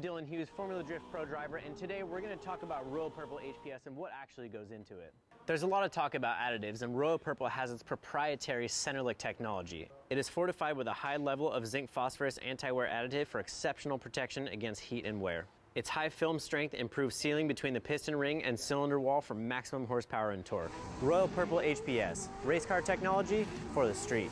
Dylan Hughes, Formula Drift Pro driver, and today we're going to talk about Royal Purple HPS and what actually goes into it. There's a lot of talk about additives, and Royal Purple has its proprietary Centerlick technology. It is fortified with a high level of zinc phosphorus anti-wear additive for exceptional protection against heat and wear. Its high film strength improves sealing between the piston ring and cylinder wall for maximum horsepower and torque. Royal Purple HPS, race car technology for the street.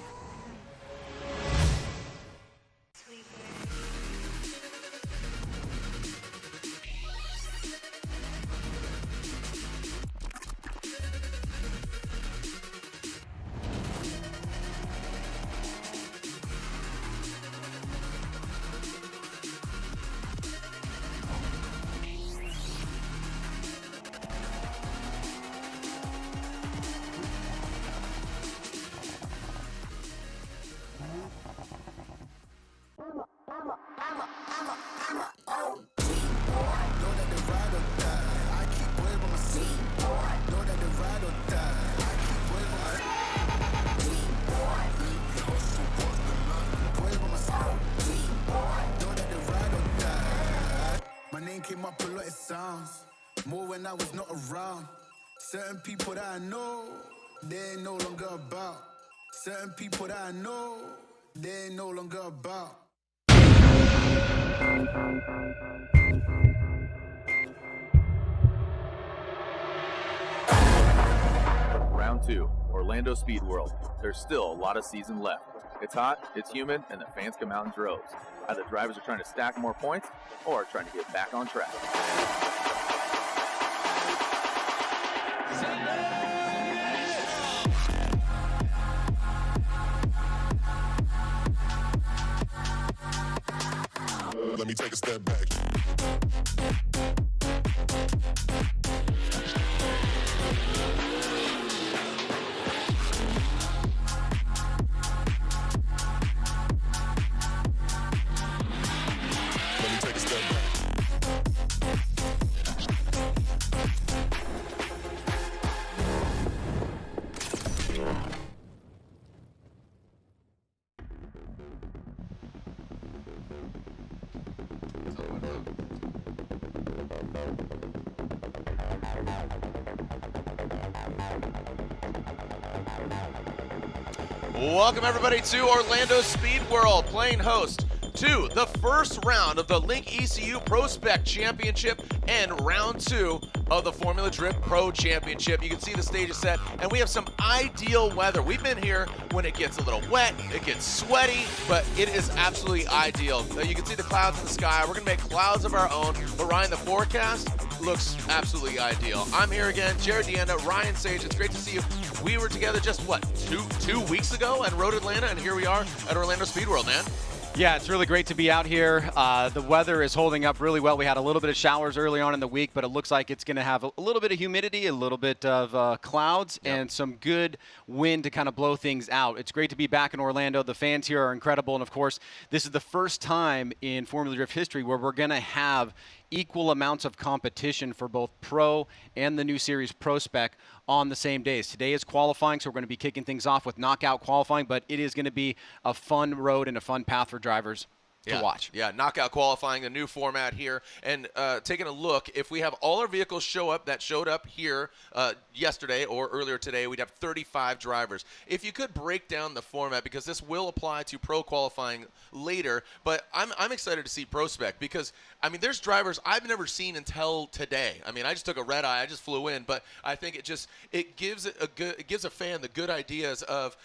Came up a lot of sounds, more when I was not around. Certain people that I know, they ain't no longer about. Certain people that I know, they ain't no longer about. Round 2, Orlando Speed World. There's still a lot of season left. It's hot, it's humid, and the fans come out in droves. Either drivers are trying to stack more points or trying to get back on track. Let me take a step back. Welcome everybody to Orlando Speed World, playing host to the first round of the Link ECU PROSPEC Championship and round 2 of the Formula Drift Pro Championship. You can see the stage is set, and we have some ideal weather. We've been here when it gets a little wet, it gets sweaty, but it is absolutely ideal. You can see the clouds in the sky. We're gonna make clouds of our own, but Ryan, the forecast looks absolutely ideal. I'm here again, Jared Deanda, Ryan Sage. It's great to see you. We were together just, what, two weeks ago at Road Atlanta, and here we are at Orlando Speed World, man. Yeah, it's really great to be out here. The weather is holding up really well. We had a little bit of showers early on in the week, but it looks like it's going to have a little bit of humidity, a little bit of clouds, and some good wind to kind of blow things out. It's great to be back in Orlando. The fans here are incredible, and of course, this is the first time in Formula Drift history where we're going to have equal amounts of competition for both Pro and the new series PROSPEC on the same days. Today is qualifying, so we're going to be kicking things off with knockout qualifying, but it is going to be a fun road and a fun path for drivers to watch. Yeah, knockout qualifying, a new format here, and taking a look, if we have all our vehicles that showed up here yesterday or earlier today, we'd have 35 drivers. If you could break down the format, because this will apply to pro qualifying later, but I'm excited to see PROSPEC because, I mean, there's drivers I've never seen until today. I mean, I just took a red eye, I just flew in, but I think it gives a fan the good ideas of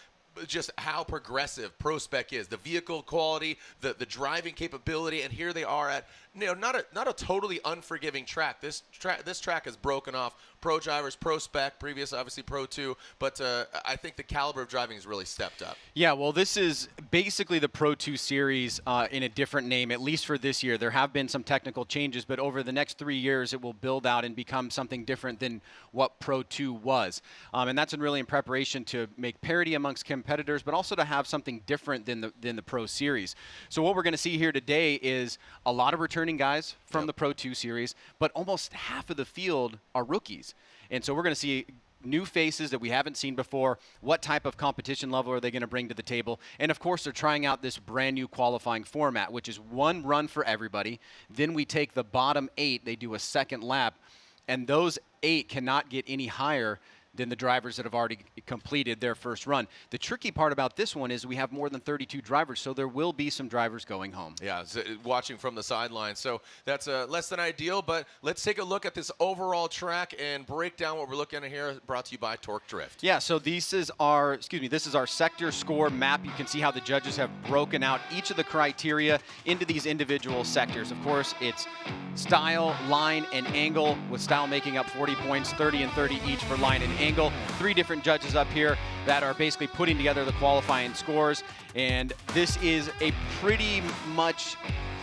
just how progressive PROSPEC is, the vehicle quality, the driving capability, and here they are at not a totally unforgiving track. This track has broken off pro drivers, PROSPEC, previous obviously Pro 2, but I think the caliber of driving has really stepped up. Yeah, well, this is basically the Pro 2 series in a different name, at least for this year. There have been some technical changes, but over the next 3 years, it will build out and become something different than what Pro 2 was. And that's really in preparation to make parity amongst competitors, but also to have something different than the Pro series. So what we're going to see here today is a lot of returning guys from the Pro 2 series, but almost half of the field are rookies. And so we're going to see new faces that we haven't seen before. What type of competition level are they going to bring to the table? And of course, they're trying out this brand new qualifying format, which is one run for everybody. Then we take the bottom 8, they do a second lap, and those 8 cannot get any higher than the drivers that have already completed their first run. The tricky part about this one is we have more than 32 drivers, so there will be some drivers going home. Yeah, watching from the sidelines. So that's less than ideal, but let's take a look at this overall track and break down what we're looking at here, brought to you by Torque Drift. Yeah, so this is our sector score map. You can see how the judges have broken out each of the criteria into these individual sectors. Of course, it's style, line, and angle, with style making up 40 points, 30 and 30 each for line and angle. 3 different judges up here that are basically putting together the qualifying scores, and this is a pretty much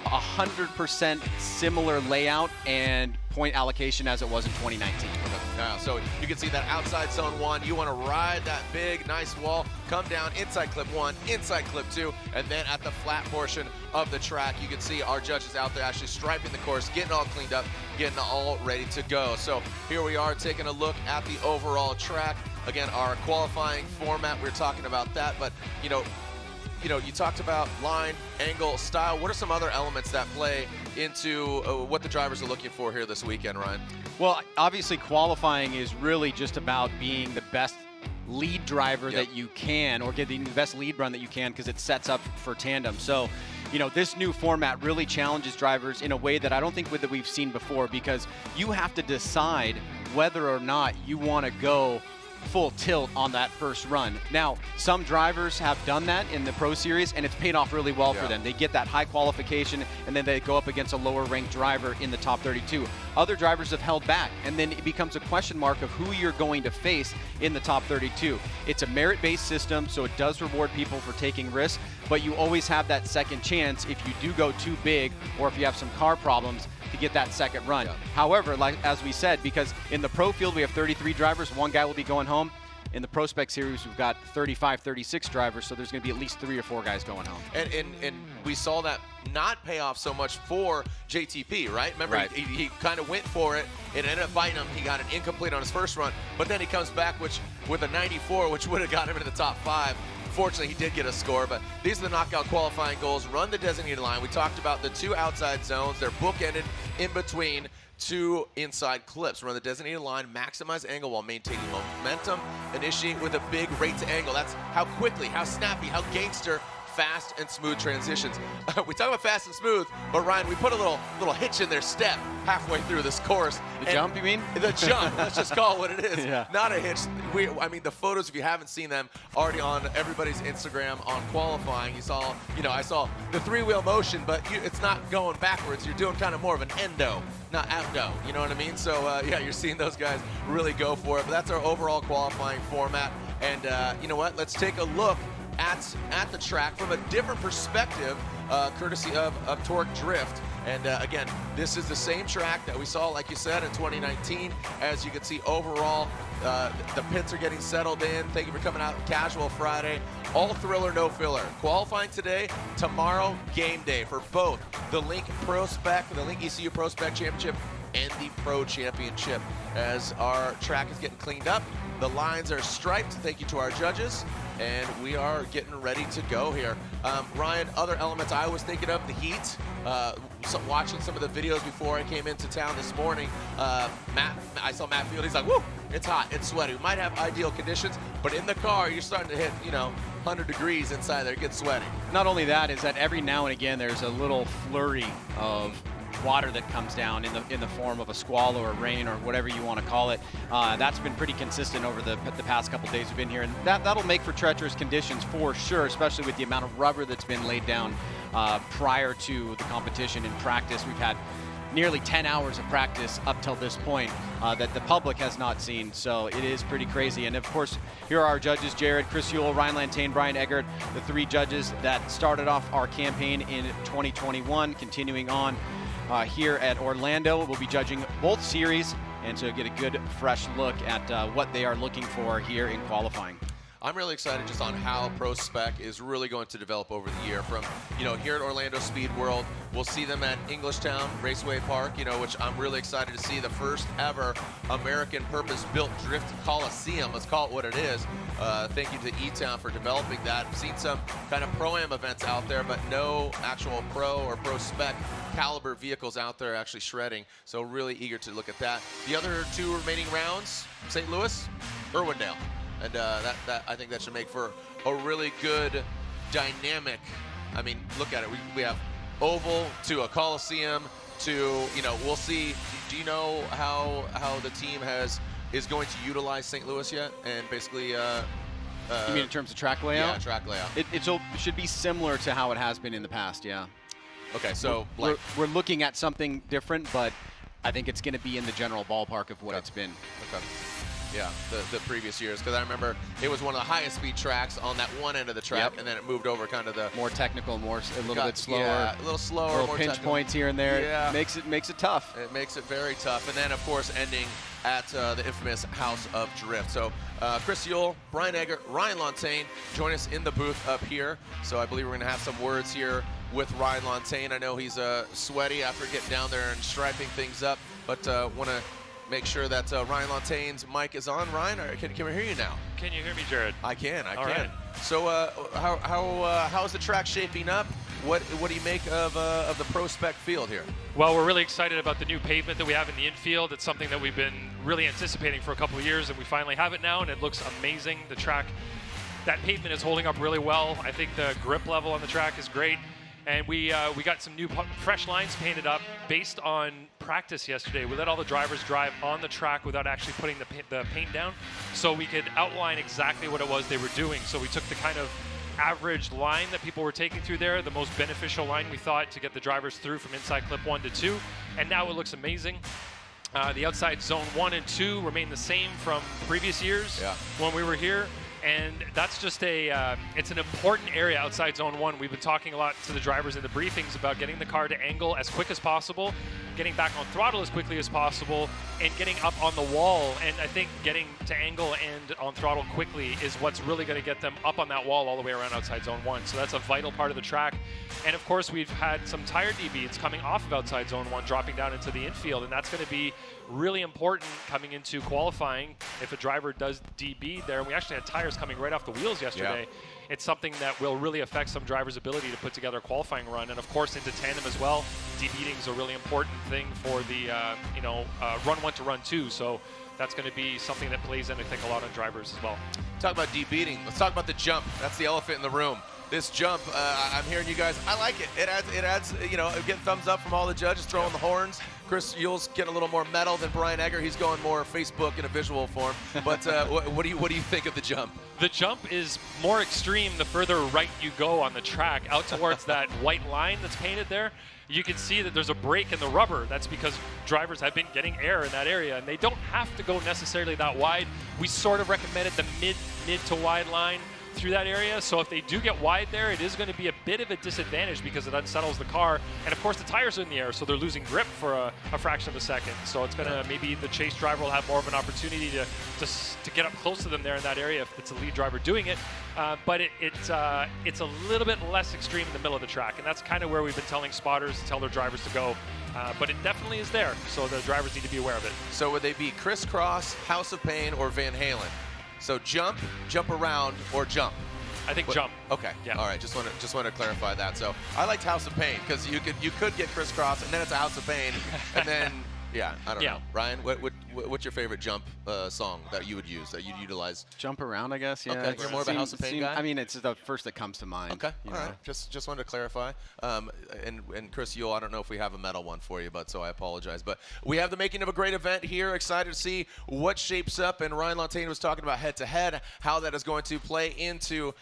100% similar layout and point allocation as it was in 2019. So you can see that outside zone 1, you want to ride that big, nice wall, come down inside clip 1, inside clip 2, and then at the flat portion of the track, you can see our judges out there actually striping the course, getting all cleaned up, getting all ready to go. So here we are taking a look at the overall track. Again, our qualifying format, we were talking about that, but you talked about line, angle, style. What are some other elements that play into what the drivers are looking for here this weekend, Ryan? Well, obviously qualifying is really just about being the best lead driver that you can, or getting the best lead run that you can, because it sets up for tandem. So, this new format really challenges drivers in a way that I don't think that we've seen before, because you have to decide whether or not you want to go full tilt on that first run. Now, some drivers have done that in the Pro Series, and it's paid off really well for them. They get that high qualification, and then they go up against a lower-ranked driver in the top 32. Other drivers have held back, and then it becomes a question mark of who you're going to face in the top 32. It's a merit-based system, so it does reward people for taking risks, but you always have that second chance if you do go too big, or if you have some car problems, to get that second run. However, as we said, because in the pro field we have 33 drivers, one guy will be going home. In the PROSPEC series, we've got 35, 36 drivers, so there's going to be at least 3 or 4 guys going home. And we saw that not pay off so much for JTP, right? Remember, he kind of went for it. It ended up biting him. He got an incomplete on his first run, but then he comes back with a 94, which would have got him into the top 5. Fortunately, he did get a score, but these are the knockout qualifying goals. Run the designated line. We talked about the 2 outside zones. They're bookended in between 2 inside clips. Run the designated line, maximize angle while maintaining momentum. Initiate with a big rate to angle. That's how quickly, how snappy, how gangster, fast and smooth transitions. We talk about fast and smooth, but Ryan, we put a little hitch in their step halfway through this course. The jump, you mean? The jump. Let's just call it what it is. Yeah. Not a hitch. I mean, the photos, if you haven't seen them, already on everybody's Instagram on qualifying. You saw, I saw the 3-wheel motion, but it's not going backwards. You're doing kind of more of an endo, not outdo. You know what I mean? So, you're seeing those guys really go for it. But that's our overall qualifying format. And you know what? Let's take a look at the track from a different perspective, courtesy of Torque Drift. And again, this is the same track that we saw, like you said, in 2019. As you can see, overall, the pits are getting settled in. Thank you for coming out casual Friday. All thriller, no filler. Qualifying today, tomorrow, game day for both the Link PROSPEC, the Link ECU PROSPEC Championship, and the Pro Championship. As our track is getting cleaned up, the lines are striped. Thank you to our judges. And we are getting ready to go here. Ryan, other elements I was thinking of, the heat. Watching some of the videos before I came into town this morning, I saw Matt Field. He's like, woo, it's hot, it's sweaty. We might have ideal conditions, but in the car, you're starting to hit, 100 degrees inside there. It gets sweaty. Not only that, is that every now and again, there's a little flurry of water that comes down in the form of a squall or a rain or whatever you want to call it. That's been pretty consistent over the past couple days we've been here, and that'll make for treacherous conditions for sure, especially with the amount of rubber that's been laid down prior to the competition. In practice, we've had nearly 10 hours of practice up till this point that the public has not seen, so it is pretty crazy. And of course, here are our judges: Jared, Chris Ewell, Ryan Lantain, Brian Eggert, the 3 judges that started off our campaign in 2021, continuing on here at Orlando. We'll be judging both series, and so get a good fresh look at what they are looking for here in qualifying. I'm really excited just on how ProSpec is really going to develop over the year. From, here at Orlando Speed World, we'll see them at Englishtown Raceway Park, which I'm really excited to see, the first ever American purpose-built drift coliseum. Let's call it what it is. Thank you to E-Town for developing that. I've seen some kind of Pro-Am events out there, but no actual Pro or Pro-Spec caliber vehicles out there actually shredding. So really eager to look at that. The other 2 remaining rounds, St. Louis, Irwindale. And that I think that should make for a really good dynamic. I mean, look at it. We have oval to a coliseum to, we'll see. Do you know how the team is going to utilize St. Louis yet? And basically, you mean in terms of track layout? Yeah, track layout. It should be similar to how it has been in the past, yeah. Okay, so we're looking at something different, but I think it's going to be in the general ballpark of what it's been. Okay. Yeah, the previous years, because I remember it was one of the highest speed tracks on that one end of the track, and then it moved over kind of the more technical, a little bit slower, a little slower, little more pinch technical points here and there. Yeah, makes it tough. It makes it very tough, and then of course ending at the infamous House of Drift. So Chris Yule, Brian Egger, Ryan Lontaine join us in the booth up here. So I believe we're going to have some words here with Ryan Lontaine. I know he's sweaty after getting down there and striping things up, but want to make sure that Ryan Lontaine's mic is on. Ryan, can we hear you now? Can you hear me, Jared? I can. All right. So how's the track shaping up? What do you make of the ProSpec field here? Well, we're really excited about the new pavement that we have in the infield. It's something that we've been really anticipating for a couple of years, and we finally have it now, and it looks amazing. The track, that pavement is holding up really well. I think the grip level on the track is great. And we got some new fresh lines painted up based on practice yesterday. We let all the drivers drive on the track without actually putting the paint down, so we could outline exactly what it was they were doing. So we took the kind of average line that people were taking through there, the most beneficial line we thought to get the drivers through from inside clip 1 to 2, and now it looks amazing. The outside zone 1 and 2 remain the same from previous years when we were here. And that's just it's an important area outside zone 1. We've been talking a lot to the drivers in the briefings about getting the car to angle as quick as possible, getting back on throttle as quickly as possible, and getting up on the wall. And I think getting to angle and on throttle quickly is what's really going to get them up on that wall all the way around outside zone 1. So that's a vital part of the track. And of course, we've had some tire debeats coming off of outside zone 1, dropping down into the infield, and that's going to be really important coming into qualifying if a driver does debeat there. And we actually had tires coming right off the wheels yesterday. It's something that will really affect some drivers' ability to put together a qualifying run. And of course, into tandem as well, debeating is a really important thing for the run 1 to run 2. So that's going to be something that plays in, I think, a lot on drivers as well. Talk about debeating. Let's talk about the jump. That's the elephant in the room. This jump, I'm hearing you guys, I like it. It adds, getting thumbs up from all the judges, throwing the horns. Chris Yule's getting a little more metal than Brian Egger. He's going more Facebook in a visual form. But what do you think of the jump? The jump is more extreme the further right you go on the track, out towards that white line that's painted there. You can see that there's a break in the rubber. That's because drivers have been getting air in that area, and they don't have to go necessarily that wide. We sort of recommended the mid to wide line through that area, so if they do get wide there, it is going to be a bit of a disadvantage because it unsettles the car, and of course the tires are in the air, so they're losing grip for a fraction of a second. So it's going to, maybe the chase driver will have more of an opportunity to get up close to them there in that area if it's a lead driver doing it, but it's a little bit less extreme in the middle of the track, and that's kind of where we've been telling spotters to tell their drivers to go. But it definitely is there, so the drivers need to be aware of it. So would they be crisscross, House of Pain, or Van Halen? So jump around, or jump? I think jump. Okay. Yeah. All right. Just want to clarify that. So I liked House of Pain because you could get crisscross and then it's a House of Pain, and then I don't know. Ryan, what's your favorite jump song that you would use, that you'd utilize? Jump around, I guess. Yeah. Okay. You're more of a House of Pain guy. I mean, it's the first that comes to mind. Okay. All right. Just wanted to clarify. And Chris Yule, I don't know if we have a metal one for you, but so I apologize. But we have the making of a great event here. Excited to see what shapes up. And Ryan Lontaine was talking about head-to-head, how that is going to play into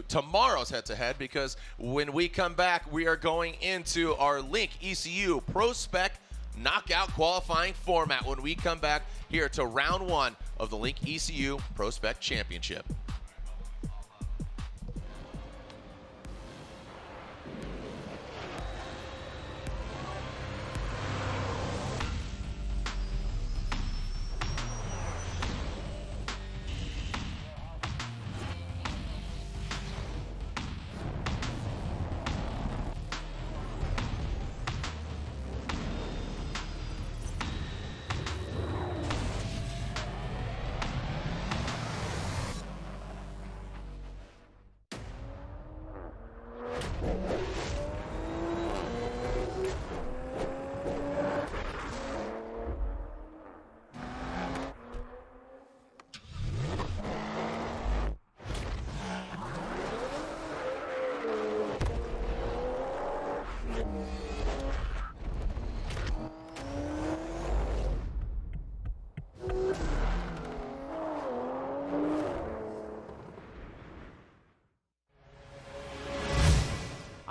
tomorrow's head-to-head. Because when we come back, we are going into our Link ECU ProSpec knockout qualifying format when we come back here to round 1 of the Link ECU ProSpec Championship.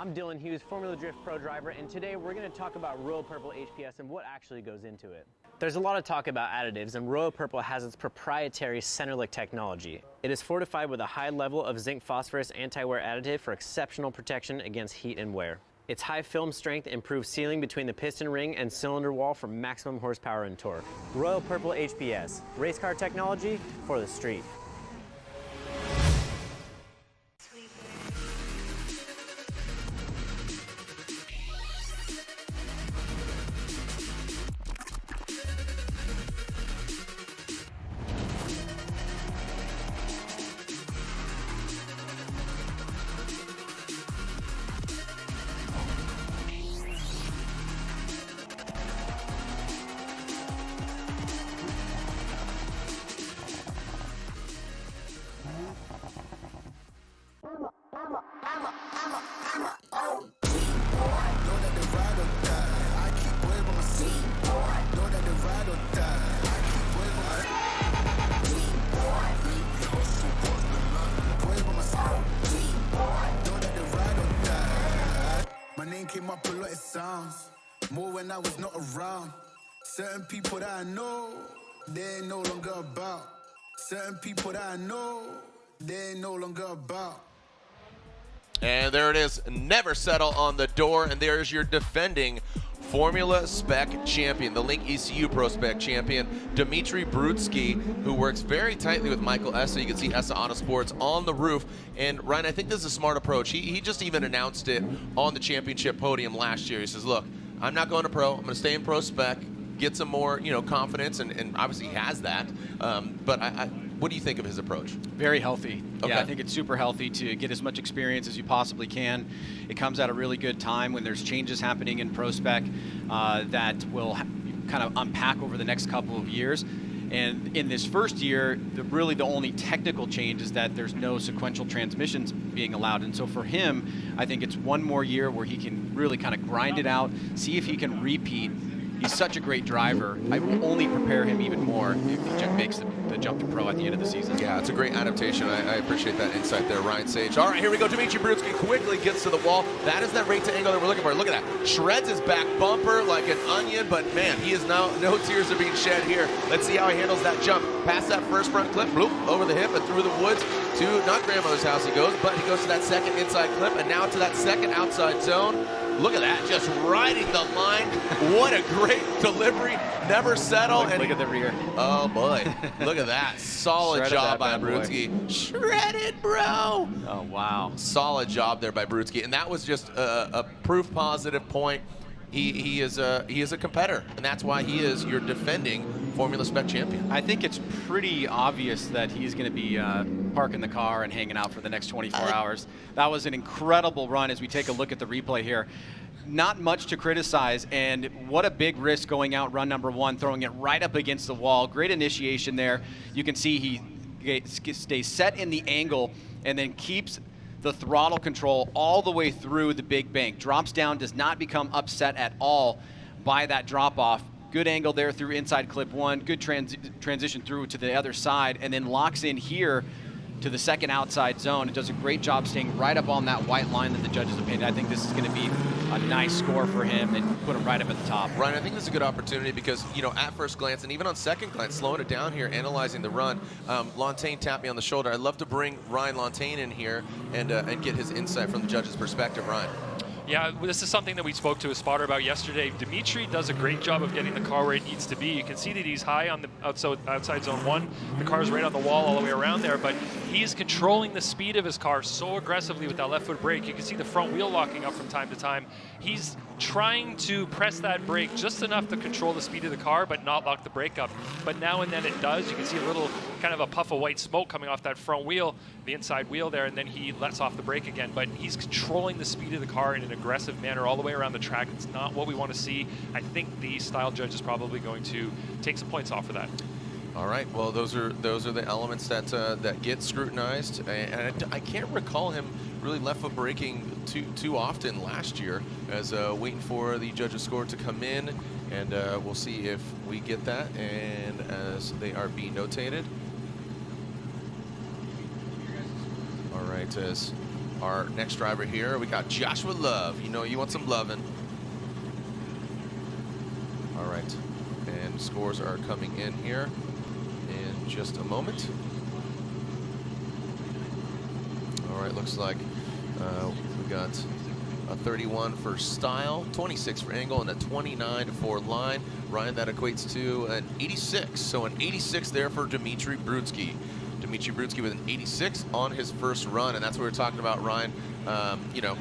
I'm Dylan Hughes, Formula Drift Pro driver, and today we're going to talk about Royal Purple HPS and what actually goes into it. There's a lot of talk about additives, and Royal Purple has its proprietary Centerlick technology. It is fortified with a high level of zinc phosphorus anti-wear additive for exceptional protection against heat and wear. Its high film strength improves sealing between the piston ring and cylinder wall for maximum horsepower and torque. Royal Purple HPS, race car technology for the street. Came up a lot of sounds, more when I was not around. Certain people that I know, they ain't no longer about. Certain people that I know, they ain't no longer about. And there it is, never settle on the door, and there's your defending Formula Spec champion, the Link ECU ProSpec champion, Dmitry Brutsky, who works very tightly with Michael Essa. You can see Essa Autosports on the roof. And Ryan, I think this is a smart approach. He just even announced it on the championship podium last year. He says, look, I'm not going to pro. I'm going to stay in ProSpec, get some more, confidence, and obviously he has that. But what do you think of his approach? Very healthy. Okay. Yeah, I think it's super healthy to get as much experience as you possibly can. It comes at a really good time when there's changes happening in ProSpec that will kind of unpack over the next couple of years. And in this first year, really the only technical change is that there's no sequential transmissions being allowed. And so for him, I think it's one more year where he can really kind of grind it out, see if he can repeat. He's such a great driver. I will only prepare him even more if he makes the jump to pro at the end of the season. Yeah, it's a great adaptation. I appreciate that insight there, Ryan Sage. All right, here we go. Dmitry Brutsky quickly gets to the wall. That is that rate to angle that we're looking for. Look at that. Shreds his back bumper like an onion, but man, he is now, no tears are being shed here. Let's see how he handles that jump. Past that first front clip, bloop, over the hip and through the woods to not grandmother's house he goes, but he goes to that second inside clip and now to that second outside zone. Look at that, just riding the line. What a great delivery. Never settle. Look at the rear. Oh boy, look at that. Solid Shredded job that by bad boy. Brutsky. Shredded, bro. Oh, wow. Solid job there by Brutsky. And that was just a proof positive point. He is a competitor, and that's why he is your defending Formula Spec champion. I think it's pretty obvious that he's going to be parking the car and hanging out for the next 24 hours. That was an incredible run as we take a look at the replay here. Not much to criticize, and what a big risk going out run number one, throwing it right up against the wall. Great initiation there. You can see he stays set in the angle and then keeps the throttle control all the way through the big bank. Drops down, does not become upset at all by that drop off. Good angle there through inside clip one, good transition through to the other side, and then locks in here to the second outside zone. It does a great job staying right up on that white line that the judges have painted. I think this is going to be a nice score for him and put him right up at the top. Ryan, I think this is a good opportunity because, at first glance and even on second glance, slowing it down here, analyzing the run, Lontaine tapped me on the shoulder. I'd love to bring Ryan Lontaine in here and get his insight from the judge's perspective. Ryan. Yeah, this is something that we spoke to a spotter about yesterday. Dmitry does a great job of getting the car where it needs to be. You can see that he's high on the outside zone one. The car's right on the wall all the way around there, but he's controlling the speed of his car so aggressively with that left foot brake. You can see the front wheel locking up from time to time. He's trying to press that brake just enough to control the speed of the car, but not lock the brake up. But now and then it does. You can see a little kind of a puff of white smoke coming off that front wheel, the inside wheel there, and then he lets off the brake again. But he's controlling the speed of the car in an aggressive manner all the way around the track. It's not what we want to see. I think the style judge is probably going to take some points off for that. All right. Well, those are the elements that get scrutinized, and I can't recall him really left foot braking too often last year, as waiting for the judges' score to come in, and we'll see if we get that, and as they are being notated. All right, as our next driver here, we got Joshua Love. You know you want some loving. All right, and scores are coming in here in just a moment. All right, looks like we got a 31 for style, 26 for angle, and a 29 for line. Ryan, that equates to an 86. So an 86 there for Dmitry Brutsky. Dmitry Brutsky with an 86 on his first run, and that's what we were talking about, Ryan. You know,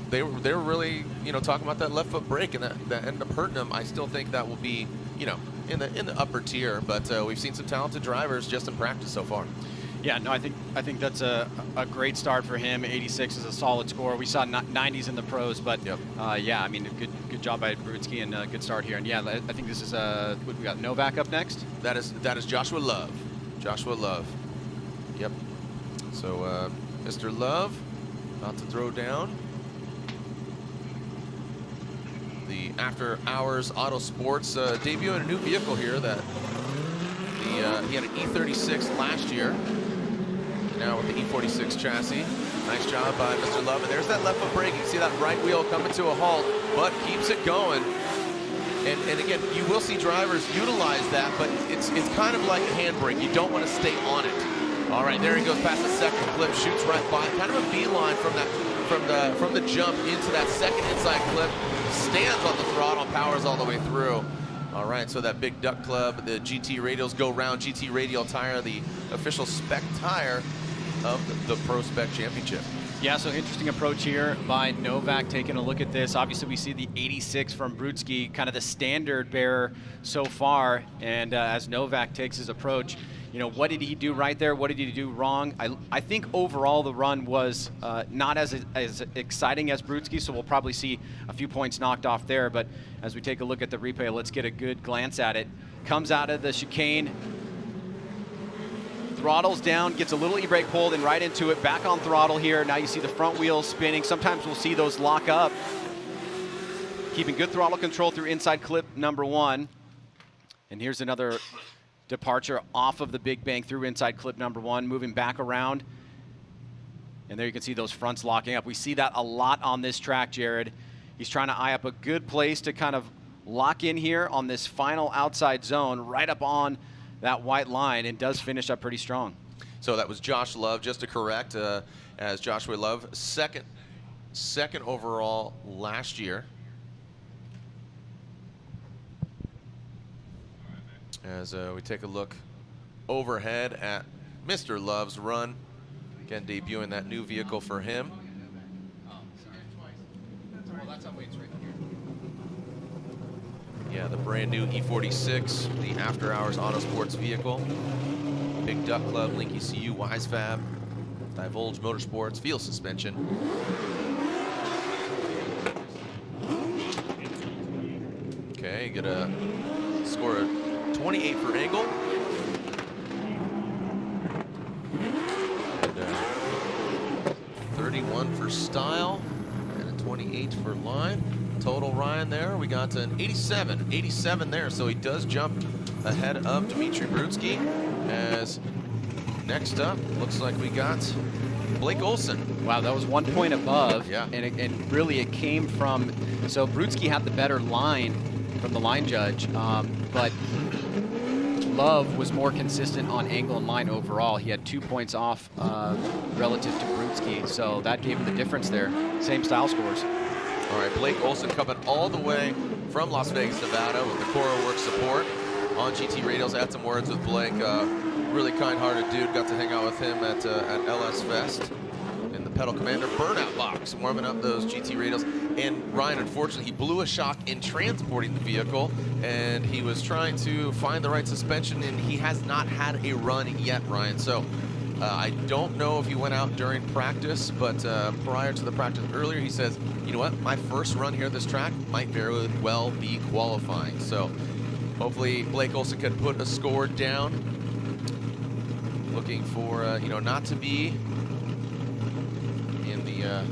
they were really, you know, talking about that left foot brake, and that ended up hurting them. I still think that will be, you know, in the upper tier, but we've seen some talented drivers just in practice so far. Yeah, no, I think that's a great start for him. 86 is a solid score. We saw 90s in the pros, but yep. Yeah, I mean, good job by Brutsky, and a good start here. And yeah, I think this is what we got. Novak up next. That is Joshua Love. Joshua Love. Yep. So Mr. Love about to throw down the After Hours Auto Sports debut in a new vehicle here. That he had an E36 last year. Now with the E46 chassis. Nice job by Mr. Love. And there's that left foot brake. You can see that right wheel coming to a halt, but keeps it going. And again, you will see drivers utilize that, but it's kind of like a handbrake. You don't want to stay on it. All right, there he goes past the second clip, shoots right by, kind of a beeline from the jump into that second inside clip, stands on the throttle, powers all the way through. All right, so that big Duck Club, the GT Radials Go Round GT Radial tire, the official spec tire of the ProSpec Championship. Yeah, so interesting approach here by Novak, taking a look at this. Obviously, we see the 86 from Brutsky, kind of the standard bearer so far. And as Novak takes his approach, you know, what did he do right there? What did he do wrong? I think overall the run was not as exciting as Brutsky, so we'll probably see a few points knocked off there. But as we take a look at the replay, let's get a good glance at it. Comes out of the chicane, throttles down, gets a little e-brake pulled and right into it, back on throttle here. Now you see the front wheels spinning. Sometimes we'll see those lock up. Keeping good throttle control through inside clip number 1. And here's another departure off of the big bank through inside clip number 1, moving back around. And there you can see those fronts locking up. We see that a lot on this track, Jared. He's trying to eye up a good place to kind of lock in here on this final outside zone, right up on that white line, and does finish up pretty strong. So that was Josh Love, just to correct, as Joshua Love, second overall last year. As we take a look overhead at Mr. Love's run, again debuting that new vehicle for him. Yeah, the brand new E46, the After Hours Auto Sports vehicle. Big Duck Club, Link ECU, Wisefab, Divulge Motorsports, Field Suspension. Okay, get a score of 28 for angle. And 31 for style. And a 28 for line. Total, Ryan, there, we got an 87 there, so he does jump ahead of Dmitry Brutsky. As next up, looks like we got Blake Olson. Wow, that was 1 point above. Yeah. And really it came from, so Brutsky had the better line from the line judge, but Love was more consistent on angle and line overall. He had 2 points off relative to Brutsky, so that gave him the difference there. Same style scores. All right, Blake Olson coming all the way from Las Vegas, Nevada with the Cora Works support on GT Radials. I had some words with Blake. Really kind-hearted dude. Got to hang out with him at LS Fest in the Pedal Commander Burnout box, warming up those GT Radials. And Ryan, unfortunately, he blew a shock in transporting the vehicle, and he was trying to find the right suspension, and he has not had a run yet, Ryan. So I don't know if he went out during practice, but prior to the practice earlier, he says, you know what, my first run here at this track might very well be qualifying. So hopefully Blake Olson can put a score down. Looking for, you know, not to be in the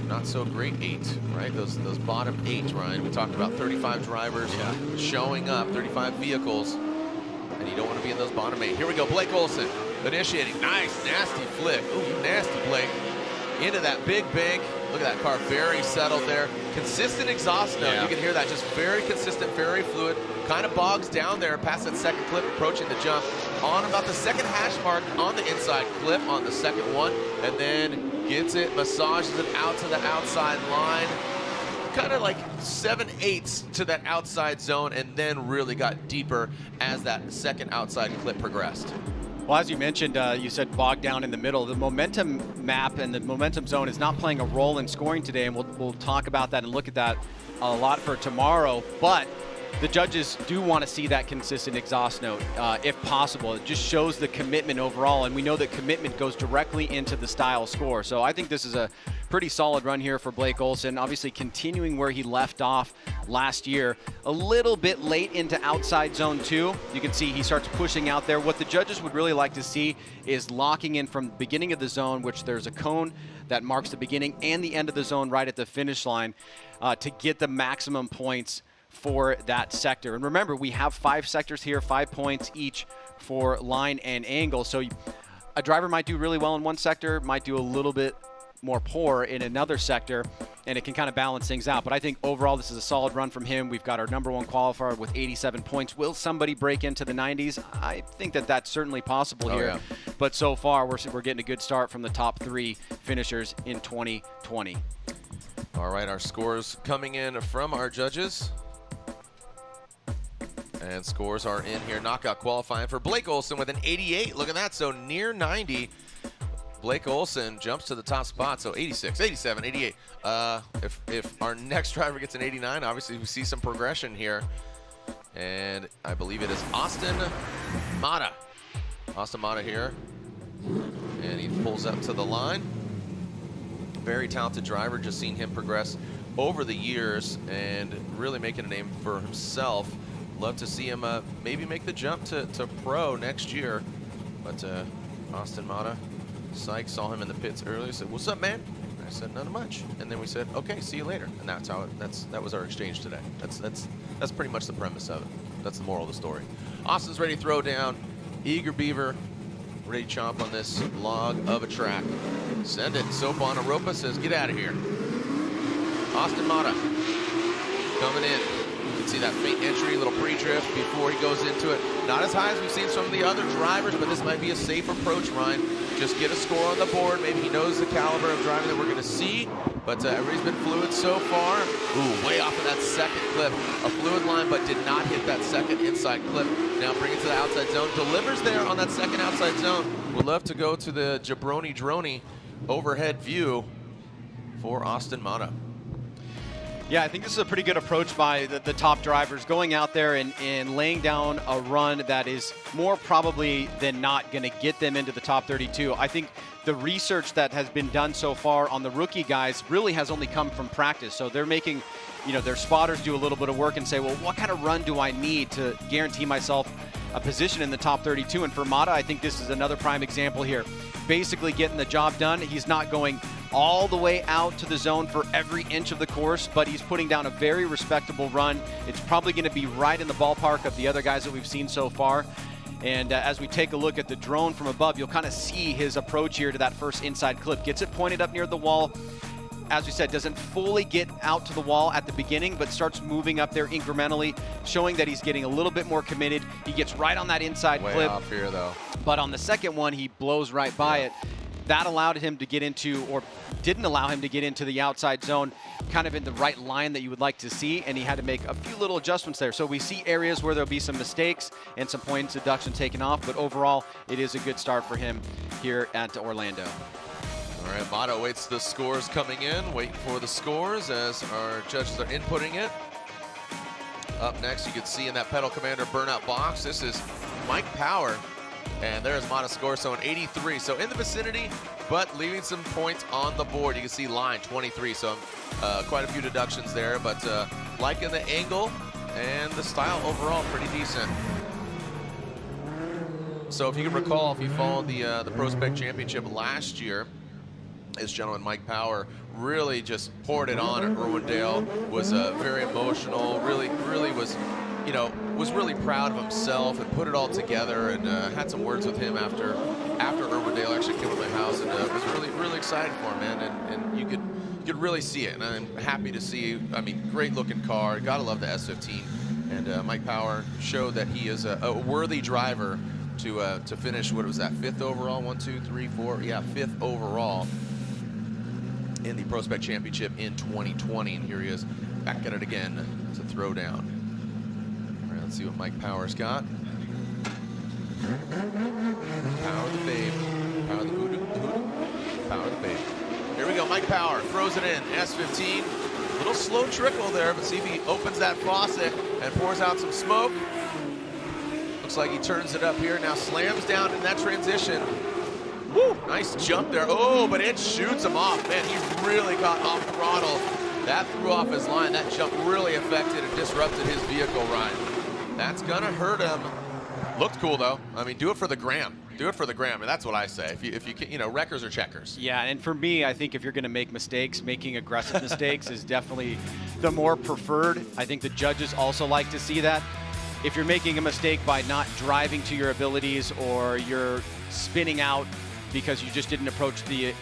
not so great 8, right? Those bottom 8, Ryan. We talked about 35 drivers showing up, 35 vehicles, and you don't want to be in those bottom 8. Here we go, Blake Olson initiating. Nice, nasty flick. Ooh, nasty Blake. Into that big bank. Look at that car, very settled there. Consistent exhaust note. You can hear that, just very consistent, very fluid. Kind of bogs down there past that second clip, approaching the jump. On about the second hash mark on the inside clip on the second one, and then gets it, massages it out to the outside line. Kind of like 7/8 to that outside zone, and then really got deeper as that second outside clip progressed. Well, as you mentioned, you said bogged down in the middle. The momentum map and the momentum zone is not playing a role in scoring today, and we'll talk about that and look at that a lot for tomorrow. But the judges do want to see that consistent exhaust note, if possible. It just shows the commitment overall, and we know that commitment goes directly into the style score. So I think this is a pretty solid run here for Blake Olson, obviously continuing where he left off last year. A little bit late into outside zone 2. You can see he starts pushing out there. What the judges would really like to see is locking in from the beginning of the zone, which there's a cone that marks the beginning and the end of the zone right at the finish line, to get the maximum points for that sector. And remember, we have 5 sectors here, 5 points each for line and angle. So a driver might do really well in one sector, might do a little bit more poor in another sector, and it can kind of balance things out. But I think overall this is a solid run from him. We've got our #1 qualifier with 87 points. Will somebody break into the 90s? I think that that's certainly possible here. Yeah. But so far, we're getting a good start from the top 3 finishers in 2020. All right, our scores coming in from our judges. And scores are in here. Knockout qualifying for Blake Olson with an 88. Look at that, so near 90. Blake Olson jumps to the top spot, so 86, 87, 88. If our next driver gets an 89, obviously we see some progression here. And I believe it is Austin Mata. Austin Mata here. And he pulls up to the line. Very talented driver, just seen him progress over the years and really making a name for himself. Love to see him maybe make the jump to pro next year. But Austin Mata, Sykes saw him in the pits earlier, said, "What's up, man?" And I said, "Not much." And then we said, "Okay, see you later." And that's how that was our exchange today. That's pretty much the premise of it. That's the moral of the story. Austin's ready to throw down. Eager beaver, ready to chomp on this log of a track. Send it. Sopa on Europa says, "Get out of here." Austin Mata coming in. You can see that faint entry, little pre-drift before he goes into it. Not as high as we've seen some of the other drivers, but this might be a safe approach, Ryan. Just get a score on the board. Maybe he knows the caliber of driving that we're going to see, but everybody's been fluid so far. Ooh, way off of that second clip. A fluid line, but did not hit that second inside clip. Now bring it to the outside zone. Delivers there on that second outside zone. Would love to go to the Jabroni Droney overhead view for Austin Mata. Yeah, I think this is a pretty good approach by the top drivers, going out there and laying down a run that is more probably than not going to get them into the top 32. I think the research that has been done so far on the rookie guys really has only come from practice. So they're making, their spotters do a little bit of work and say, well, what kind of run do I need to guarantee myself a position in the top 32? And for Mata, I think this is another prime example here. Basically getting the job done. He's not going all the way out to the zone for every inch of the course, but he's putting down a very respectable run. It's probably going to be right in the ballpark of the other guys that we've seen so far. And as we take a look at the drone from above, you'll kind of see his approach here to that first inside clip. Gets it pointed up near the wall. As we said, doesn't fully get out to the wall at the beginning, but starts moving up there incrementally, showing that he's getting a little bit more committed. He gets right on that inside clip. Way off here, though. But on the second one, he blows right by it. That allowed him to get into, or didn't allow him to get into the outside zone, kind of in the right line that you would like to see, and he had to make a few little adjustments there. So we see areas where there'll be some mistakes and some points deduction taken off, but overall, it is a good start for him here at Orlando. All right, Mata waits the scores coming in, waiting for the scores as our judges are inputting it. Up next, you can see in that Pedal Commander burnout box, this is Mike Power. And there's Mata's score, so an 83. So in the vicinity, but leaving some points on the board. You can see line 23, so quite a few deductions there, but liking the angle and the style overall, pretty decent. So if you can recall, if you followed the ProSpec Championship last year, This gentleman, Mike Power, really just poured it on at Irwindale, was very emotional, really was, was really proud of himself and put it all together, and had some words with him after Irwindale actually came to my house, and was really excited for him, man, and you could really see it, and I'm happy to see. I mean, great looking car, gotta love the S15, and Mike Power showed that he is a worthy driver to finish, what was that, 5th overall, 1, 2, 3, 4, yeah, 5th overall in the PROSPEC Championship in 2020, and here he is back at it again to throw down. All right, let's see what Mike Power's got. Power the babe, power the voodoo, power the babe. Here we go, Mike Power throws it in, S15. A little slow trickle there, but see if he opens that faucet and pours out some smoke. Looks like he turns it up here, now slams down in that transition. Woo, nice jump there. Oh, but it shoots him off. Man, he really got off throttle. That threw off his line. That jump really affected and disrupted his vehicle ride. That's gonna hurt him. Looked cool though. I mean, do it for the gram. Do it for the gram, and that's what I say. If you can, wreckers or checkers. Yeah, and for me, I think if you're going to make mistakes, making aggressive mistakes is definitely the more preferred. I think the judges also like to see that. If you're making a mistake by not driving to your abilities, or you're spinning out because you just didn't approach the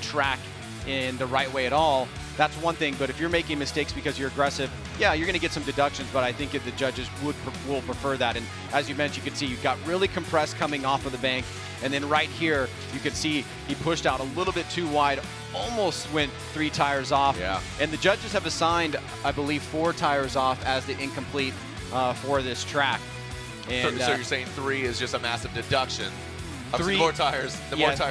track in the right way at all, that's one thing. But if you're making mistakes because you're aggressive, yeah, you're going to get some deductions, but I think if the judges will prefer that. And as you mentioned, you can see you got really compressed coming off of the bank, and then right here you could see he pushed out a little bit too wide, almost went 3 tires off. Yeah. And the judges have assigned, I believe, 4 tires off as the incomplete for this track. And so you're saying 3 is just a massive deduction. The more tires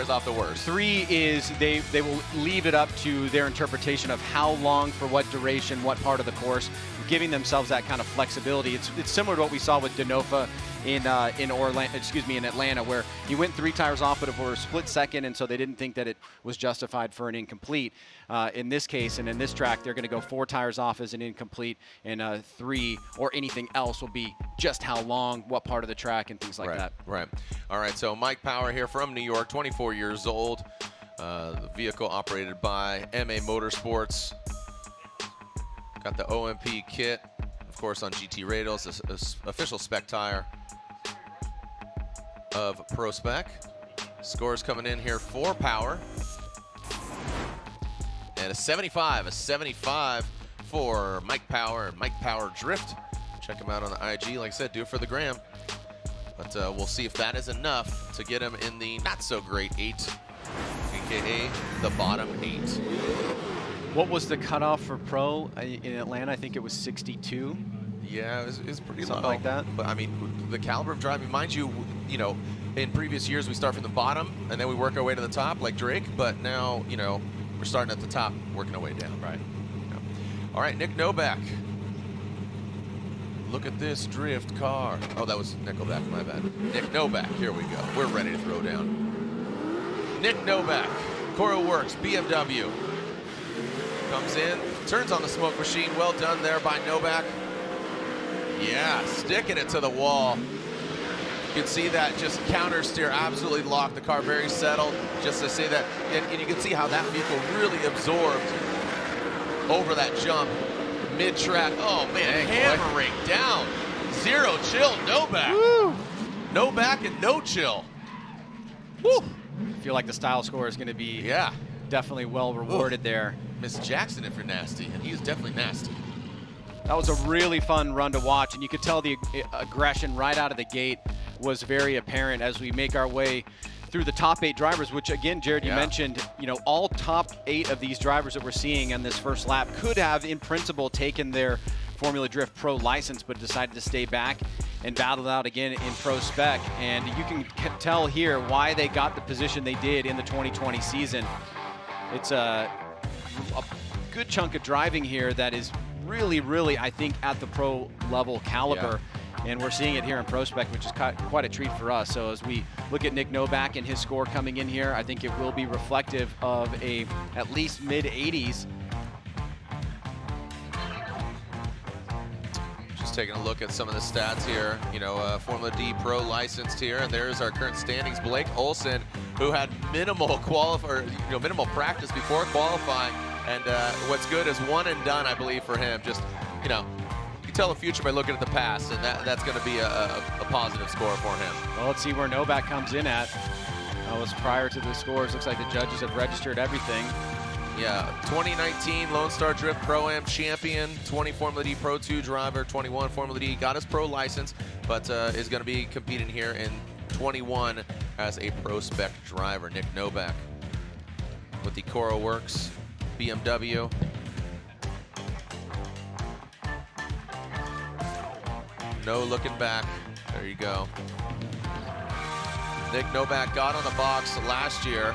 off, the worse. 3 is they will leave it up to their interpretation of how long, for what duration, what part of the course, giving themselves that kind of flexibility. It's similar to what we saw with Denofa in Atlanta, where he went 3 tires off, but for a split second, and so they didn't think that it was justified for an incomplete. In this case, and in this track, they're going to go 4 tires off as an incomplete, and 3 or anything else will be just how long, what part of the track, and things like that. Right. All right. So Mike Power here from New York, 24 years old. The vehicle operated by MA Motorsports. Got the OMP kit, of course, on GT Radials, official spec tire of PROSPEC. Scores coming in here for Power. And a 75 for Mike Power and Mike Power Drift. Check him out on the IG. Like I said, do it for the gram. But we'll see if that is enough to get him in the not-so-great 8, a.k.a. the bottom 8. What was the cutoff for pro in Atlanta? I think it was 62. Yeah, it was pretty low. Something like that. But I mean, the caliber of driving, mind you, in previous years we start from the bottom and then we work our way to the top like Drake, but now, we're starting at the top, working our way down. Right. Yeah. All right, Nick Novak. Look at this drift car. Oh, that was Nickelback, my bad. Nick Novak, here we go. We're ready to throw down. Nick Novak, Coro Works, BMW. Comes in, turns on the smoke machine. Well done there by Novak. Yeah, sticking it to the wall. You can see that just counter steer absolutely locked. The car very settled, just to say that. And you can see how that vehicle really absorbed over that jump mid-track. Oh, man, hammering down. Zero chill, Novak. Woo. Novak and no chill. Woo. I feel like the style score is going to be definitely well rewarded there. Miss Jackson if you're nasty, and he is definitely nasty. That was a really fun run to watch, and you could tell the aggression right out of the gate was very apparent as we make our way through the top 8 drivers, which again, Jared, you mentioned, all top 8 of these drivers that we're seeing on this first lap could have, in principle, taken their Formula Drift Pro license, but decided to stay back and battle out again in PROSPEC. And you can tell here why they got the position they did in the 2020 season. It's a good chunk of driving here that is really, I think, at the pro level caliber. And we're seeing it here in PROSPEC, which is quite a treat for us. So as we look at Nick Novak and his score coming in here, I think it will be reflective of at least mid-80s. Just taking a look at some of the stats here. Formula D Pro licensed here. And there's our current standings. Blake Olson who had minimal minimal practice before qualifying, and what's good is one and done, I believe, for him. Just, you can tell the future by looking at the past, and that's going to be a positive score for him. Well, let's see where Novak comes in at. That was prior to the scores. Looks like the judges have registered everything. Yeah, 2019 Lone Star Drift Pro-Am champion, 20 Formula D Pro 2 driver, 21 Formula D, got his pro license, but is going to be competing here in 21 as a PROSPEC driver. Nick Novak with the Coro Works BMW. No looking back. There you go. Nick Novak got on the box last year.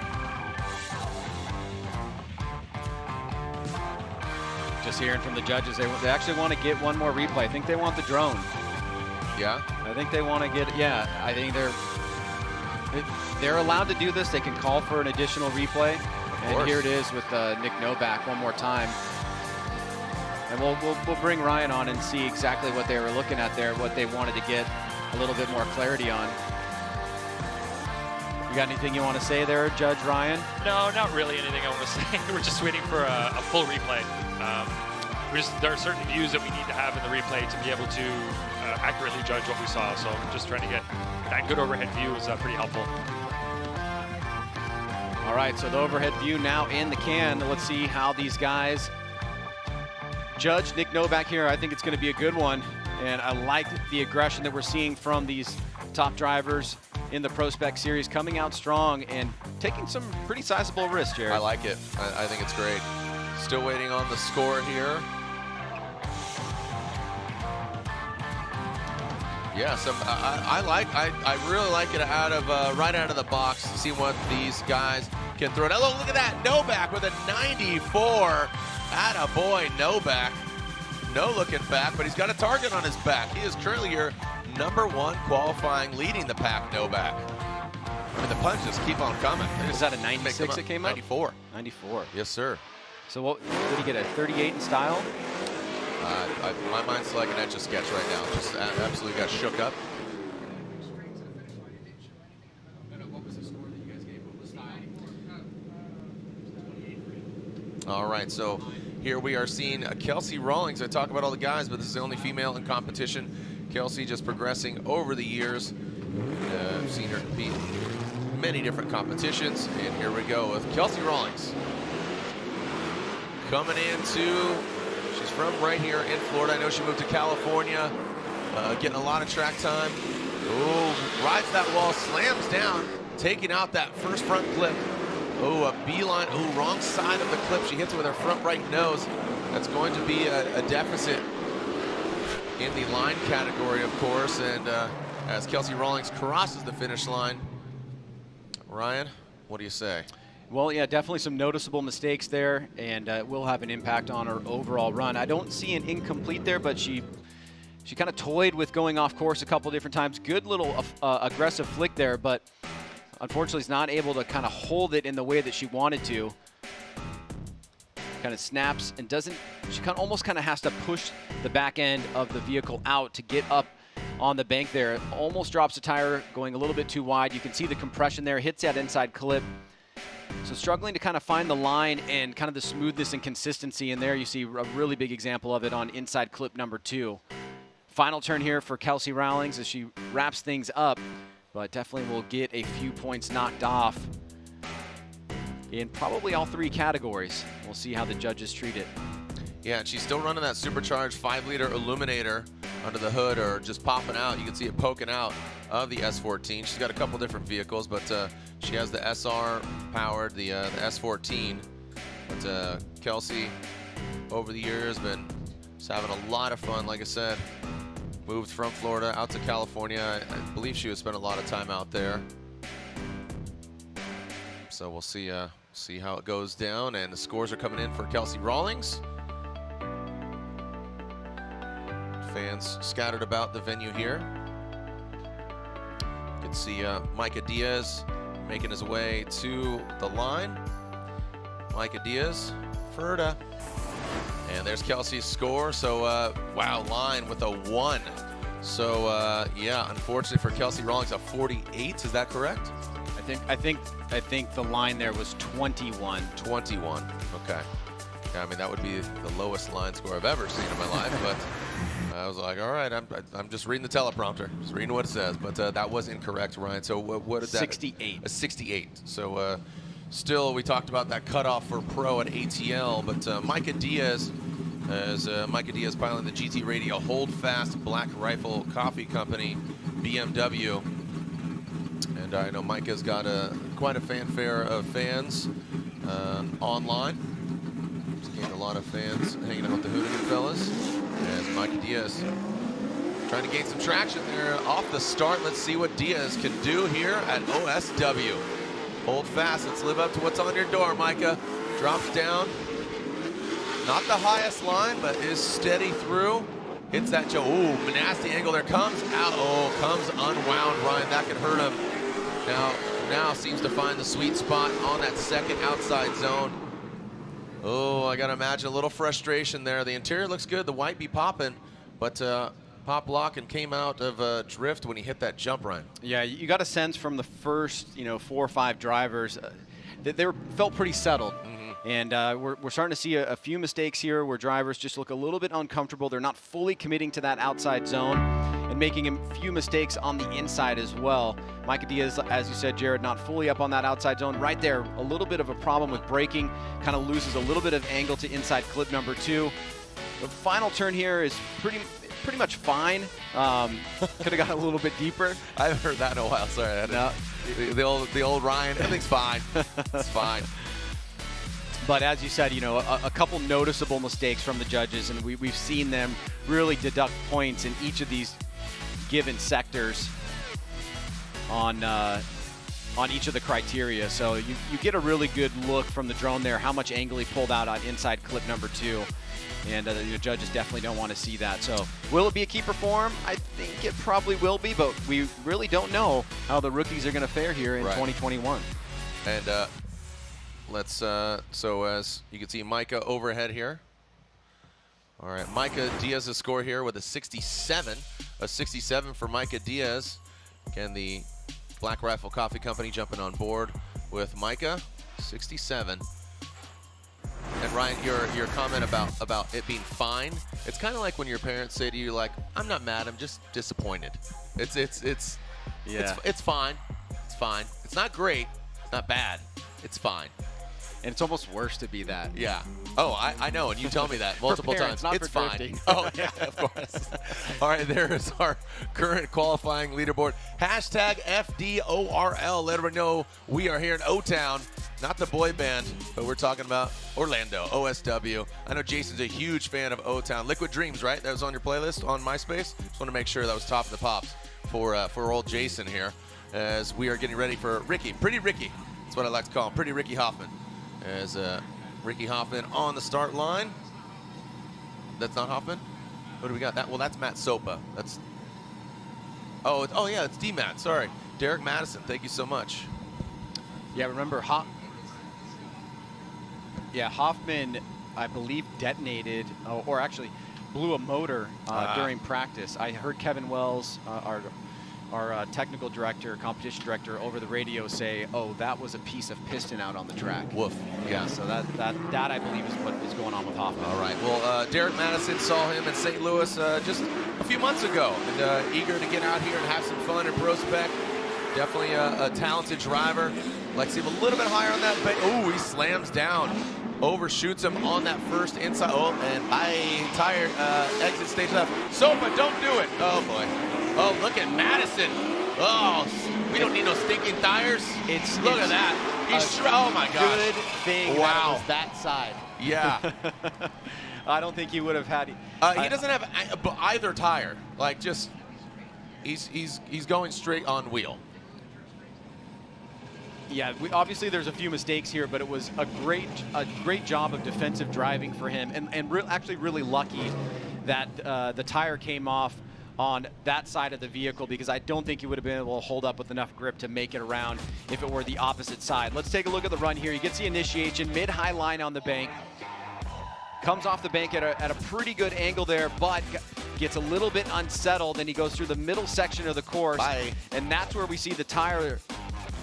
Just hearing from the judges, they actually want to get one more replay. I think they want the drone. Yeah? I think they want to get, yeah, I think they're allowed to do this. They can call for an additional replay. And here it is with Nick Novak one more time. And we'll bring Ryan on and see exactly what they were looking at there, what they wanted to get a little bit more clarity on. You got anything you want to say there, Judge Ryan? No, not really anything I want to say. We're just waiting for a full replay. There are certain views that we need to have in the replay to be able to accurately judge what we saw. So just trying to get that good overhead view is pretty helpful. All right, so the overhead view now in the can. Let's see how these guys judge Nick Novak here. I think it's going to be a good one, and I like the aggression that we're seeing from these top drivers in the PROSPEC series, coming out strong and taking some pretty sizable risks, Jared. I like it. I think it's great. Still waiting on the score here. Yeah, I really like it right out of the box. See what these guys can throw. Now look at that, Novak with a 94. Attaboy, Novak. No looking back, but he's got a target on his back. He is currently your #1 qualifying, leading the pack, Novak. I mean, the punches just keep on coming. Is that a 96 that came up? 94. 94. Yes, sir. So what did he get, a 38 in style? My mind's like an Etch-a-Sketch right now. Just absolutely got shook up. All right, so here we are seeing Kelsey Rawlings. I talk about all the guys, but this is the only female in competition. Kelsey just progressing over the years. I've seen her compete in many different competitions, and here we go with Kelsey Rawlings. Coming into, she's from right here in Florida. I know she moved to California, getting a lot of track time. Oh, rides that wall, slams down, taking out that first front clip. Oh, a beeline. Oh, wrong side of the clip. She hits it with her front right nose. That's going to be a deficit in the line category, of course. And as Kelsey Rawlings crosses the finish line, Ryan, what do you say? Well, yeah, definitely some noticeable mistakes there, and it will have an impact on her overall run. I don't see an incomplete there, but she kind of toyed with going off course a couple different times. Good little aggressive flick there, but unfortunately is not able to kind of hold it in the way that she wanted to. Kind of snaps and doesn't, she almost has to push the back end of the vehicle out to get up on the bank there. Almost drops the tire, going a little bit too wide. You can see the compression there, hits that inside clip. So struggling to kind of find the line and kind of the smoothness and consistency in there. You see a really big example of it on inside clip #2. Final turn here for Kelsey Rawlings as she wraps things up, but definitely will get a few points knocked off in probably all 3 categories. We'll see how the judges treat it. Yeah, and she's still running that supercharged 5-liter illuminator under the hood, or just popping out. You can see it poking out of the S14. She's got a couple different vehicles, but she has the SR powered, the S14. But Kelsey, over the years, been just having a lot of fun. Like I said, moved from Florida out to California. I believe she would spend a lot of time out there. So we'll see how it goes down, and the scores are coming in for Kelsey Rawlings. Fans scattered about the venue here. You can see Micah Diaz making his way to the line. Micah Diaz, Ferda. And there's Kelsey's score. So, wow, line with a 1. So, yeah, unfortunately for Kelsey Rawlings, a 48. Is that correct? I I think the line there was 21. 21. Okay. Yeah, I mean, that would be the lowest line score I've ever seen in my life, but I was like, all right, I'm just reading the teleprompter, just reading what it says, but that was incorrect, Ryan. So what did that? 68. A 68. So still, we talked about that cutoff for pro at ATL, but Micah Diaz, as Micah Diaz piloting the GT Radio Hold Fast Black Rifle Coffee Company BMW. And I know Micah's got quite a fanfare of fans online. He's gained a lot of fans hanging out with the Hoonigan fellas. As Micah Diaz trying to gain some traction there off the start. Let's see what Diaz can do here at OSW. Hold fast. Let's live up to what's on your door, Micah. Drops down. Not the highest line, but is steady through. Hits that Joe. Ooh, nasty angle there. Comes out. Oh, comes unwound, Ryan. That could hurt him. Now seems to find the sweet spot on that second outside zone. Oh, I gotta imagine a little frustration there. The interior looks good. The white be popping, but pop lock and came out of drift when he hit that jump, Ryan. Yeah, you got a sense from the first 4 or 5 drivers that they felt pretty settled. And we're starting to see a few mistakes here where drivers just look a little bit uncomfortable. They're not fully committing to that outside zone and making a few mistakes on the inside as well. Micah Diaz, as you said, Jared, not fully up on that outside zone. Right there, a little bit of a problem with braking. Kind of loses a little bit of angle to inside clip number 2. The final turn here is pretty much fine. Could have got a little bit deeper. I haven't heard that in a while. Sorry. The old Ryan. Everything's fine. It's fine. But as you said, a couple noticeable mistakes from the judges, and we've seen them really deduct points in each of these given sectors on each of the criteria. So you get a really good look from the drone there, how much angle he pulled out on inside clip number 2. And the judges definitely don't want to see that. So will it be a keeper for him? I think it probably will be, but we really don't know how the rookies are going to fare here in 2021. And let's, so as you can see, Micah overhead here. All right, Micah Diaz's score here with a 67. A 67 for Micah Diaz. Again, the Black Rifle Coffee Company jumping on board with Micah, 67. And Ryan, your comment about it being fine, it's kind of like when your parents say to you, like, I'm not mad, I'm just disappointed. It's fine. It's fine. It's not great. It's not bad. It's fine. And it's almost worse to be that. Yeah. Oh, I know, and you tell me that multiple parents, times. not It's for fine. drifting. Oh, yeah, of course. All right, there is our current qualifying leaderboard. Hashtag FDORL. Let everyone know we are here in O-Town, not the boy band, but we're talking about Orlando, OSW. I know Jason's a huge fan of O-Town. Liquid Dreams, right? That was on your playlist on MySpace? Just want to make sure that was top of the pops for old Jason here as we are getting ready for Ricky. Pretty Ricky. That's what I like to call him. Pretty Ricky Hoffman. As Ricky Hoffman on the start line. That's not Hoffman? What do we got? Well, that's Matt Sopa. That's. Oh yeah, it's D-Matt. Sorry. Derek Madison. Thank you so much. Yeah, remember Hoffman, I believe, detonated, or actually blew a motor during practice. I heard Kevin Wells, our technical director, competition director, over the radio say, "Oh, that was a piece of piston out on the track." Woof. Yeah. So that I believe is what is going on with Hoffman. All right. Well, Derek Madison saw him in St. Louis just a few months ago, and eager to get out here and have some fun at PROSPEC. Definitely a talented driver. Like to see him a little bit higher on that. Oh, he slams down, overshoots him on that first inside. Oh, and tire exit stage left. Sopa, don't do it. Oh boy. Oh, look at Madison. Oh, we don't need no stinking tires. Look at that. Oh my gosh. Good thing that it was that side. Yeah. I don't think he would have had. He doesn't have either tire. Like just, he's going straight on wheel. Yeah, obviously there's a few mistakes here, but it was a great job of defensive driving for him, and actually really lucky that the tire came off on that side of the vehicle, because I don't think he would have been able to hold up with enough grip to make it around if it were the opposite side. Let's take a look at the run here. You get the initiation, mid-high line on the bank. Comes off the bank at a pretty good angle there, but gets a little bit unsettled, and he goes through the middle section of the course. And that's where we see the tire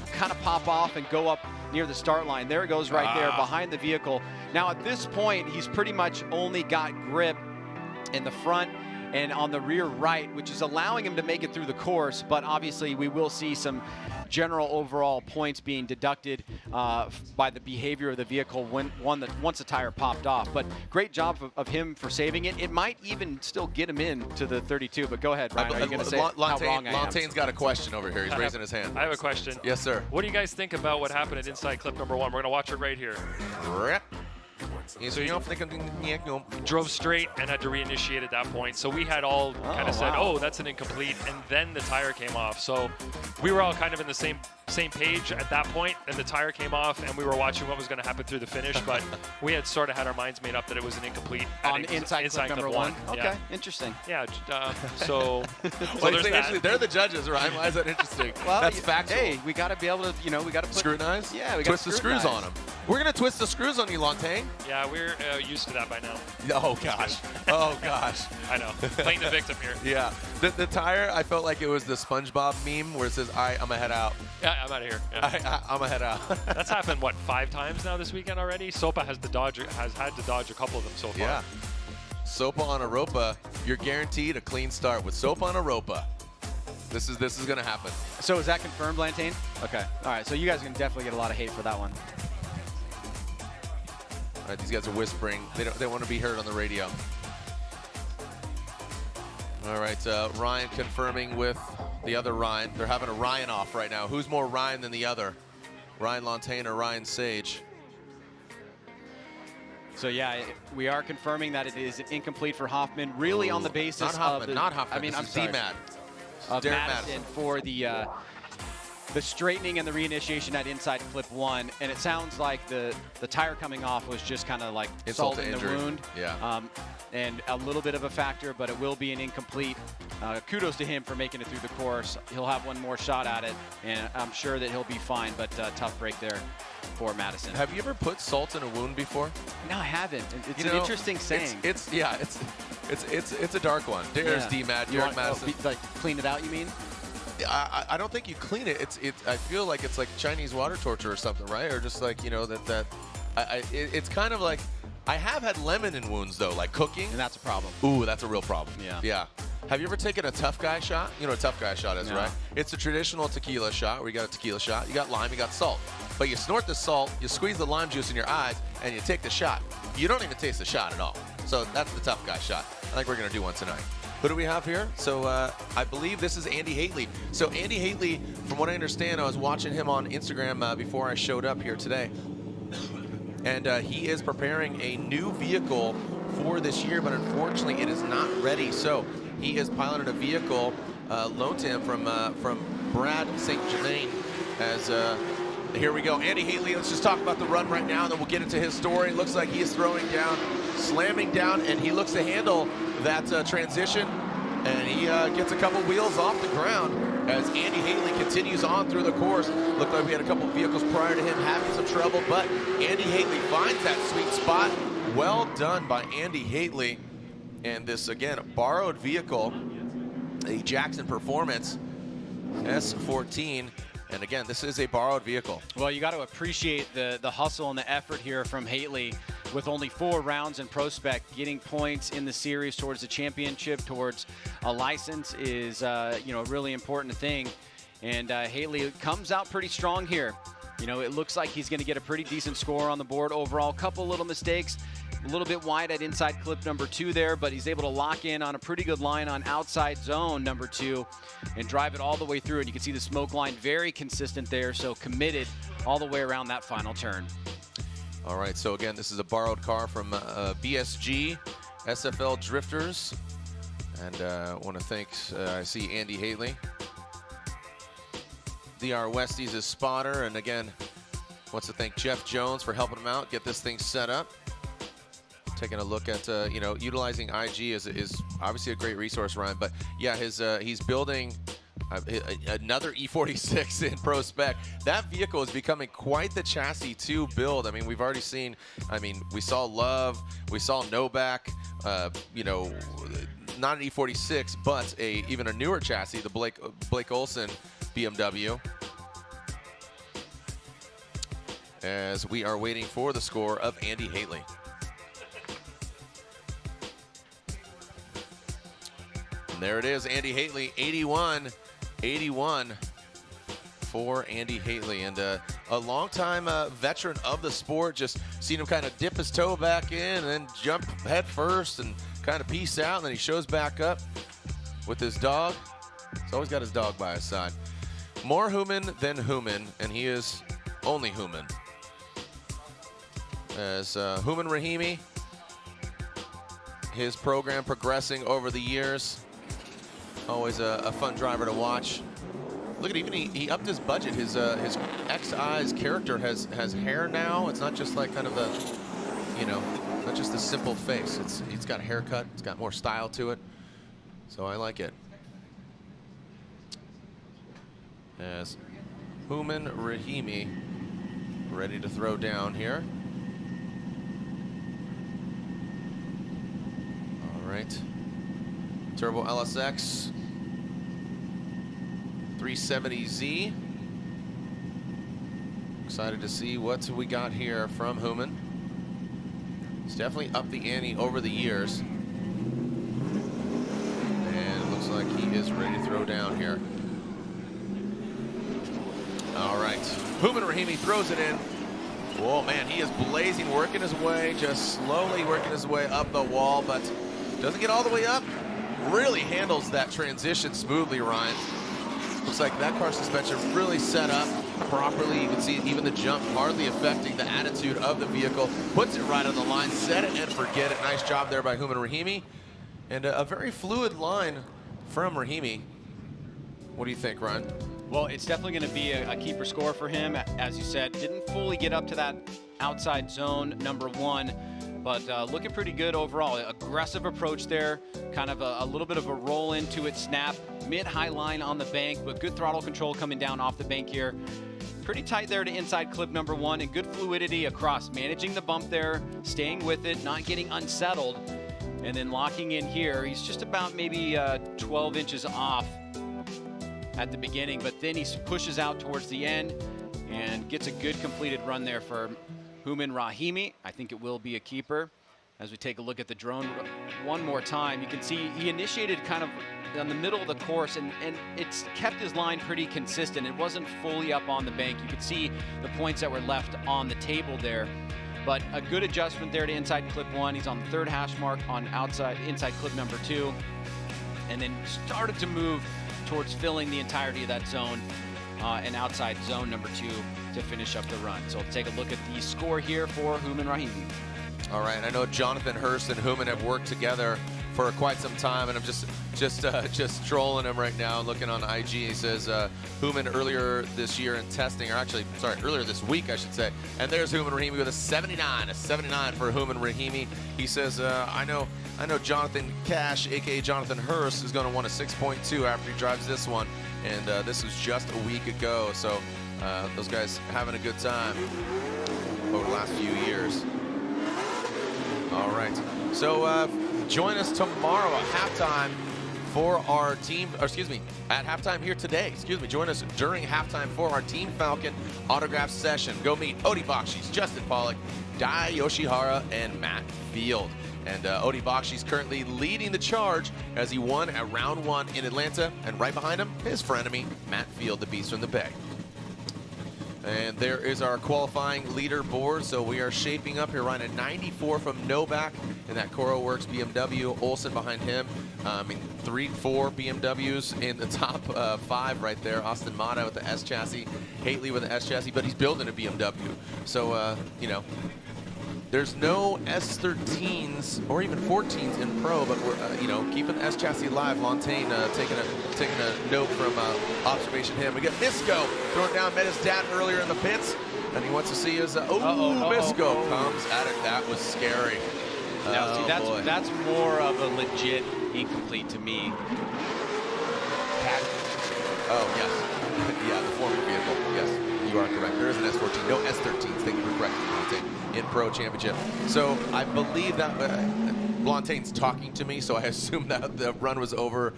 kind of pop off and go up near the start line. There it goes right there behind the vehicle. Now at this point, he's pretty much only got grip in the front and on the rear right, which is allowing him to make it through the course, but obviously we will see some general overall points being deducted by the behavior of the vehicle once the tire popped off. But great job of him for saving it. It might even still get him into the 32, but go ahead, Ryan. Are you going to say how wrong I am? Lontaine's got a question over here. He's raising his hand. I have a question. Yes, sir. What do you guys think about what happened at inside clip number 1? We're going to watch it right here. So Drove straight and had to reinitiate at that point. So we had all kind of said, oh, that's an incomplete, and then the tire came off. So we were all kind of in the same page at that point, and the tire came off, and we were watching what was going to happen through the finish, but we had sort of had our minds made up that it was an incomplete. On inside clip number 1? Okay, yeah. interesting. Yeah, so there's that. Actually, they're the judges, Ryan. Why is that interesting? Well, that's factual. Hey, we got to be able to, we got to scrutinize? Yeah, we got to twist the screws on them. We're going to twist the screws on you, Lontaine. Yeah, we're used to that by now. Oh, gosh. Oh, gosh. I know. Playing the victim here. Yeah. The tire, I felt like it was the SpongeBob meme where it says, I'm going to head out. Yeah, I'm out of here. Yeah. I'm going to head out. That's happened, what, 5 times now this weekend already? Sopa has had to dodge a couple of them so far. Yeah. Sopa on Europa, you're guaranteed a clean start with Sopa on Europa. This is going to happen. So is that confirmed, Lantain? Okay. All right. So you guys are going to definitely get a lot of hate for that one. All right, these guys are whispering. They want to be heard on the radio. All right, Ryan confirming with the other Ryan. They're having a Ryan off right now. Who's more Ryan than the other? Ryan Lontaine or Ryan Sage? So yeah, we are confirming that it is incomplete for Hoffman, really on the basis not of not Hoffman. I mean, this I'm is sorry. D-Mad. Of Derek Madison for the straightening and the reinitiation at inside clip 1, and it sounds like the tire coming off was just kind of like insult salt to in the injury. wound. Yeah. And a little bit of a factor, but it will be an incomplete. Kudos to him for making it through the course. He'll have one more shot at it, and I'm sure that he'll be fine, but tough break there for Madison. Have you ever put salt in a wound before? No, I haven't. It's an interesting saying. It's a dark one. There's D-Mad, Derek Madison. Like clean it out, you mean? I don't think you clean it. I feel like it's like Chinese water torture or something, right? Or just like, it's kind of like, I have had lemon in wounds though, like cooking. And that's a problem. Ooh, that's a real problem. Yeah. Yeah. Have you ever taken a tough guy shot? You know what a tough guy shot is, No. right? It's a traditional tequila shot where you got a tequila shot, you got lime, you got salt. But you snort the salt, you squeeze the lime juice in your eyes, and you take the shot. You don't even taste the shot at all. So that's the tough guy shot. I think we're going to do one tonight. Who do we have here? So I believe this is Andy Haley. So Andy Haley, from what I understand, I was watching him on Instagram before I showed up here today. And he is preparing a new vehicle for this year, but unfortunately it is not ready. So he is piloting a vehicle loaned to him from Brad St. Germain. As here we go, Andy Haley. Let's just talk about the run right now, and then we'll get into his story. It looks like he is throwing down, slamming down, and he looks to handle that transition, and he gets a couple wheels off the ground as Andy Haley continues on through the course. Looked like we had a couple vehicles prior to him having some trouble, but Andy Haley finds that sweet spot. Well done by Andy Haley. And this, again, borrowed vehicle, a Jackson Performance S14. And again, this is a borrowed vehicle. Well, you got to appreciate the hustle and the effort here from Haley. With only 4 rounds in PROSPEC, getting points in the series towards the championship, towards a license is a really important thing. And Haley comes out pretty strong here. It looks like he's going to get a pretty decent score on the board overall. Couple little mistakes, a little bit wide at inside clip number 2 there, but he's able to lock in on a pretty good line on outside zone number 2 and drive it all the way through. And you can see the smoke line very consistent there, so committed all the way around that final turn. All right, so again, this is a borrowed car from BSG, SFL Drifters. And I want to thank, I see Andy Haley. DR Westies is spotter, and again, wants to thank Jeff Jones for helping him out, get this thing set up. Taking a look at, utilizing IG is obviously a great resource, Ryan. But yeah, he's building another E46 in PROSPEC. That vehicle is becoming quite the chassis to build. I mean, we've already seen, we saw Love, we saw Novak, not an E46, but even a newer chassis, the Blake Olson BMW. as we are waiting for the score of Andy Haley. And there it is, Andy Haley, 81 for Andy Haley. And a longtime veteran of the sport, just seen him kind of dip his toe back in and then jump head first and kind of peace out, and then he shows back up with his dog. He's always got his dog by his side. More human than human, and he is only human. As Human Rahimi, his program progressing over the years. Always a fun driver to watch. Look at, even he upped his budget. His XI's character has hair now. It's not just like kind of the, you know, not just the simple face. He's got a haircut. It's got more style to it. So I like it. As Human Rahimi ready to throw down here. All right. Turbo LSX 370Z. Excited to see what we got here from Human. He's definitely upped the ante over the years. And it looks like he is ready to throw down here. All right, Human Rahimi throws it in. Whoa, man, he is blazing, working his way, just slowly working his way up the wall, but doesn't get all the way up. Really handles that transition smoothly, Ryan. Looks like that car suspension really set up properly. You can see even the jump hardly affecting the attitude of the vehicle. Puts it right on the line, set it and forget it. Nice job there by Human Rahimi. And a very fluid line from Rahimi. What do you think, Ryan? Well, it's definitely going to be a keeper score for him. As you said, didn't fully get up to that outside zone #1, but looking pretty good overall. Aggressive approach there, kind of a little bit of a roll into it, snap, mid-high line on the bank, but good throttle control coming down off the bank here. Pretty tight there to inside clip #1, and good fluidity across, managing the bump there, staying with it, not getting unsettled, and then locking in here. He's just about maybe 12 inches off at the beginning, but then he pushes out towards the end and gets a good completed run there for Human Rahimi. I think it will be a keeper. As we take a look at the drone one more time, you can see he initiated kind of on the middle of the course, and it's kept his line pretty consistent. It wasn't fully up on the bank. You could see the points that were left on the table there, but a good adjustment there to inside clip 1. He's on the 3rd hash mark on inside clip #2, and then started to move towards filling the entirety of that zone and outside zone #2 to finish up the run. So let's take a look at the score here for Human Rahimi. All right, I know Jonathan Hurst and Human have worked together for quite some time, and I'm just trolling him right now, looking on IG. He says Human earlier this year in testing, or actually, sorry, earlier this week, I should say. And there's Human Rahimi with a 79 for Human Rahimi. He says, I know Jonathan Cash, aka Jonathan Hurst, is going to want a 6.2 after he drives this one, and this was just a week ago. So those guys having a good time over the last few years. All right, so join us tomorrow at halftime for our team, or excuse me, at halftime here today. Excuse me, join us during halftime for our Team Falcon autograph session. Go meet Odi Bakshi's, Justin Pollock, Dai Yoshihara, and Matt Field. And Odi Bakshi's currently leading the charge as he won at round 1 in Atlanta, and right behind him, his frenemy, Matt Field, the Beast from the Bay. And there is our qualifying leaderboard. So we are shaping up here, Ryan, at 94 from Novak in that Coro Works BMW. Olsen behind him. 3-4 BMWs in the top 5 right there. Austin Mata with the S chassis, Haley with the S chassis, but he's building a BMW. So, you know, there's no S13s or even 14s in Pro, but we're you know, keeping the S chassis alive. Lontaine taking a note from observation him. We got Misco throwing down, met his dad earlier in the pits, and he wants to see his Misco comes at it. That was scary. Now, see, that's more of a legit incomplete to me. Oh yes, yeah, the former vehicle. Yes, you are correct. There is an S14, no S13s. Thank you for correcting me, Lontaine. In Pro Championship. So I believe that Blantaine's talking to me, so I assume that the run was over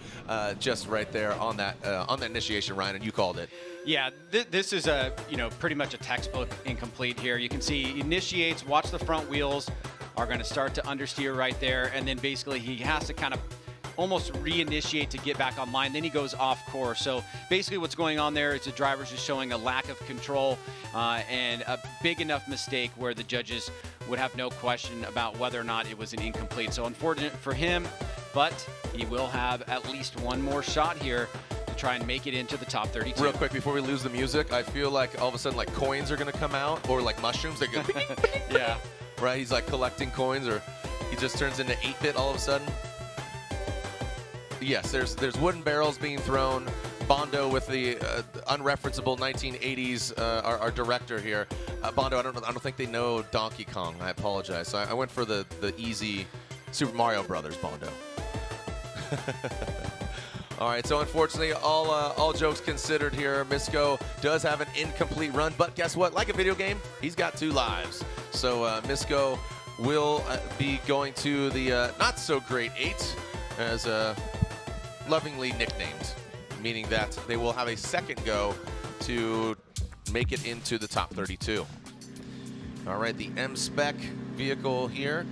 just right there on that initiation, Ryan, and you called it. Yeah, this is a pretty much a textbook incomplete here. You can see he initiates, watch the front wheels are going to start to understeer right there, and then basically he has to kind of almost reinitiate to get back online. Then he goes off course. So basically what's going on there is the driver's just showing a lack of control and a big enough mistake where the judges would have no question about whether or not it was an incomplete. So unfortunate for him, but he will have at least one more shot here to try and make it into the top 32. Real quick, before we lose the music, I feel like all of a sudden like coins are going to come out, or like mushrooms. They go, yeah. Right? He's like collecting coins, or he just turns into 8-bit all of a sudden. Yes, there's wooden barrels being thrown. Bondo with the unreferenceable 1980s, our director here. Bondo, I don't think they know Donkey Kong. I apologize. So I went for the easy Super Mario Brothers Bondo. All right, so unfortunately, all jokes considered here, Misko does have an incomplete run, but guess what? Like a video game, he's got 2 lives. So Misko will be going to the not so great 8, as lovingly nicknamed, meaning that they will have a second go to make it into the top 32. All right, the M-Spec vehicle here,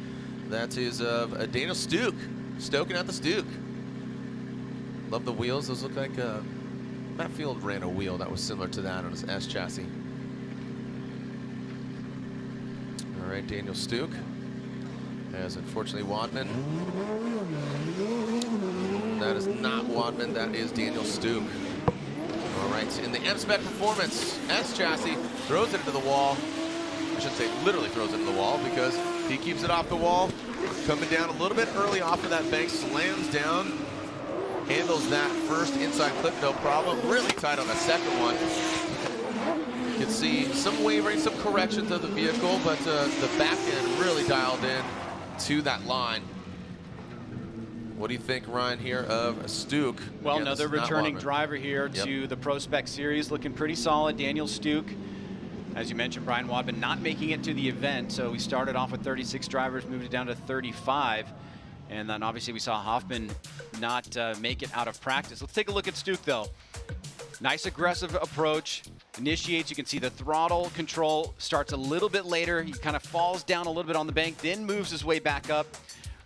that is of Daniel Stuke, stoking out the Stuke. Love the wheels. Those look like Matt Field ran a wheel that was similar to that on his S chassis. All right, Daniel Stuke, as unfortunately Wadman. That is not Wadman, that is Daniel Stuke. All right, in the M-Spec Performance, S chassis throws it into the wall. I should say literally throws it into the wall, because he keeps it off the wall. Coming down a little bit early off of that bank, slams down, handles that first inside clip, no problem. Really tight on the second one. You can see some wavering, some corrections of the vehicle, but the back end really dialed in to that line. What do you think, Ryan, here of Stuke? Well, Again, another returning driver here to the ProSpec Series, looking pretty solid. Daniel Stuke, as you mentioned, Brian Wadman not making it to the event, so we started off with 36 drivers, moved it down to 35. And then obviously we saw Hoffman not make it out of practice. Let's take a look at Stuke, though. Nice aggressive approach. Initiates, you can see the throttle control starts a little bit later. He kind of falls down a little bit on the bank, then moves his way back up.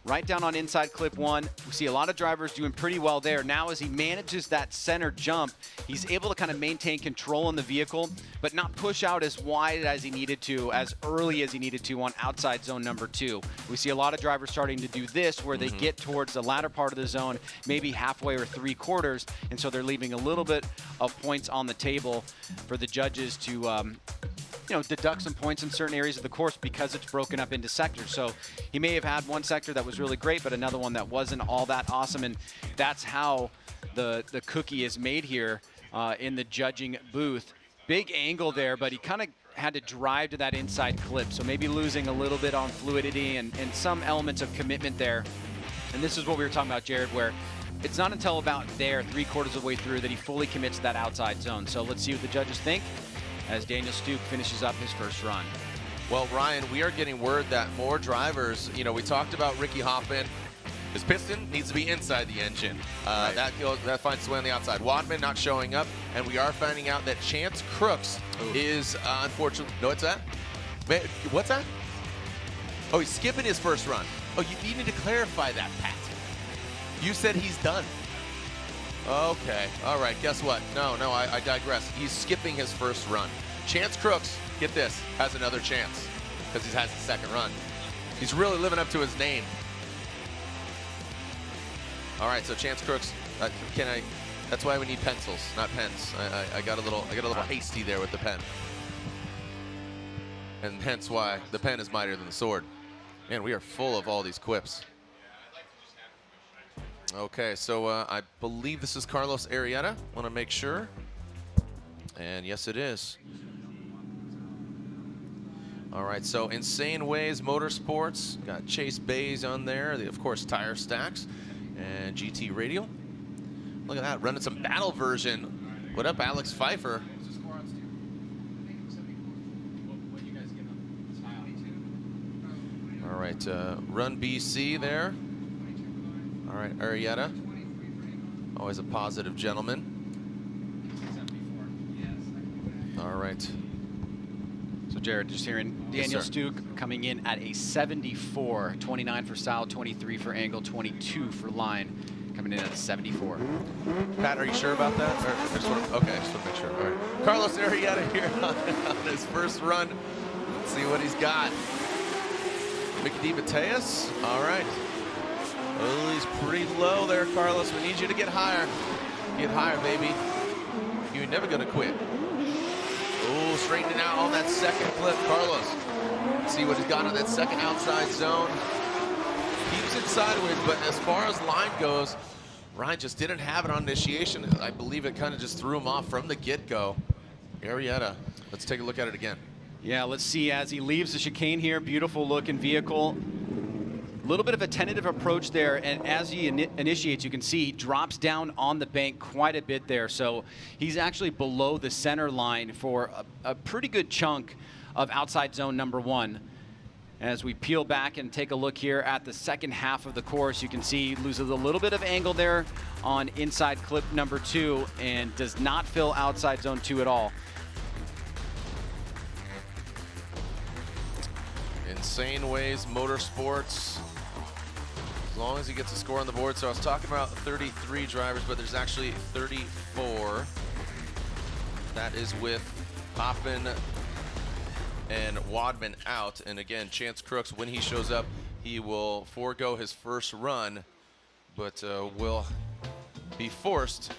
Right down on inside clip 1. We see a lot of drivers doing pretty well there. Now as he manages that center jump, he's able to kind of maintain control in the vehicle, but not push out as wide as he needed to, as early as he needed to on outside zone number 2. We see a lot of drivers starting to do this, where they get towards the latter part of the zone, maybe halfway or 3/4, and so they're leaving a little bit of points on the table for the judges to deduct some points in certain areas of the course because it's broken up into sectors. So he may have had one sector that was really great, but another one that wasn't all that awesome. And that's how the cookie is made here in the judging booth. Big angle there, but he kind of had to drive to that inside clip. So maybe losing a little bit on fluidity and some elements of commitment there. And this is what we were talking about, Jared, where it's not until about there, 3/4 of the way through, that he fully commits to that outside zone. So let's see what the judges think as Daniel Stuke finishes up his first run. Well, Ryan, we are getting word that more drivers, we talked about Ricky Hoffman. His piston needs to be inside the engine. Right. That finds its way on the outside. Wadman not showing up, and we are finding out that Chance Crooks is unfortunately. No, what's that? What's that? Oh, he's skipping his first run. Oh, you need to clarify that, Pat. You said he's done. Okay, all right, guess what? No, I digress. He's skipping his first run. Chance Crooks, get this, has another chance because he has the second run. He's really living up to his name. All right, so Chance Crooks, that's why we need pencils, not pens. I got a little hasty there with the pen. And hence why the pen is mightier than the sword. Man, we are full of all these quips. Okay, so I believe this is Carlos Arrieta. Want to make sure. And yes, it is. All right, so Insane Ways Motorsports. Got Chase Bays on there. Of course, Tire Stacks. And GT Radial. Look at that, running some battle version. What up, Alex Pfeiffer? All All right, run BC there. All right, Arietta, always a positive gentleman. All right. So Jared, just hearing Daniel Stuke coming in at a 74, 29 for Sal, 23 for Angle, 22 for Line, coming in at a 74. Pat, are you sure about that? Or I just want to, okay, I just want to make sure. All right. Carlos Arietta here on his first run. Let's see what he's got. Mickey Mateus. All right. Oh, he's pretty low there, Carlos. We need you to get higher. Get higher, baby. You're never going to quit. Oh, straightening out on that second clip, Carlos. See what he's got on that second outside zone. Keeps it sideways, but as far as line goes, Ryan just didn't have it on initiation. I believe it kind of just threw him off from the get-go. Arietta, let's take a look at it again. Yeah, let's see as he leaves the chicane here. Beautiful looking vehicle. A little bit of a tentative approach there, and as he initiates, you can see he drops down on the bank quite a bit there. So he's actually below the center line for a pretty good chunk of outside zone number 1. As we peel back and take a look here at the second half of the course, you can see he loses a little bit of angle there on inside clip number 2 and does not fill outside zone 2 at all. Insane Ways Motorsports. As long as he gets a score on the board. So I was talking about 33 drivers, but there's actually 34. That is with Hoffman and Wadman out. And again, Chance Crooks, when he shows up, he will forego his first run, but will be forced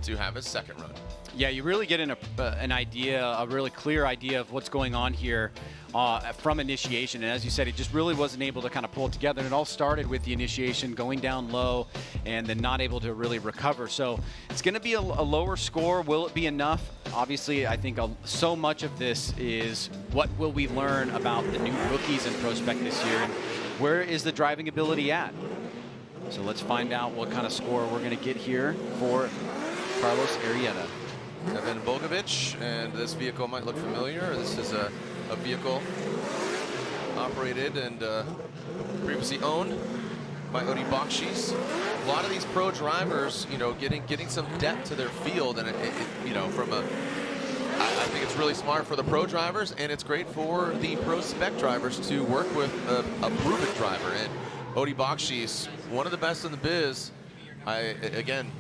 to have his second run. Yeah, you really get an idea, a really clear idea of what's going on here from initiation. And as you said, he just really wasn't able to kind of pull it together. And it all started with the initiation going down low and then not able to really recover. So it's going to be a lower score. Will it be enough? Obviously, I think so much of this is what will we learn about the new rookies in PROSPEC this year, and where is the driving ability at? So let's find out what kind of score we're going to get here for Carlos Arietta. Evan Bogovic, and this vehicle might look familiar. This is a vehicle operated and previously owned by Odi Bakshis. A lot of these pro drivers, you know, getting some depth to their field, and you know, I think it's really smart for the pro drivers, and it's great for the PROSPEC drivers to work with a proven driver. And Odi Bakshis, one of the best in the biz. Again,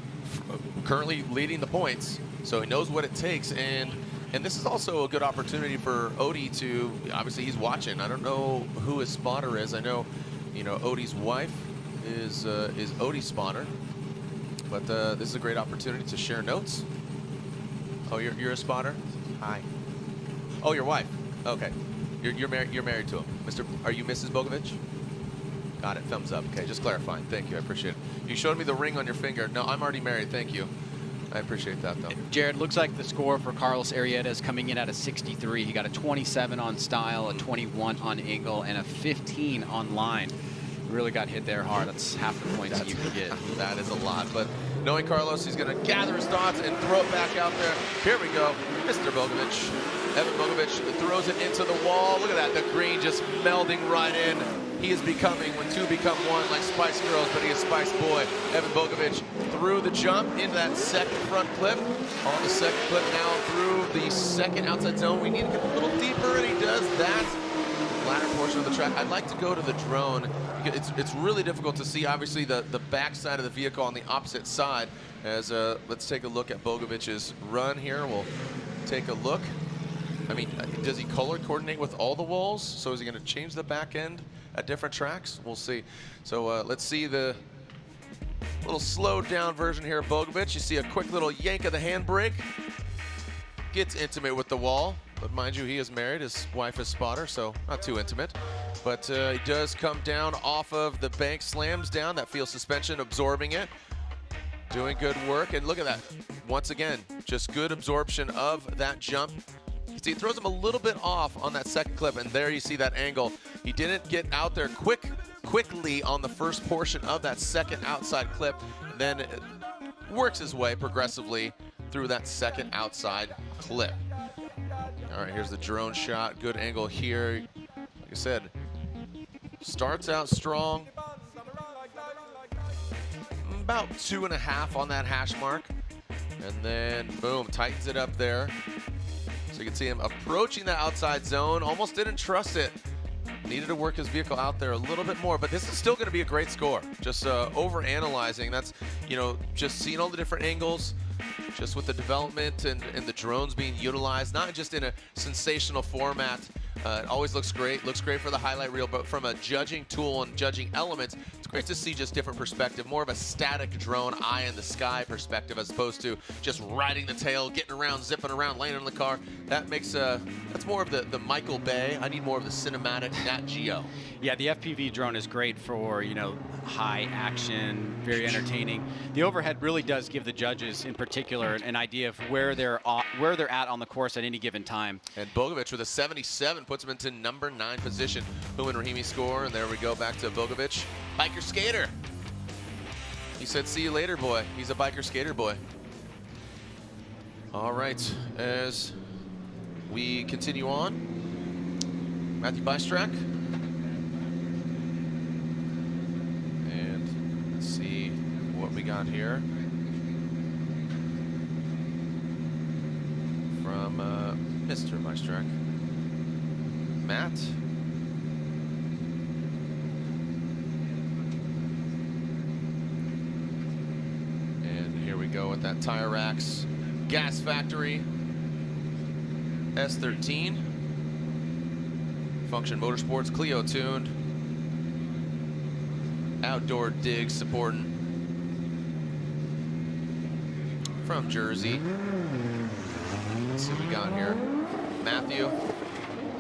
currently leading the points, so he knows what it takes, and this is also a good opportunity for Odi to, obviously he's watching. I don't know who his spotter is. I know, you know, Odi's wife is Odi's spotter, but this is a great opportunity to share notes. Oh, you're a spotter? Hi. Oh, your wife. Okay. You're married to him. Are you Mrs. Bogovic? Got it. Thumbs up. Okay, just clarifying. Thank you. I appreciate it. You showed me the ring on your finger. No, I'm already married. Thank you. I appreciate that, though. Jared, looks like the score for Carlos Arietta is coming in at a 63. He got a 27 on style, a 21 on angle, and a 15 on line. Really got hit there hard. That's half the points that you can get. That is a lot, but knowing Carlos, he's going to gather his thoughts and throw it back out there. Here we go. Mr. Bogovic. Evan Bogovic throws it into the wall. Look at that. The green just melding right in. He is becoming, when two become one, like Spice Girls, but he is Spice Boy. Evan Bogovic through the jump into that second front clip. On the second clip now through the second outside zone. We need to get a little deeper, and he does that. Latter portion of the track. I'd like to go to the drone. It's really difficult to see, obviously, the back side of the vehicle on the opposite side. As let's take a look at Bogovic's run here. We'll take a look. I mean, does he color coordinate with all the walls? So is he going to change the back end at different tracks? We'll see. So let's see the little slowed down version here of Bogovic. You see a quick little yank of the handbrake. Gets intimate with the wall. But mind you, he is married. His wife is spotter, so not too intimate. But he does come down off of the bank, slams down. That field suspension, absorbing it. Doing good work. And look at that. Once again, just good absorption of that jump. See, it throws him a little bit off on that second clip, and there you see that angle. He didn't get out there quickly on the first portion of that second outside clip, then works his way progressively through that second outside clip. All right, here's the drone shot. Good angle here. Like I said, Starts out strong. About 2.5 on that hash mark. And then, boom, tightens it up there. So you can see him approaching the outside zone. Almost didn't trust it. Needed to work his vehicle out there a little bit more, but this is still going to be a great score. Just over-analyzing. That's, you know, just seeing all the different angles, just with the development and the drones being utilized, not just in a sensational format. It always looks great for the highlight reel, but from a judging tool and judging elements, it's great to see just different perspective, more of a static drone, eye in the sky perspective, as opposed to just riding the tail, getting around, zipping around, landing on the car. That makes, that's more of the Michael Bay. I need more of the cinematic Nat Geo. Yeah, the FPV drone is great for, you know, high action, very entertaining. The overhead really does give the judges in particular an idea of where they're at on the course at any given time. And Bogovic with a 77 puts him into number 9 position. Human Rahimi score, and there we go back to Bogovic. Biker skater. He said, see you later, boy. He's a biker skater boy. All right, as we continue on, Matthew Bystrak. And let's see what we got here from Mr. Bystrak. Matt. And here we go with that Tire Racks Gas Factory S13. Function Motorsports, Clio tuned. Outdoor Dig supporting from Jersey. Let's see what we got here. Matthew.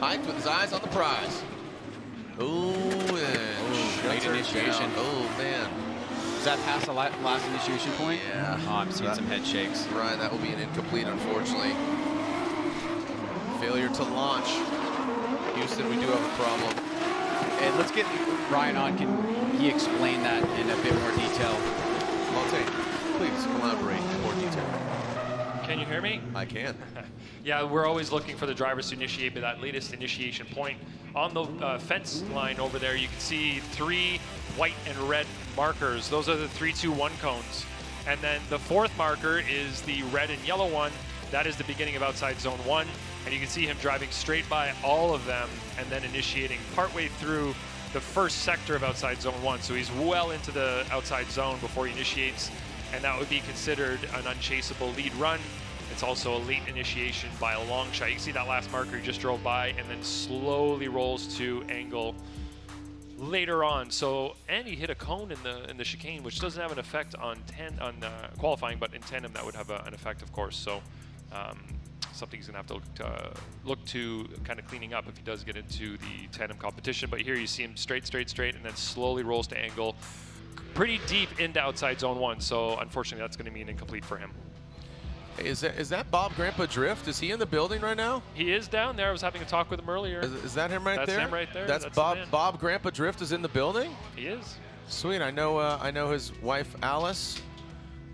Hiked with his eyes on the prize. Ooh, and late initiation. Oh, man. Is that past the last initiation point? Yeah. Oh, I'm seeing some head shakes. Ryan, that will be an incomplete, unfortunately. Failure to launch. Houston, we do have a problem. And let's get Ryan on. Can he explain that in a bit more detail? Monte, please elaborate in more detail. Can you hear me? I can. Yeah, we're always looking for the drivers to initiate that latest initiation point. On the fence line over there, you can see 3 white and red markers. Those are the 3, 2, 1 cones. And then the 4th marker is the red and yellow one. That is the beginning of outside zone 1. And you can see him driving straight by all of them and then initiating partway through the first sector of outside zone 1. So he's well into the outside zone before he initiates. And that would be considered an unchaseable lead run. It's also a late initiation by a long shot. You can see that last marker he just drove by and then slowly rolls to angle later on. So, and he hit a cone in the chicane, which doesn't have an effect on qualifying, but in tandem that would have an effect, of course. So, something he's gonna have to look to kind of cleaning up if he does get into the tandem competition. But here you see him straight, and then slowly rolls to angle, pretty deep into outside zone 1. So, unfortunately, that's going to be an incomplete for him. Hey, is that Bob Grandpa Drift? Is he in the building right now? He is down there. I was having a talk with him earlier. Is that him right there? That's him right there. That's Bob Grandpa Drift is in the building? He is. Sweet. I know his wife Alice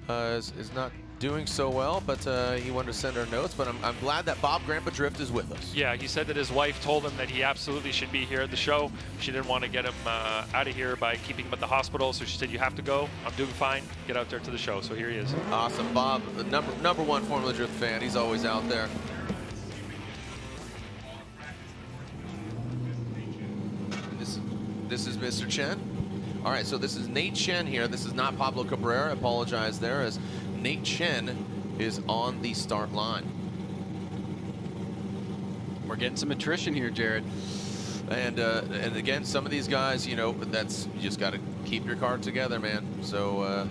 is not doing so well, but he wanted to send her notes. But I'm glad that Bob Grandpa Drift is with us. Yeah, he said that his wife told him that he absolutely should be here at the show. She didn't want to get him out of here by keeping him at the hospital, so she said, you have to go. I'm doing fine. Get out there to the show. So here he is. Awesome. Bob, the number 1 Formula Drift fan. He's always out there. This is Mr. Chen. All right, so this is Nate Chen here. This is not Pablo Cabrera. I apologize there, as Nate Chen is on the start line. We're getting some attrition here, Jared. And again, some of these guys, you know, you just got to keep your car together, man. So,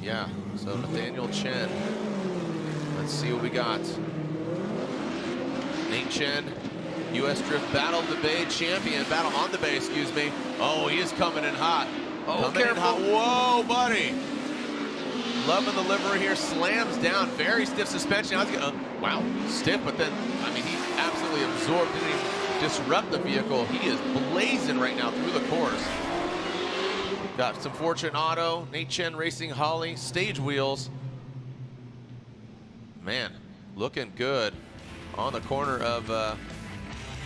yeah. So Nathaniel Chen. Let's see what we got. Nate Chen, U.S. Drift Battle of the Bay champion. Battle on the Bay, excuse me. Oh, he is coming in hot. Oh, coming careful. In hot. Whoa, buddy. Loving the livery here. Slams down. Very stiff suspension. I was gonna, wow, stiff, but then, I mean, he absolutely absorbed. Didn't even disrupt the vehicle. He is blazing right now through the course. Got some Fortune Auto. Nate Chen Racing Holly. Stage wheels. Man, looking good. On the corner of, I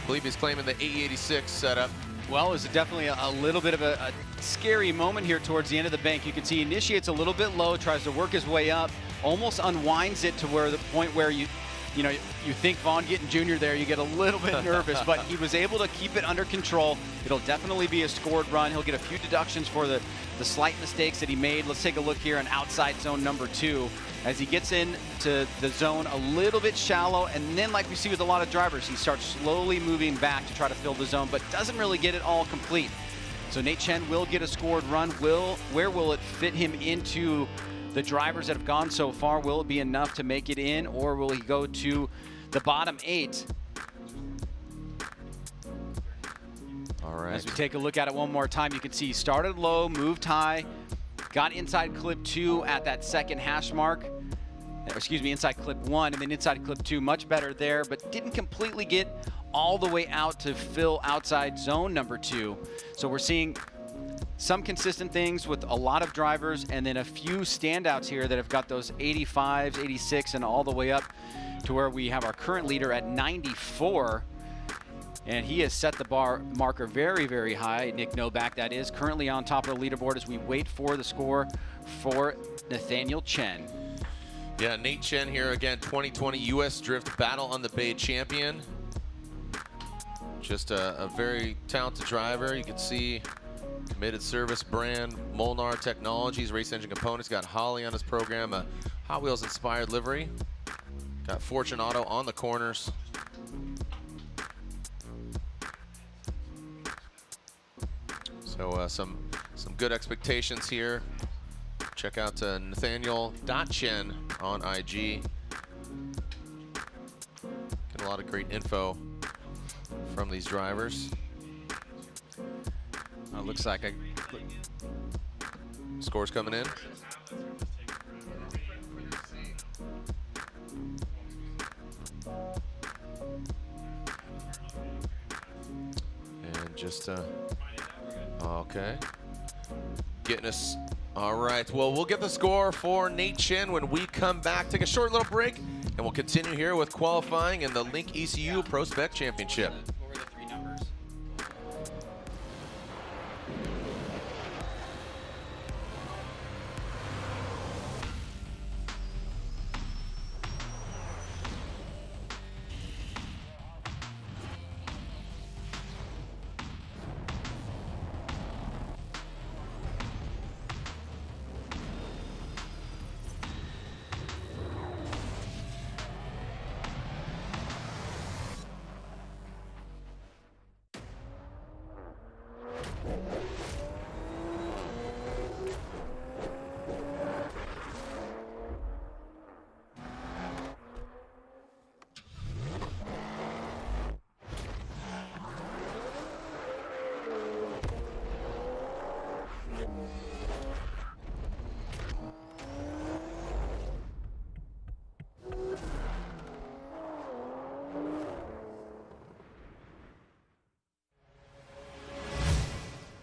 believe he's claiming the 886 setup. Well, it was definitely a little bit of a scary moment here towards the end of the bank. You can see he initiates a little bit low, tries to work his way up, almost unwinds it to where the point where you think Vaughn getting junior there, you get a little bit nervous, but he was able to keep it under control. It'll definitely be a scored run. He'll get a few deductions for the slight mistakes that he made. Let's take a look here on outside zone number 2 as he gets into the zone a little bit shallow, and then like we see with a lot of drivers, he starts slowly moving back to try to fill the zone, but doesn't really get it all complete. So Nate Chen will get a scored run. Where will it fit him into the drivers that have gone so far? Will it be enough to make it in, or will he go to the bottom 8? All right. As we take a look at it one more time, you can see he started low, moved high, got inside clip 2 at that second hash mark. Excuse me, inside clip 1, and then inside clip 2, much better there, but didn't completely get all the way out to fill outside zone number 2. So we're seeing some consistent things with a lot of drivers, and then a few standouts here that have got those 85s, 86, and all the way up to where we have our current leader at 94. And he has set the bar marker very, very high. Nick Novak, that is, currently on top of the leaderboard as we wait for the score for Nathaniel Chen. Yeah, Nate Chen here again, 2020 U.S. Drift Battle on the Bay champion. Just a very talented driver. You can see committed service brand, Molnar Technologies, race engine components. Got Holly on his program, a Hot Wheels inspired livery. Got Fortune Auto on the corners. So some good expectations here. Check out Nathaniel.Chen on IG. Get a lot of great info from these drivers. Looks like Scores coming in. And just okay, getting us. All right, well, we'll get the score for Nate Chen when we come back. Take a short little break, and we'll continue here with qualifying in the Link ECU ProSpec Championship.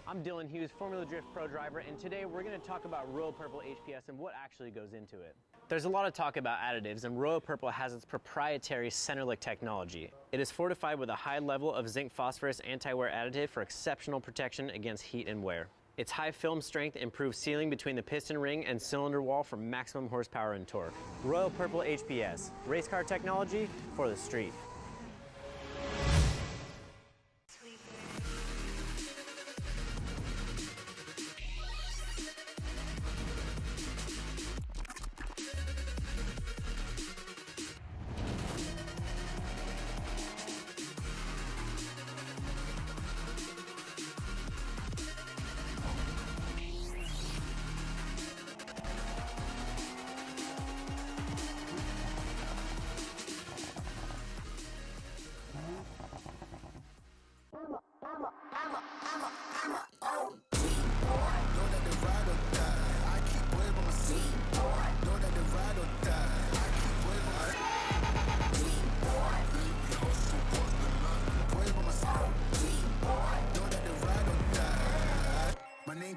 I'm Dylan Hughes, Formula Drift Pro driver, and today we're going to talk about Royal Purple HPS and what actually goes into it. There's a lot of talk about additives, and Royal Purple has its proprietary Centerlick technology. It is fortified with a high level of zinc phosphorus anti-wear additive for exceptional protection against heat and wear. Its high film strength improves sealing between the piston ring and cylinder wall for maximum horsepower and torque. Royal Purple HPS, race car technology for the street.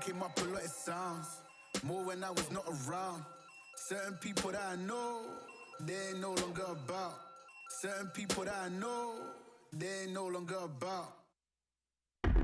Came up a lot of sounds, more when I was not around. Certain people that I know, they ain't no longer about. Certain people that I know, they ain't no longer about.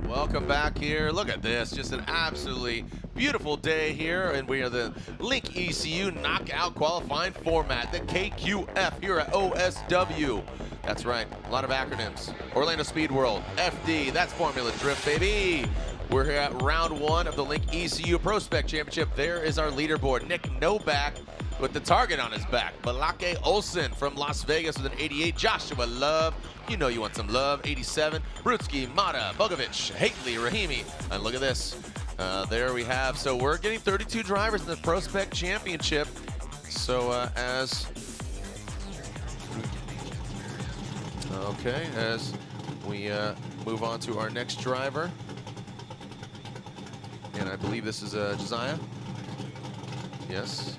Welcome back here. Look at this. Just an absolutely beautiful day here. And we are the Link ECU Knockout Qualifying Format, the KQF here at OSW. That's right. A lot of acronyms. Orlando Speed World, FD. That's Formula Drift, baby. We're here at round 1 of the Link ECU PROSPEC Championship. There is our leaderboard. Nick Novak with the target on his back. Balake Olsen from Las Vegas with an 88. Joshua Love, you know you want some love, 87. Brutsky, Mata, Bogovic, Hately, Rahimi. And look at this. There we have. So we're getting 32 drivers in the PROSPEC Championship. So as we move on to our next driver. And I believe this is Josiah. Yes.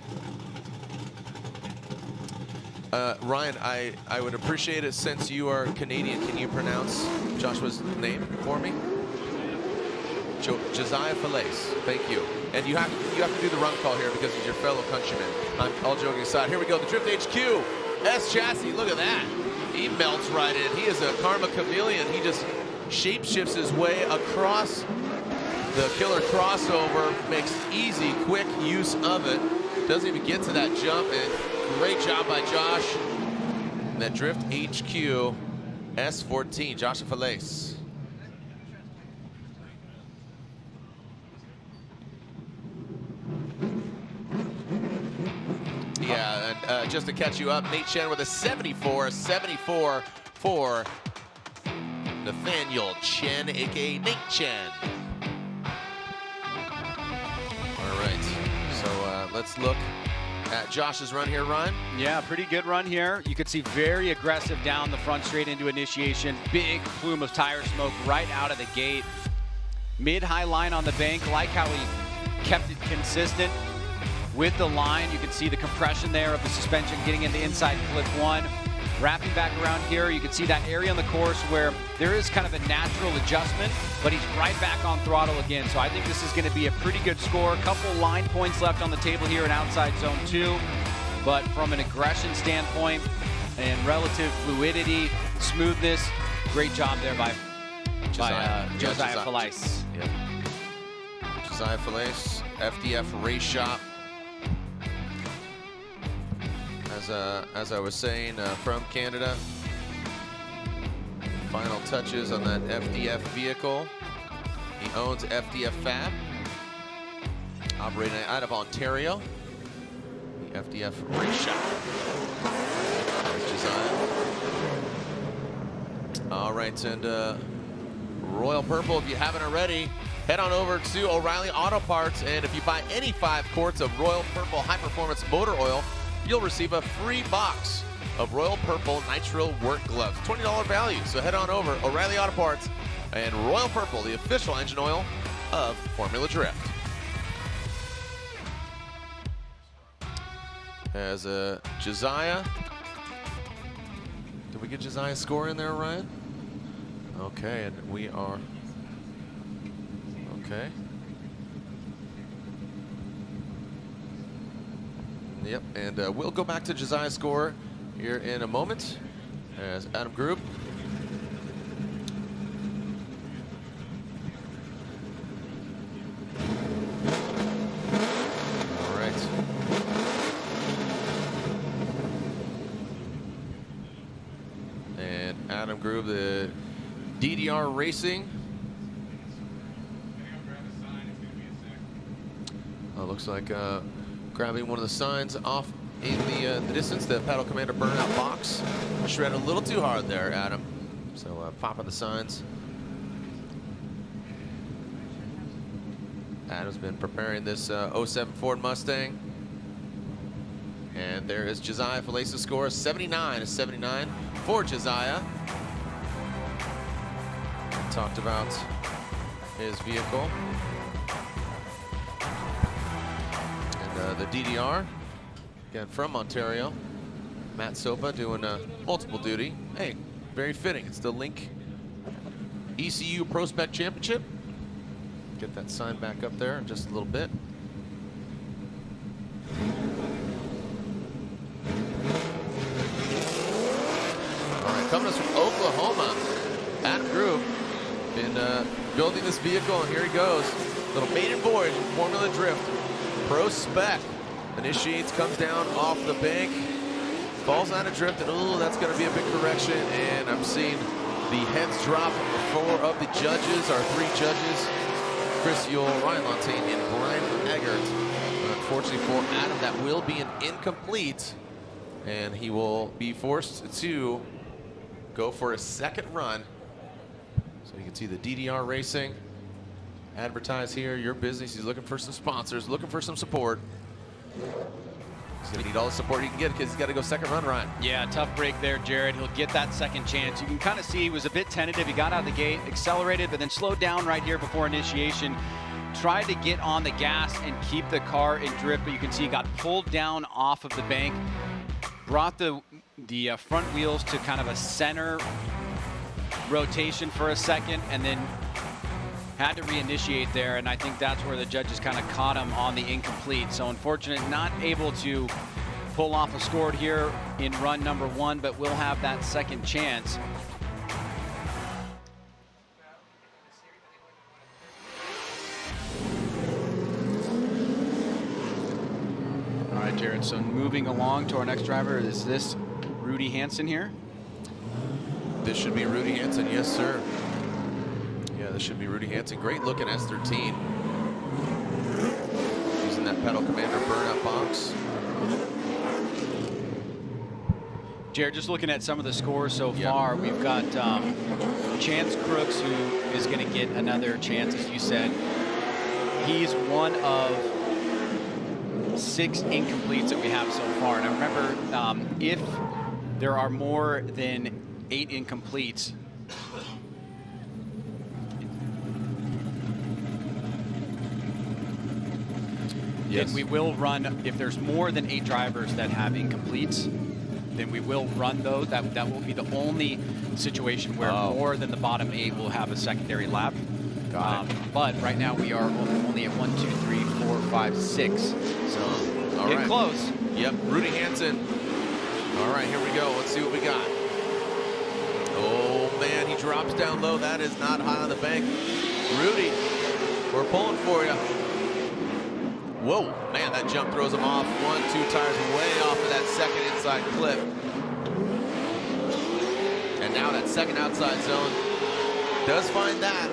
Ryan, I would appreciate it since you are Canadian. Can you pronounce Joshua's name for me? Josiah Falaise. Thank you. And you have to do the run call here because he's your fellow countryman. I'm all joking aside. Here we go. The Drift HQ S chassis. Look at that. He melts right in. He is a karma chameleon. He just shapeshifts his way across the killer crossover. Makes easy, quick use of it. Doesn't even get to that jump. And great job by Josh. And that Drift HQ S14, Joshua Falaise. Yeah, and just to catch you up, Nate Chen with a 74 for Nathaniel Chen, aka Nate Chen. All right, so let's look at Josh's run here, Ryan. Yeah, pretty good run here. You could see very aggressive down the front straight into initiation. Big plume of tire smoke right out of the gate. Mid-high line on the bank. Like how he kept it consistent with the line. You can see the compression there of the suspension getting into inside flip 1. Wrapping back around here, you can see that area on the course where there is kind of a natural adjustment, but he's right back on throttle again. So I think this is going to be a pretty good score. A couple line points left on the table here in outside zone 2, but from an aggression standpoint and relative fluidity, smoothness, great job there by Josiah Falaise. Yep. Josiah Falaise, FDF Race Shop. As I was saying, from Canada. Final touches on that FDF vehicle. He owns FDF Fab, operating out of Ontario. The FDF Race Shop. There's Josiah. All right, and Royal Purple, if you haven't already, head on over to O'Reilly Auto Parts, and if you buy any 5 quarts of Royal Purple High Performance Motor Oil, you'll receive a free box of Royal Purple Nitro Work Gloves. $20 value. So head on over, O'Reilly Auto Parts and Royal Purple, the official engine oil of Formula Drift. As Josiah. Did we get Josiah's score in there, Ryan? Okay, and we are. Okay. Yep, and we'll go back to Josiah's score here in a moment as Adam Grube. All right. And Adam Grube, the DDR Racing. Looks like grabbing one of the signs off in the distance, the Paddle Commander burnout box. Shred a little too hard there, Adam. So popping the signs. Adam's been preparing this 07 Ford Mustang. And there is Josiah Falaise's score, 79 for Josiah. Talked about his vehicle. The DDR, again from Ontario. Matt Sopa doing multiple duty. Hey, very fitting. It's the Link ECU PROSPEC Championship. Get that sign back up there in just a little bit. All right, coming to us from Oklahoma, Adam Grube been building this vehicle, and here he goes. Little maiden voyage in Formula Drift. PROSPEC initiates, comes down off the bank, falls out of drift, and oh, that's going to be a big correction. And I'm seeing the heads drop of 4 of the judges, our 3 judges, Chris Yule, Ryan Lontagne, and Brian Eggert. Unfortunately for Adam, that will be an incomplete, and he will be forced to go for a second run. So you can see the DDR Racing advertise here, your business. He's looking for some sponsors, looking for some support. He's going to need all the support he can get because he's got to go second run, Ryan. Yeah, tough break there, Jared. He'll get that second chance. You can kind of see he was a bit tentative. He got out of the gate, accelerated, but then slowed down right here before initiation. Tried to get on the gas and keep the car in drift, but you can see he got pulled down off of the bank. Brought the front wheels to kind of a center rotation for a second, and then had to reinitiate there, and I think that's where the judges kind of caught him on the incomplete. So unfortunate, not able to pull off a score here in run number 1, but will have that second chance. All right, Jared, so moving along to our next driver, is this Rudy Hansen here? This should be Rudy Hansen, yes, sir. Yeah, this should be Rudy Hansen. Great look at S13. Using that pedal commander burnout box. Jared, just looking at some of the scores so far, we've got Chance Crooks, who is going to get another chance, as you said. He's one of 6 incompletes that we have so far. And I remember, if there are more than 8 incompletes, then we will run, if there's more than 8 drivers that have incompletes, then we will run those. That will be the only situation where more than the bottom 8 will have a secondary lap. But right now we are only at 1, 2, 3, 4, 5, 6. So getting close. Yep, Rudy Hansen. All right, here we go. Let's see what we got. Oh man, he drops down low. That is not high on the bank. Rudy, we're pulling for you. Whoa, man, that jump throws him off. 1, 2 tires way off of that second inside clip. And now that second outside zone does find that.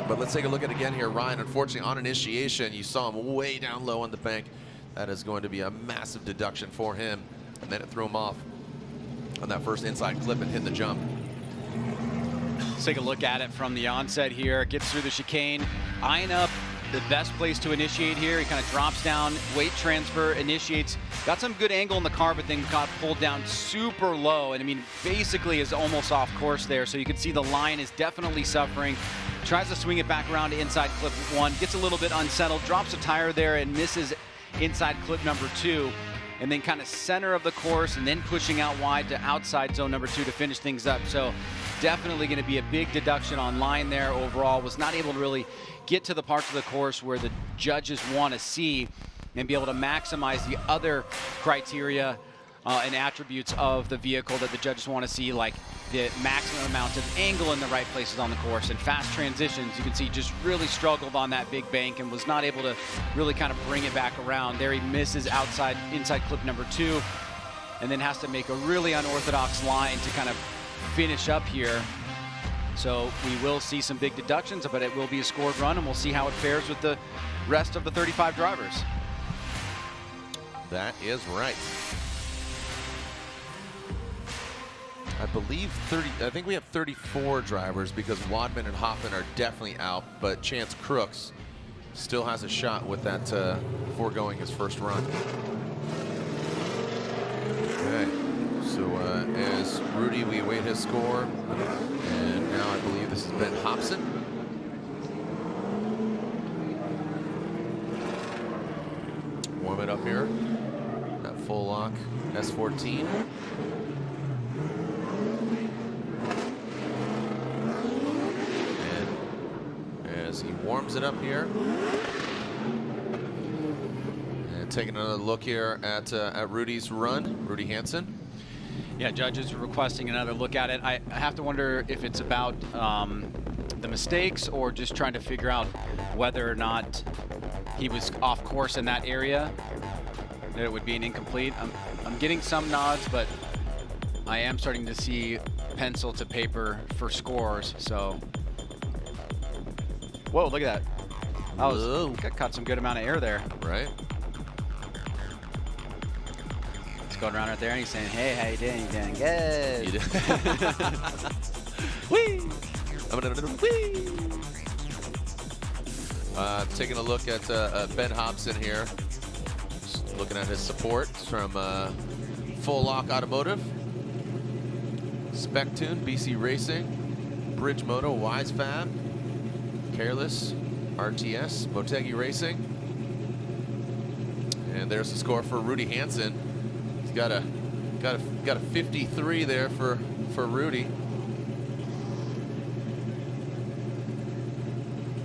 But let's take a look at it again here. Ryan, unfortunately, on initiation, you saw him way down low on the bank. That is going to be a massive deduction for him. And then it threw him off on that first inside clip and hit the jump. Let's take a look at it from the onset here. Gets through the chicane, eyeing up the best place to initiate here. He kind of drops down, weight transfer, initiates. Got some good angle in the car, but then got pulled down super low. And I mean, basically is almost off course there. So you can see the line is definitely suffering. Tries to swing it back around to inside clip 1, gets a little bit unsettled, drops a tire there and misses inside clip number 2. And then kind of center of the course and then pushing out wide to outside zone number 2 to finish things up. So definitely going to be a big deduction on line there overall. Was not able to really get to the parts of the course where the judges want to see and be able to maximize the other criteria and attributes of the vehicle that the judges want to see, like the maximum amount of angle in the right places on the course and fast transitions. You can see just really struggled on that big bank and was not able to really kind of bring it back around. There he misses inside clip number 2 and then has to make a really unorthodox line to kind of finish up here. So we will see some big deductions, but it will be a scored run, and we'll see how it fares with the rest of the 35 drivers. That is right. I believe I think we have 34 drivers because Wadman and Hoffman are definitely out, but Chance Crooks still has a shot with that foregoing his first run. Okay, so as Rudy, we await his score, and now I believe this is Ben Hobson. Warm it up here. That full lock S14. As he warms it up here, and taking another look here at Rudy's run, Rudy Hansen. Yeah, judges are requesting another look at it. I have to wonder if it's about the mistakes or just trying to figure out whether or not he was off course in that area, that it would be an incomplete. I'm getting some nods, but I am starting to see pencil to paper for scores. So, whoa, look at that. Caught some good amount of air there. Right. He's going around right there and he's saying, hey, how you doing? You doing good? You did. Whee! Whee! Taking a look at Ben Hobson here. Just looking at his support from Full Lock Automotive, Spectune, BC Racing, Bridge Moto, Wise Fab, Careless, RTS, Motegi Racing. And there's the score for Rudy Hansen. He's got a 53 there for Rudy.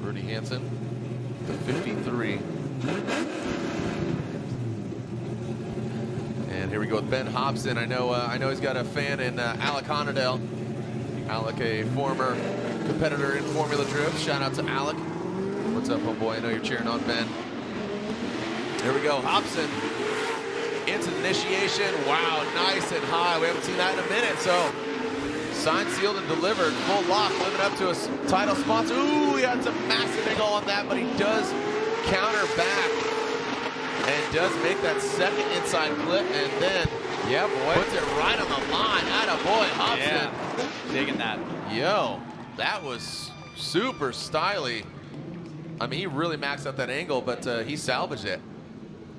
Rudy Hansen, the 53. And here we go with Ben Hobson. I know he's got a fan in Alec Honadell. Alec, a former competitor in Formula Drift. Shout out to Alec. What's up, homeboy? I know you're cheering on Ben. Here we go, Hobson into the initiation. Wow, nice and high. We haven't seen that in a minute. So, signed, sealed, and delivered. Full lock, living up to his title sponsor. Ooh, he had some massive angle on that, but he does counter back and does make that second inside clip, and then puts it right on the line. Attaboy, Hobson. Yeah, digging that. Yo, that was super styly. I mean, he really maxed out that angle, but he salvaged it.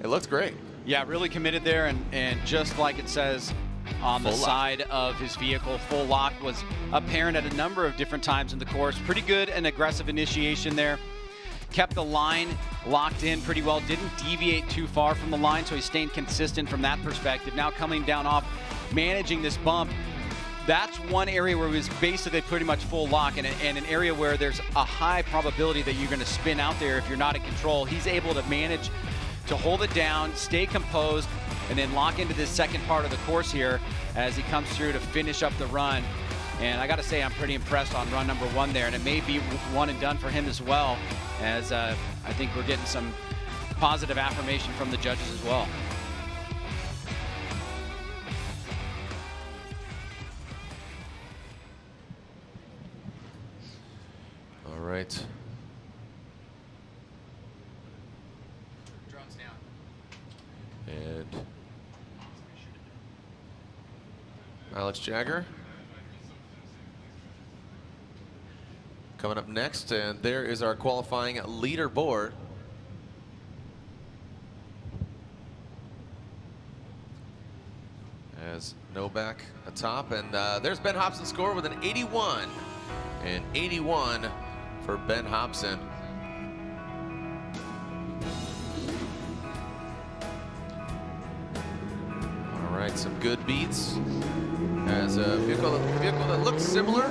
It looks great. Yeah, really committed there, and just like it says on the side of his vehicle, full lock was apparent at a number of different times in the course. Pretty good and aggressive initiation there. Kept the line locked in pretty well, didn't deviate too far from the line, so he's staying consistent from that perspective. Now coming down off, managing this bump. That's one area where he was basically pretty much full lock, and an area where there's a high probability that you're going to spin out there if you're not in control. He's able to manage to hold it down, stay composed, and then lock into this second part of the course here as he comes through to finish up the run. And I got to say, I'm pretty impressed on run number 1 there, and it may be one and done for him as well, as I think we're getting some positive affirmation from the judges as well. All right. Drones down. And Alex Jagger coming up next, and there is our qualifying leaderboard. As Novak atop, and there's Ben Hobson's score with an 81. And 81 for Ben Hobson. All right, some good beats. As a vehicle that looks similar,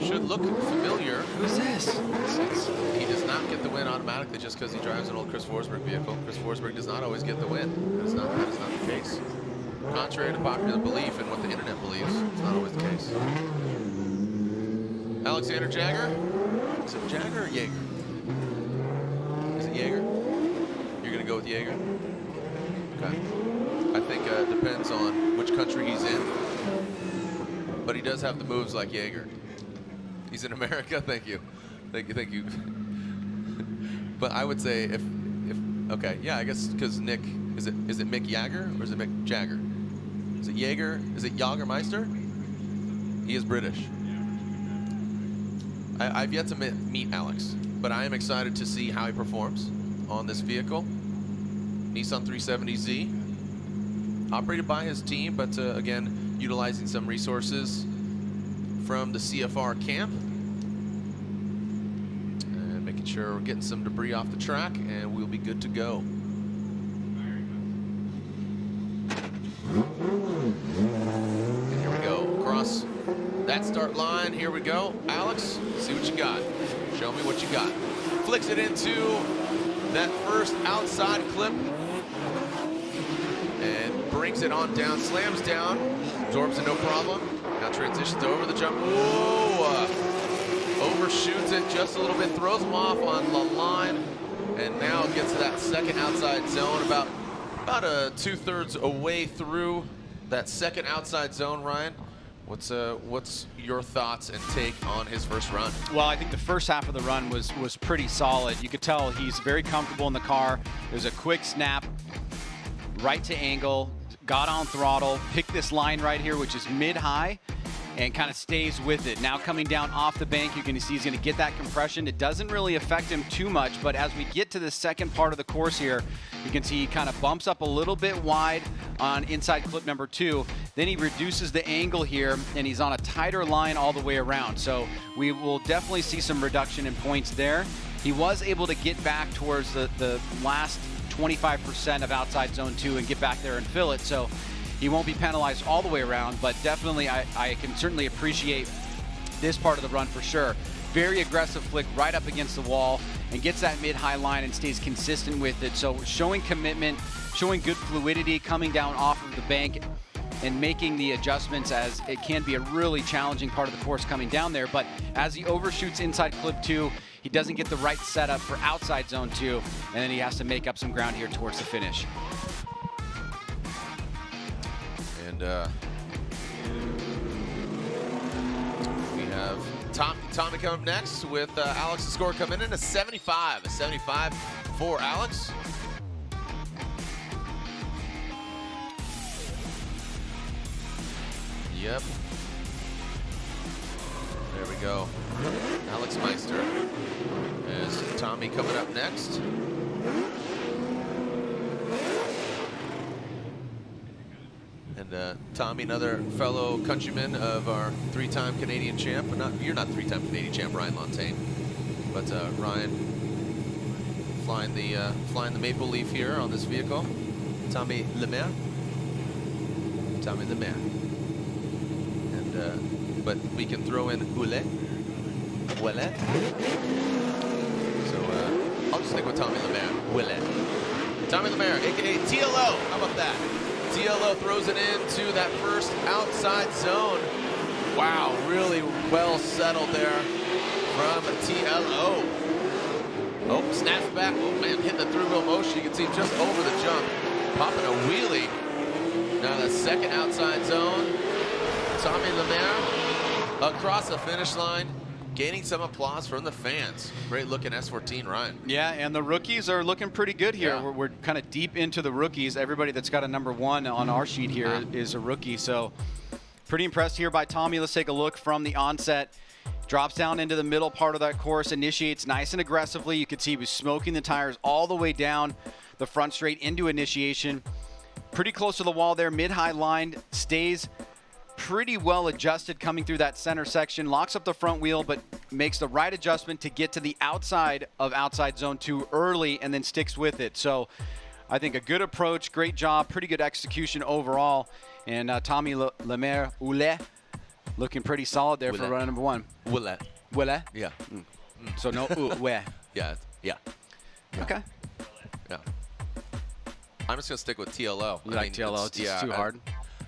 should look familiar. Who's this? He does not get the win automatically just because he drives an old Chris Forsberg vehicle. Chris Forsberg does not always get the win. That is not the case. Contrary to popular belief and what the internet believes, it's not always the case. Alexander Jagger. Is it Jagger or Jaeger? Is it Jaeger? You're going to go with Jaeger? Okay. I think it depends on which country he's in. But he does have the moves like Jaeger. He's in America. Thank you. Thank you. But I would say if okay, yeah, I guess because Nick, is it Mick Jagger or is it Mick Jagger? Is it Jaeger? Is it Jagermeister? He is British. I've yet to meet Alex, but I am excited to see how he performs on this vehicle. Nissan 370Z, operated by his team, but again, utilizing some resources from the CFR camp. And making sure we're getting some debris off the track, and we'll be good to go. And here we go, across that start line. Here we go. Alex, see what you got. Show me what you got. Flicks it into that first outside clip and brings it on down, slams down, absorbs it no problem. Now transitions over the jump. Whoa! overshoots it just a little bit, throws him off on the line, and now gets to that second outside zone, about a 2/3 away through that second outside zone. Ryan, what's your thoughts and take on his first run? Well, I think the first half of the run was pretty solid. You could tell he's very comfortable in the car. There's a quick snap, right to angle, got on throttle, picked this line right here, which is mid-high, and kind of stays with it. Now coming down off the bank, you can see he's going to get that compression. It doesn't really affect him too much, but as we get to the second part of the course here, you can see he kind of bumps up a little bit wide on inside clip number 2. Then he reduces the angle here, and he's on a tighter line all the way around. So we will definitely see some reduction in points there. He was able to get back towards the last 25% of outside zone 2 and get back there and fill it. So he won't be penalized all the way around, but definitely I can certainly appreciate this part of the run for sure. Very aggressive flick right up against the wall and gets that mid-high line and stays consistent with it. So showing commitment, showing good fluidity, coming down off of the bank and making the adjustments, as it can be a really challenging part of the course coming down there. But as he overshoots inside clip 2, he doesn't get the right setup for outside zone 2, and then he has to make up some ground here towards the finish. And we have Tommy coming up next with Alex's score coming in a 75. A 75 for Alex. Yep. There we go. Alex Meister. Is Tommy coming up next? And Tommy, another fellow countryman of our 3-time Canadian champ. But you're not 3-time Canadian champ, Ryan Lontaine. But Ryan flying the maple leaf here on this vehicle. Tommy Lemaire. Tommy Lemaire. And but we can throw in Ouellet. Ouellet. So I'll just stick with Tommy Lemaire. Ouellet. Tommy Lemaire, aka TLO. How about that? TLO throws it into that first outside zone. Wow, really well settled there from TLO. Oh, snaps back. Oh man, hitting the through wheel motion. You can see him just over the jump, popping a wheelie. Now the second outside zone. Tommy Lemaire across the finish line, gaining some applause from the fans. Great looking S14, Ryan. Yeah, and the rookies are looking pretty good here. Yeah. We're kind of deep into the rookies. Everybody that's got a number 1 on our sheet here is a rookie. So pretty impressed here by Tommy. Let's take a look from the onset. Drops down into the middle part of that course, initiates nice and aggressively. You can see he was smoking the tires all the way down the front straight into initiation. Pretty close to the wall there, mid-high line, stays pretty well adjusted coming through that center section, locks up the front wheel, but makes the right adjustment to get to the outside of outside zone 2 early and then sticks with it. So I think a good approach, great job, pretty good execution overall. And Tommy Lemaire, Ouellet, looking pretty solid there for run number 1. Ouellet. Ouellet? Yeah. So no Ouellet. Yeah. Okay. Yeah. I'm just gonna stick with TLO. You like TLO? It's just too hard?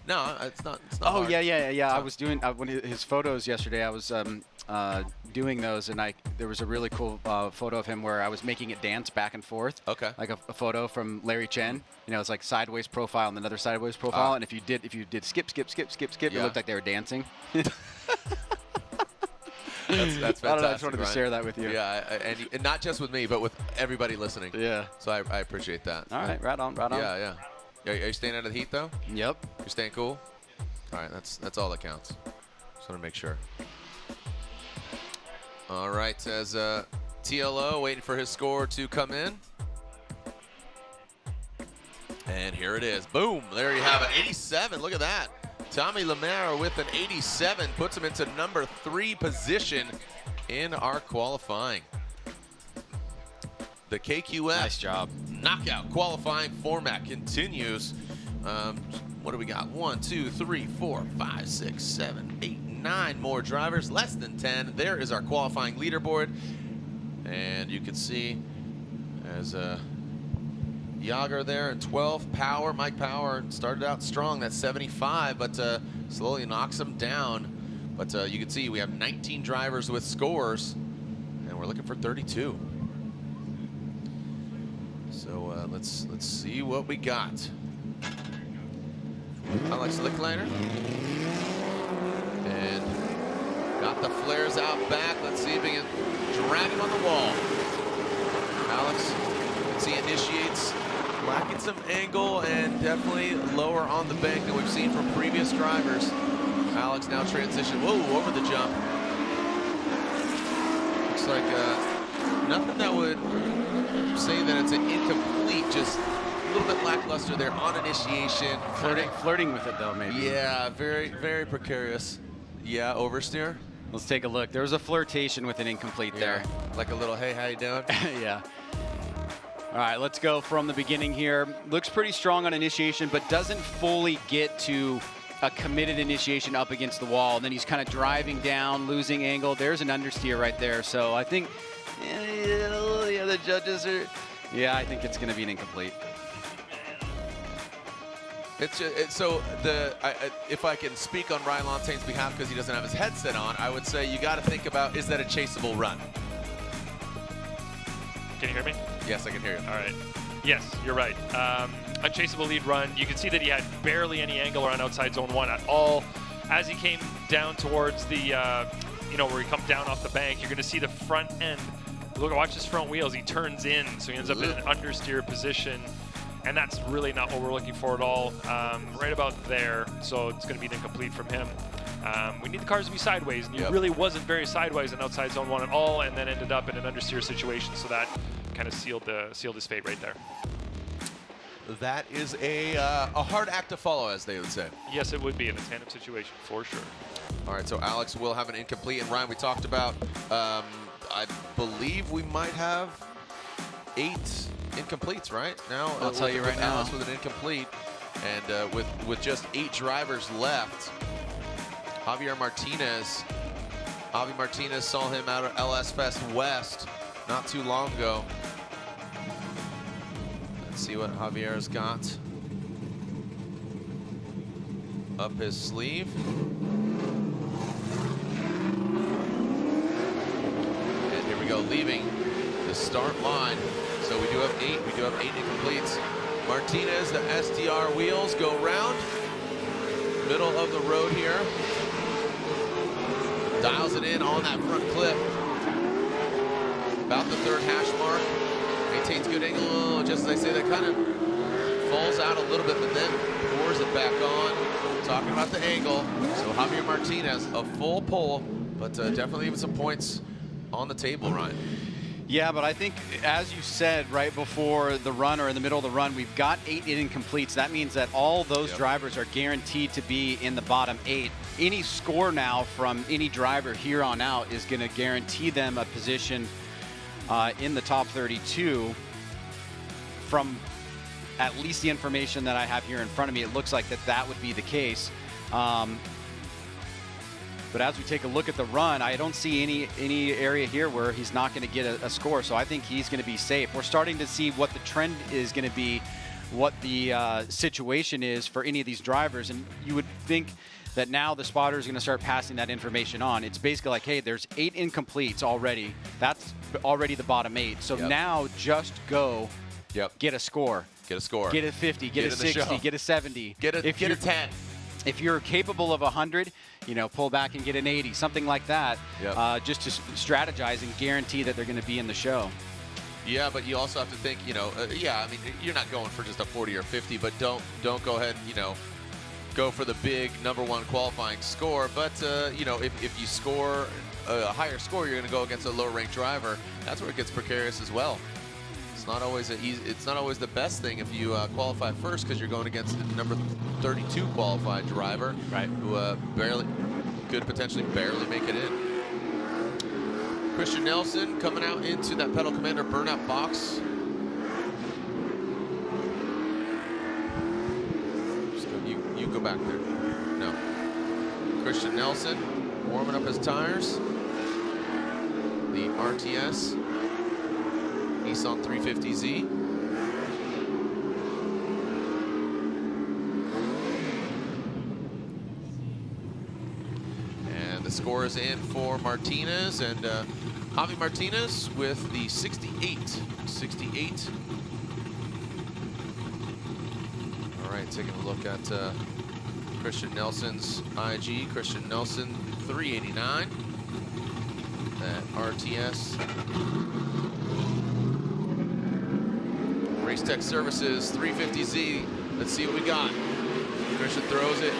No, it's not. It's Oh, not hard. yeah. I was doing one of his photos yesterday. I was doing those, and there was a really cool photo of him where I was making it dance back and forth. Okay. Like a photo from Larry Chen. You know, it's like sideways profile and another sideways profile. And if you did skip, it looked like they were dancing. That's fantastic. I don't know, I just wanted to Ryan. share that with you. Yeah, and not just with me, but with everybody listening. Yeah. So I appreciate that. All right, right on. Yeah. Are you staying out of the heat though? Yep. You're staying cool? All right, that's all that counts. Just want to make sure. All right, as TLO waiting for his score to come in. And here it is. Boom, there you have it, 87, look at that. Tommy Lemaire with an 87 puts him into number 3 position in our qualifying. The KQS Nice job. knockout qualifying format continues. What do we got? 1, 2, 3, 4, 5, 6, 7, 8, 9 more drivers, less than 10. There is our qualifying leaderboard. And you can see as Yager there in 12th. Power, Mike Power started out strong. That's 75, but slowly knocks him down. But you can see we have 19 drivers with scores, and we're looking for 32. So let's see what we got. Alex Lickliner. And got the flares out back. Let's see if we can drag him on the wall. Alex, you can see, initiates, lacking some angle and definitely lower on the bank than we've seen from previous drivers. Alex now transition. Whoa, over the jump. Looks like nothing that would say that it's an incomplete, just a little bit lackluster there on initiation. Flirting with it though, maybe. Yeah, very, very precarious. Yeah, oversteer. Let's take a look. There was a flirtation with an incomplete there. Like a little, hey, how you doing? Yeah. All right, let's go from the beginning here. Looks pretty strong on initiation, but doesn't fully get to a committed initiation up against the wall. And then he's kind of driving down, losing angle. There's an understeer right there. So I think, yeah, the judges are, yeah, I think it's going to be an incomplete. If I can speak on Ryan Lontaine's behalf because he doesn't have his headset on, I would say you got to think about, is that a chaseable run? Can you hear me? Yes, I can hear you. All right. Yes, you're right. Unchaseable lead run. You can see that he had barely any angle around outside zone 1 at all. As he came down towards the, where he comes down off the bank, you're going to see the front end. Look, watch his front wheels. He turns in, so he ends up in an understeer position. And that's really not what we're looking for at all. Right about there, so it's going to be an incomplete from him. We need the cars to be sideways, and he really wasn't very sideways in outside zone 1 at all, and then ended up in an understeer situation, so that kind of sealed his fate right there. That is a hard act to follow, as they would say. Yes, it would be in a tandem situation, for sure. All right, so Alex will have an incomplete, and Ryan, we talked about, I believe we might have 8 incompletes right now. I'll tell you right now. Alex with an incomplete, and with just 8 drivers left. Javi Martinez saw him out of LS Fest West not too long ago. Let's see what Javier's got up his sleeve. And here we go, leaving the start line. So we do have 8. We do have 8 incompletes. Martinez, the SDR wheels go round. Middle of the road here. Dials it in on that front clip. About the 3rd hash mark. Maintains good angle. Just as I say, that kind of falls out a little bit, but then pours it back on. Talking about the angle. So Javier Martinez, a full pull, but definitely even some points on the table, Ryan. Yeah, but I think, as you said right before the run or in the middle of the run, we've got 8 incompletes. That means that all those drivers are guaranteed to be in the bottom 8. Any score now from any driver here on out is going to guarantee them a position in the top 32. From at least the information that I have here in front of me, it looks like that would be the case. But as we take a look at the run, I don't see any area here where he's not going to get a score. So I think he's going to be safe. We're starting to see what the trend is going to be, what the situation is for any of these drivers. And you would think that now the spotter is going to start passing that information on. It's basically like, hey, there's 8 incompletes already. That's already the bottom 8. So now just go get a score. Get a score. Get a 50, get a 60, get a 70. Get a 10. If you're capable of 100, pull back and get an 80, something like that, just to strategize and guarantee that they're going to be in the show. Yeah, but you also have to think, I mean, you're not going for just a 40 or 50, but don't go ahead and, go for the big #1 qualifying score. But, if you score a higher score, you're going to go against a lower-ranked driver. That's where it gets precarious as well. It's not always it's not always the best thing if you qualify first, because you're going against the number 32 qualified driver, who could potentially barely make it in. Christian Nelson coming out into that Pedal Commander burnout box. You go back there. No. Christian Nelson warming up his tires. The RTS Nissan 350Z. And the scores in for Martinez, and Javi Martinez with the 68. 68. All right, taking a look at Christian Nelson's IG. Christian Nelson, 389 at RTS. Race Tech Services, 350Z. Let's see what we got. Christian throws it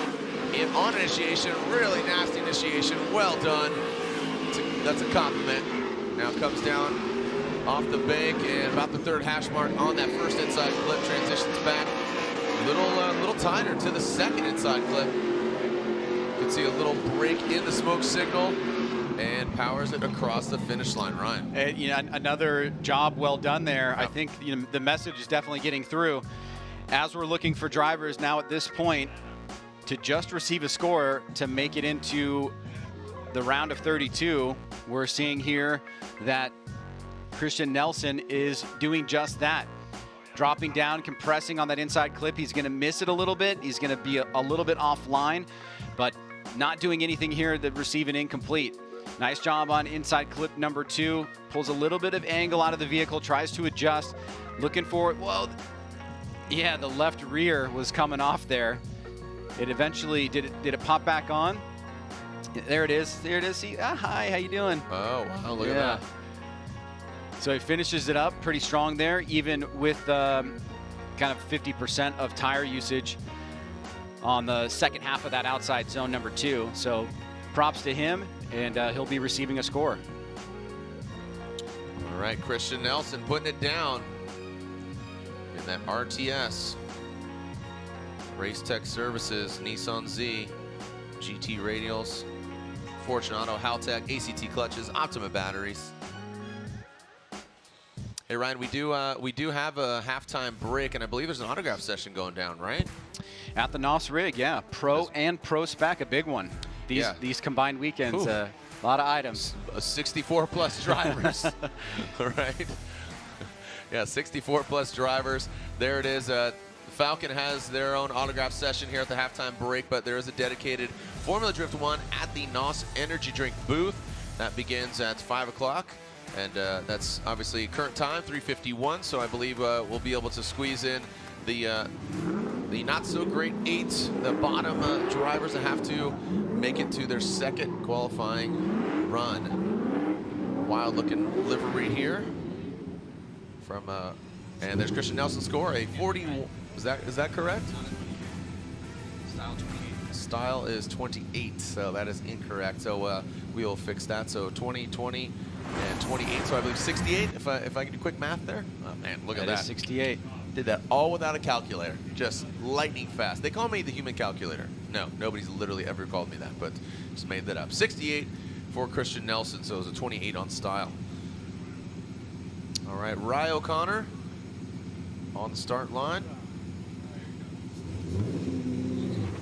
in on initiation. Really nasty initiation. Well done. That's a compliment. Now comes down off the bank and about the 3rd hash mark on that first inside clip. Transitions back. Little tighter to the 2nd inside clip. You can see a little break in the smoke signal and powers it across the finish line. Ryan. Another job well done there. I think the message is definitely getting through. As we're looking for drivers now at this point to just receive a score to make it into the round of 32, we're seeing here that Christian Nelson is doing just that. Dropping down, compressing on that inside clip. He's going to miss it a little bit. He's going to be a little bit offline, but not doing anything here to receive an incomplete. Nice job on inside clip number 2. Pulls a little bit of angle out of the vehicle, tries to adjust, looking for it. Well, yeah, the left rear was coming off there. It eventually, did it pop back on? There it is. There it is. See, hi, how you doing? Oh, wow, look at that. So he finishes it up pretty strong there, even with kind of 50% of tire usage on the second half of that outside zone number 2. So props to him, and he'll be receiving a score. All right, Christian Nelson putting it down in that RTS. Race Tech Services, Nissan Z, GT radials, Fortunato, Haltech, ACT clutches, Optima batteries. Hey Ryan, we do have a halftime break, and I believe there's an autograph session going down, right? At the NOS rig, yeah. Pro and PROSPEC, a big one. These combined weekends, a lot of items. 64 plus drivers, right? Yeah, 64 plus drivers. There it is. Falcon has their own autograph session here at the halftime break, but there is a dedicated Formula Drift 1 at the NOS Energy Drink booth. That begins at 5 o'clock. And that's obviously current time, 3:51. So I believe we'll be able to squeeze in the not so great 8, the bottom drivers that have to make it to their 2nd qualifying run. Wild looking livery here from and there's Christian Nelson's score, a 40. Is that correct? Style is 28, so that is incorrect. So we will fix that. So 20, 20. And 28, so I believe 68, if I can do quick math there. Oh man, look at that. That is 68. Did that all without a calculator, just lightning fast. They call me the human calculator. No, nobody's literally ever called me that, but just made that up. 68 for Christian Nelson, so it was a 28 on Style. All right, Rye O'Connor on the start line.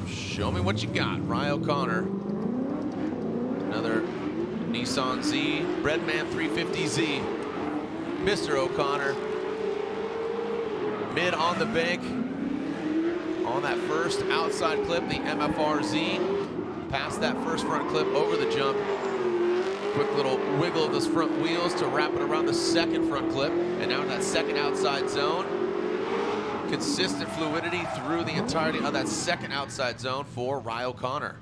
Show me what you got, Rye O'Connor. Another Nissan Z, Breadman 350Z. Mr. O'Connor, mid on the bank on that first outside clip, the MFRZ. Past that first front clip over the jump. Quick little wiggle of those front wheels to wrap it around the 2nd front clip. And now in that 2nd outside zone. Consistent fluidity through the entirety of that 2nd outside zone for Rye O'Connor.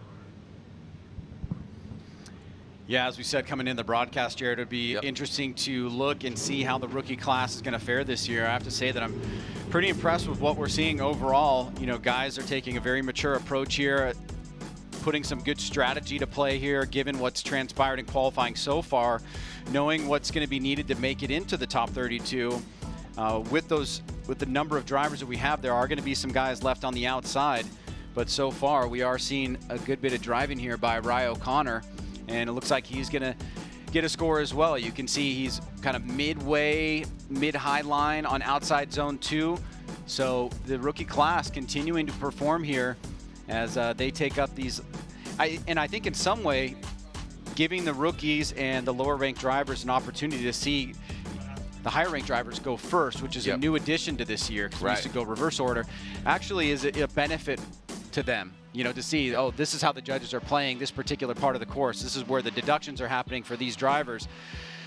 Yeah, as we said coming in the broadcast, Jared, it would be interesting to look and see how the rookie class is going to fare this year. I have to say that I'm pretty impressed with what we're seeing overall. You know, guys are taking a very mature approach here, putting some good strategy to play here, given what's transpired in qualifying so far, knowing what's going to be needed to make it into the top 32. With the number of drivers that we have, there are going to be some guys left on the outside. But so far, we are seeing a good bit of driving here by Rye O'Connor. And it looks like he's going to get a score as well. You can see he's kind of midway, mid-high line on outside zone 2. So the rookie class continuing to perform here as they take up these. And I think in some way, giving the rookies and the lower-ranked drivers an opportunity to see the higher-ranked drivers go first, which is a new addition to this year because we used to go reverse order, actually is a benefit to them. you know, to see, oh, this is how the judges are playing this particular part of the course. This is where the deductions are happening for these drivers.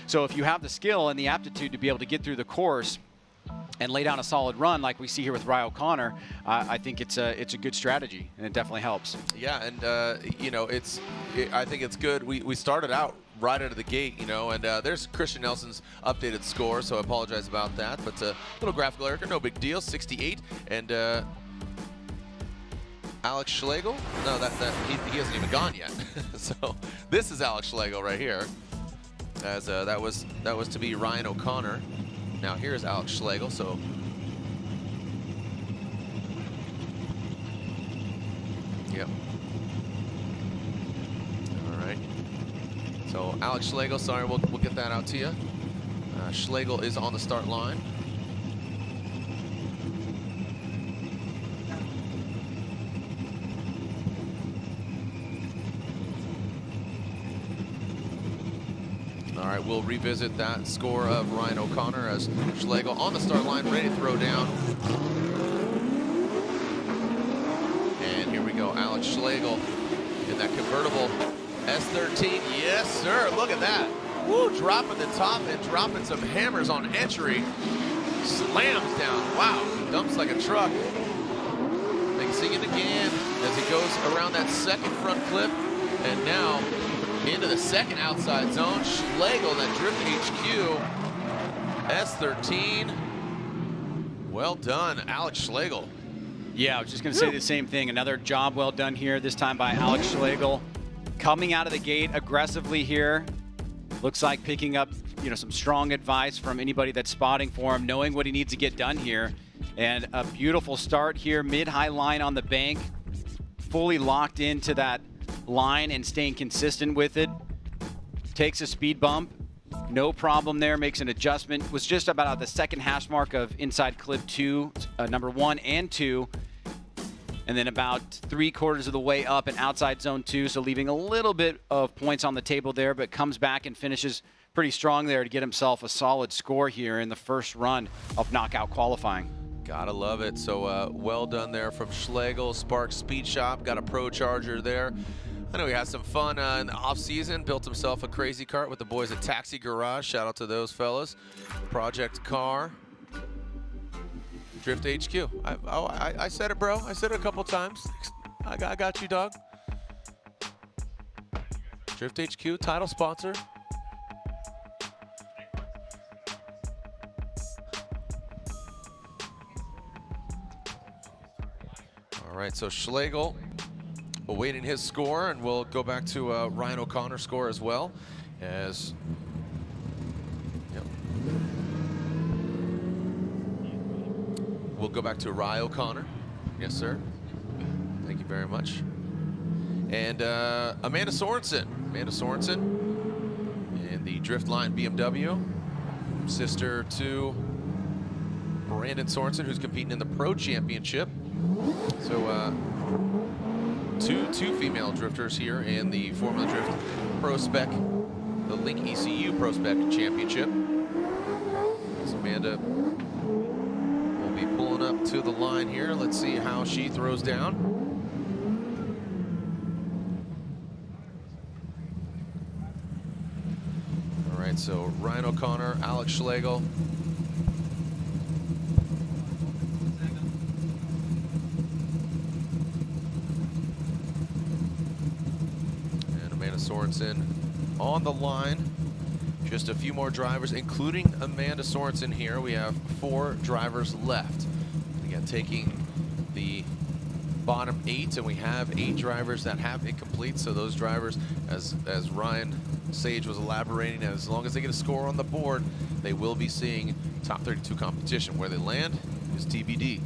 So if you have the skill and the aptitude to be able to get through the course and lay down a solid run like we see here with Ryan O'Connor, I think it's a good strategy, and it definitely helps. Yeah, and you know, I think it's good. We started out right out of the gate, you know, and there's Christian Nelson's updated score, so I apologize about that, but a little graphical error, no big deal, 68, and Alex Schlegel, no, he hasn't even gone yet. So this is Alex Schlegel right here, as that was to be Ryan O'Connor. Now here's Alex Schlegel, so yep. All right. So Alex Schlegel, sorry, we'll get that out to you. Schlegel is on the start line. All right, we'll revisit that score of Ryan O'Connor as Schlegel on the start line, ready to throw down. And here we go, Alex Schlegel in that convertible S13. Yes, sir, look at that. Woo, dropping the top and dropping some hammers on entry. Slams down, wow, dumps like a truck. Mixing it again as he goes around that second front clip. And now into the second outside zone. Schlegel, that Drift HQ S13. Well done, Alex Schlegel. Yeah, I was just going to say the same thing. Another job well done here, this time by Alex Schlegel. Coming out of the gate aggressively here. Looks like picking up, you know, some strong advice from anybody that's spotting for him, knowing what he needs to get done here. And a beautiful start here, mid-high line on the bank. Fully locked into that line and staying consistent with it. Takes a speed bump, no problem there, makes an adjustment. Was just about at the second hash mark of inside clip 2, number 1 and 2. And then about 3/4 of the way up and outside zone 2, so leaving a little bit of points on the table there, but comes back and finishes pretty strong there to get himself a solid score here in the first run of knockout qualifying. Gotta love it. So well done there from Schlegel. Spark Speed Shop got a Pro Charger there. I know he had some fun in the off-season, built himself a crazy kart with the boys at Taxi Garage. Shout out to those fellas. Project Car. Drift HQ. I said it, bro. I said it a couple times. I got you, dog. Drift HQ, title sponsor. All right, so Schlegel awaiting his score, and we'll go back to Ryan O'Connor's score as well. As yep. We'll go back to Ryan O'Connor. Yes, sir. Thank you very much. And Amanda Sorensen. Amanda Sorensen in the Driftline BMW, sister to Brandon Sorensen, who's competing in the Pro Championship. So two female drifters here in the Formula Drift ProSpec, the Link ECU ProSpec Championship. So Amanda will be pulling up to the line here. Let's see how she throws down. All right, so Ryan O'Connor, Alex Schlegel. Sorensen on the line. Just a few more drivers, including Amanda Sorensen here. We have 4 drivers left. Again, taking the bottom 8, and we have 8 drivers that have incomplete. So those drivers, as Ryan Sage was elaborating, as long as they get a score on the board, they will be seeing top 32 competition. Where they land is TBD.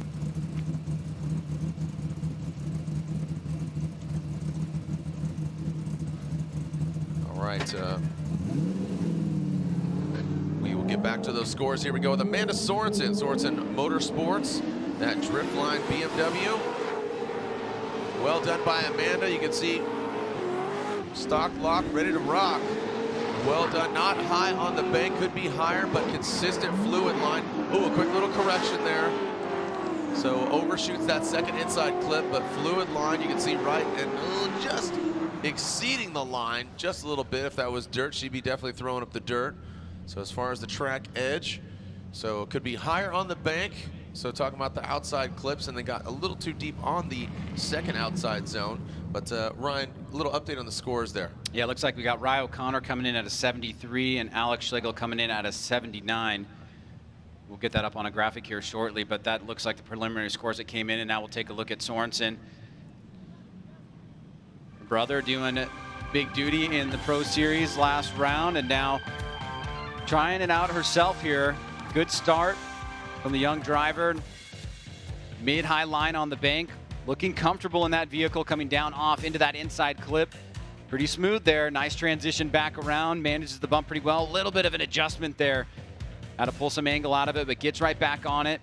Right, we will get back to those scores. Here we go with Amanda Sorensen. Sorensen Motorsports, that Driftline BMW. Well done by Amanda. You can see stock lock, ready to rock. Well done. Not high on the bank, could be higher, but consistent fluid line. Oh, a quick little correction there. So overshoots that second inside clip, but fluid line, you can see right and just exceeding the line just a little bit. If that was dirt, she'd be definitely throwing up the dirt. So as far as the track edge, so it could be higher on the bank. So talking about the outside clips, and they got a little too deep on the second outside zone. But Ryan, a little update on the scores there. Yeah, it looks like we got Rye O'Connor coming in at a 73 and Alex Schlegel coming in at a 79. We'll get that up on a graphic here shortly, but that looks like the preliminary scores that came in, and now we'll take a look at Sorensen. Brother doing big duty in the Pro Series last round, and now trying it out herself here. Good start from the young driver. Mid-high line on the bank. Looking comfortable in that vehicle, coming down off into that inside clip. Pretty smooth there. Nice transition back around. Manages the bump pretty well. A little bit of an adjustment there. Had to pull some angle out of it, but gets right back on it.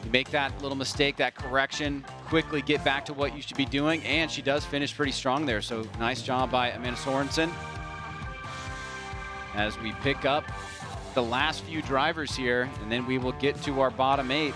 You make that little mistake, that correction, quickly get back to what you should be doing, and she does finish pretty strong there. So nice job by Amanda Sorensen. As we pick up the last few drivers here, and then we will get to our bottom 8.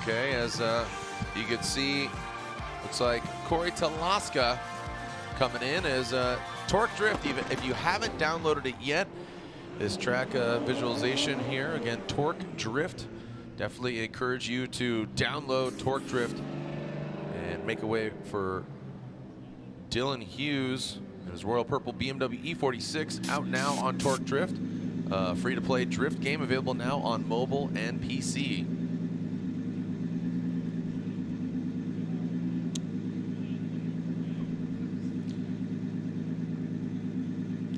Okay, as you can see, looks like Corey Talaska coming in as Torque Drift. Even if you haven't downloaded it yet, this track visualization here, again, Torque Drift. Definitely encourage you to download Torque Drift and make a way for Dylan Hughes and his Royal Purple BMW E46 out now on Torque Drift. Free-to-play drift game available now on mobile and PC.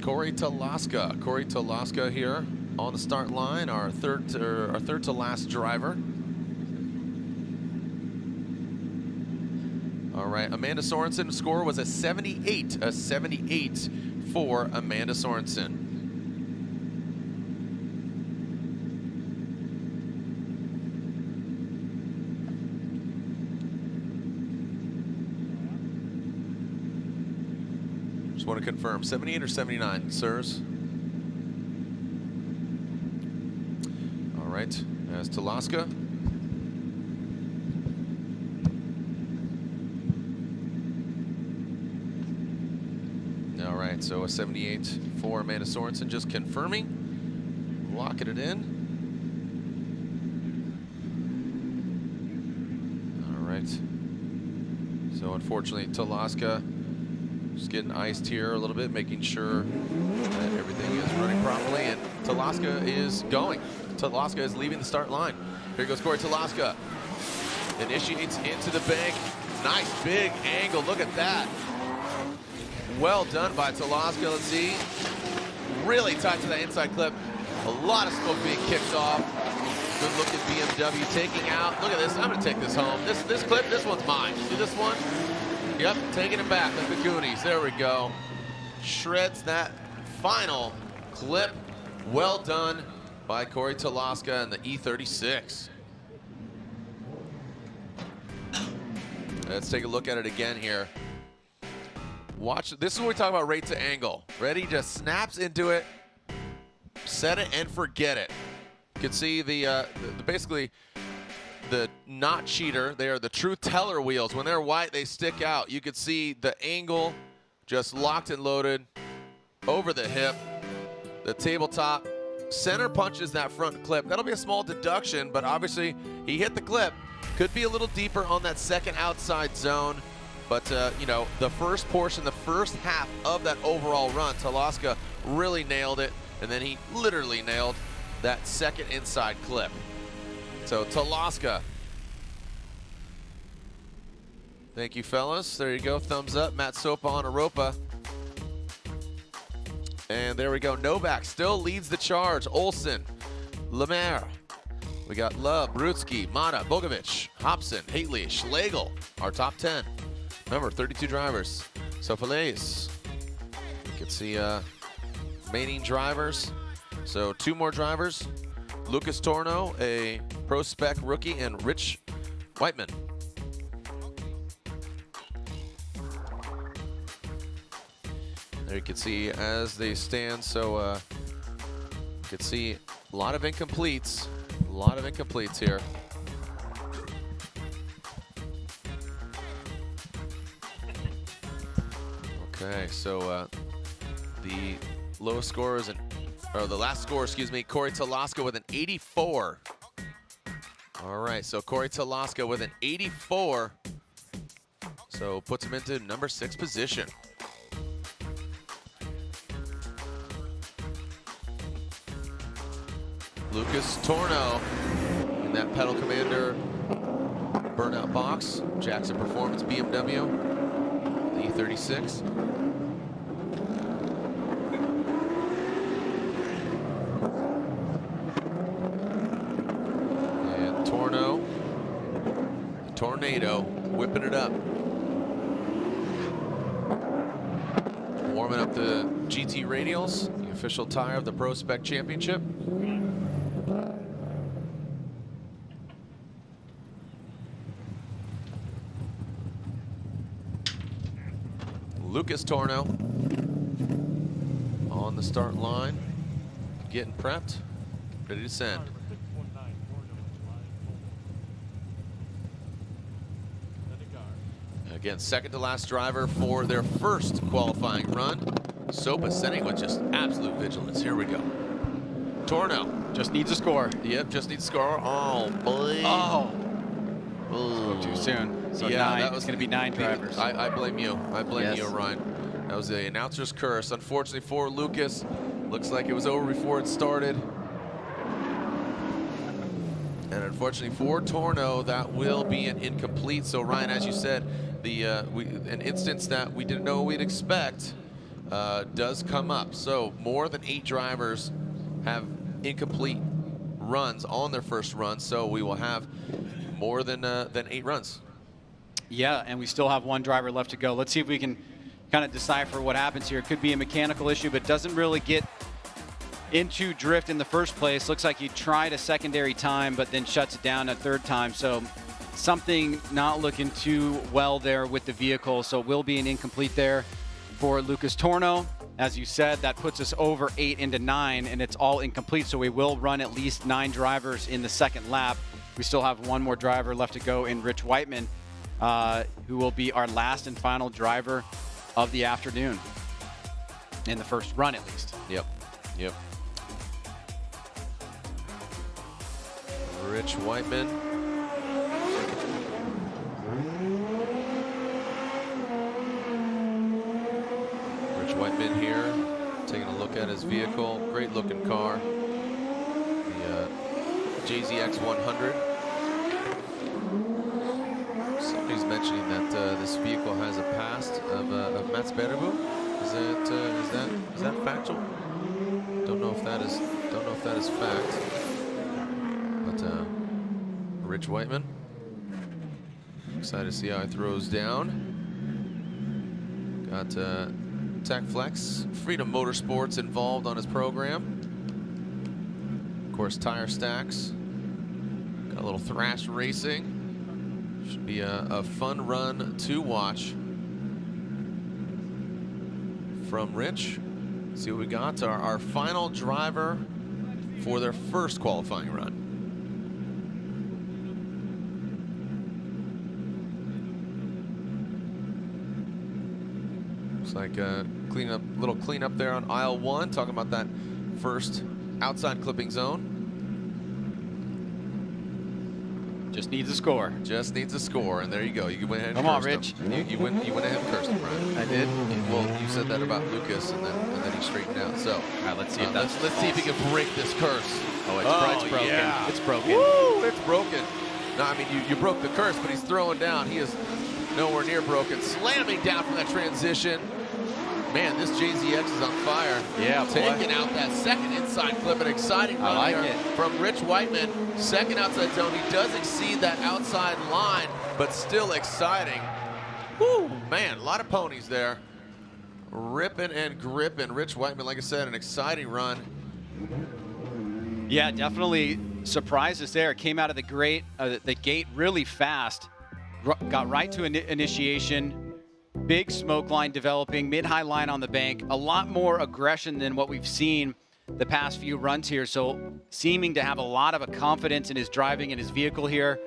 Corey Talaska here on the start line, our third to last driver. All right, Amanda Sorensen score was a 78 for Amanda Sorensen. Want to confirm 78 or 79, sirs? All right, as Talaska. All right, so a 78 for Amanda Sorensen, just confirming, locking it in. All right, so unfortunately Talaska just getting iced here a little bit, making sure that everything is running properly, and Talaska is going. Talaska is leaving the start line. Here goes Corey Talaska. Initiates into the bank. Nice big angle, look at that. Well done by Talaska, let's see. Really tight to that inside clip. A lot of smoke being kicked off. Good look at BMW taking out. Look at this, I'm gonna take this home. This clip, this one's mine. See this one? Yep, taking it back like the Goonies. There we go. Shreds that final clip. Well done by Corey Talaska and the E36. Let's take a look at it again here. Watch, this is what we talk about rate to angle. Ready, just snaps into it, set it and forget it. You can see the basically the not cheater, they are the true teller wheels. When they're white, they stick out. You could see the angle just locked and loaded over the hip, the tabletop. Center punches that front clip. That'll be a small deduction, but obviously he hit the clip. Could be a little deeper on that second outside zone, but you know, the first portion, the first half of that overall run, Talaska really nailed it, and then he literally nailed that second inside clip. So Talaska. Thank you, fellas. There you go. Thumbs up. Matt Sopa on Europa. And there we go. Novak still leads the charge. Olsen, Lemaire. We got Love, Brutsky, Mata, Bogovic, Hobson, Haley, Schlegel. Our top 10. Remember, 32 drivers. So Feliz. You can see remaining drivers. So 2 more drivers. Lucas Torno, a PROSPEC rookie, and Rich Whiteman. There you can see as they stand. So you can see a lot of incompletes. A lot of incompletes here. Okay, so the lowest score is the last score, excuse me, Corey Talaska with an 84. All right, so Corey Talaska with an 84. So puts him into number 6 position. Lucas Torno in that Pedal Commander burnout box. Jackson Performance BMW, the E36. And Torno, the Tornado, whipping it up. Warming up the GT Radials, the official tire of the PROSPEC Championship. Lucas Torno on the start line, getting prepped, ready to send. Again, second to last driver for their first qualifying run. Sopa sending with just absolute vigilance. Here we go. Torno. Just needs a score. Yep, just needs a score. Oh, boy. Oh. Ooh. Too soon. So yeah, 9. that was going to be 9 drivers. I blame you. I blame Yes. you, Ryan. That was the announcer's curse. Unfortunately for Lucas, looks like it was over before it started. And unfortunately for Torno, that will be an incomplete. So Ryan, as you said, an instance that we didn't know we'd expect does come up. So more than 8 drivers have incomplete runs on their first run. So we will have more than 8 runs. Yeah, and we still have 1 driver left to go. Let's see if we can kind of decipher what happens here. It could be a mechanical issue, but doesn't really get into drift in the first place. Looks like he tried a secondary time, but then shuts it down a third time. So something not looking too well there with the vehicle. So it will be an incomplete there for Lucas Torno. As you said, that puts us over 8 into 9, and it's all incomplete. So we will run at least 9 drivers in the second lap. We still have 1 more driver left to go in Rich Whiteman, who will be our last and final driver of the afternoon, in the first run at least. Yep, yep. Rich Whiteman. Rich Whiteman here, taking a look at his vehicle. Great looking car. The JZX 100. Somebody's mentioning that this vehicle has a past of Mats Berbu. Is that factual? Don't know if that is fact. But Rich Whiteman, excited to see how he throws down. Got Tech Flex, Freedom Motorsports involved on his program. Of course, Tire Stacks. Got a little Thrash Racing. Should be a fun run to watch from Rich. See what we got. Our final driver for their first qualifying run. Looks like little cleanup there on aisle 1. Talking about that first outside clipping zone. Just needs a score. Just needs a score, and there you go. You went ahead and Come on, cursed him. You went ahead and cursed him, Ryan. I did. Well, you said that about Lucas, and then he straightened out. So, All right, let's see if let's see if he can break this curse. it's broken. Yeah. It's broken. Woo! It's broken. No, I mean you broke the curse, but he's throwing down. He is nowhere near broken. Slamming down from that transition. Man, this JZX is on fire. Yeah, boy. Taking out that second inside clip. An exciting run like here it. from Rich Whiteman. Second outside zone. He does exceed that outside line, but still exciting. Woo, man, a lot of ponies there. Ripping and gripping. Rich Whiteman, like I said, an exciting run. Yeah, definitely surprises there. Came out of the gate really fast. Got right to initiation. Big smoke line developing, mid-high line on the bank. A lot more aggression than what we've seen the past few runs here. So seeming to have a lot of a confidence in his driving and his vehicle here.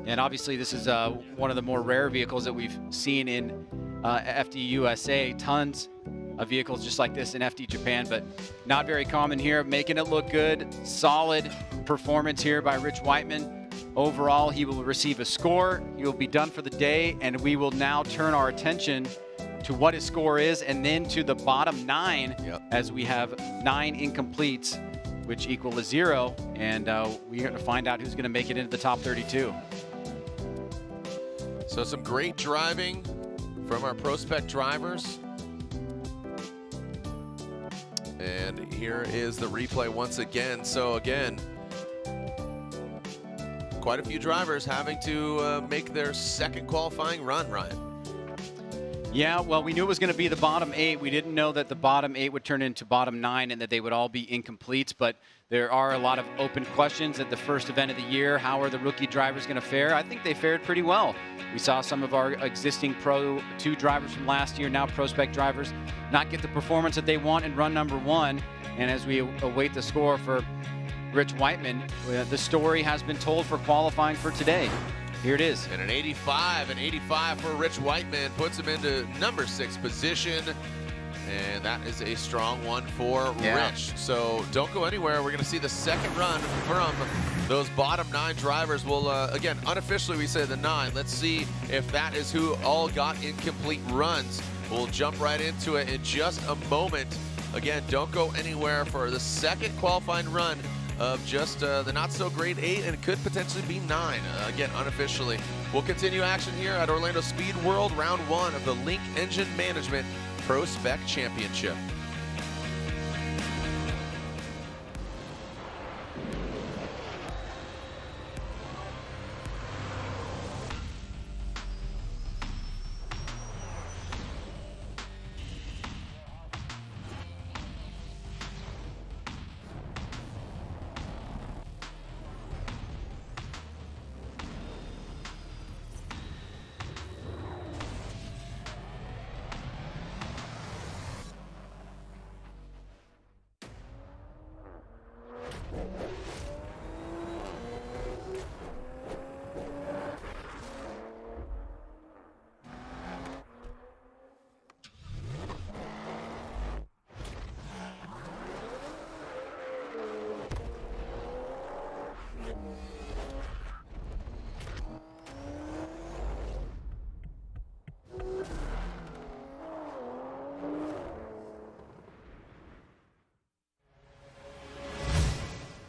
And obviously this is one of the more rare vehicles that we've seen in FD USA. Tons of vehicles just like this in FD Japan, but not very common here. Making it look good. Solid performance here by Rich Whiteman. Overall, he will receive a score. He will be done for the day, and we will now turn our attention to what his score is and then to the bottom 9 as we have 9 incompletes, which equal a 0, and we're going to find out who's going to make it into the top 32. So some great driving from our PROSPEC drivers. And here is the replay once again. So again, quite a few drivers having to make their second qualifying run, Ryan. Yeah, well, we knew it was going to be the bottom 8. We didn't know that the bottom 8 would turn into bottom 9 and that they would all be incompletes, but there are a lot of open questions at the first event of the year. How are the rookie drivers going to fare? I think they fared pretty well. We saw some of our existing Pro 2 drivers from last year, now PROSPEC drivers, not get the performance that they want in run number 1. And as we await the score for Rich Whiteman, the story has been told for qualifying for today. Here it is. And an 85 for Rich Whiteman puts him into number 6 position. And that is a strong one for Rich. So don't go anywhere. We're going to see the second run from those bottom 9 drivers. We'll, again, unofficially we say the 9. Let's see if that is who all got incomplete runs. We'll jump right into it in just a moment. Again, don't go anywhere for the second qualifying run of just the not-so-great 8, and it could potentially be 9, again, unofficially. We'll continue action here at Orlando Speed World, round 1 of the Link Engine Management PROSPEC Championship.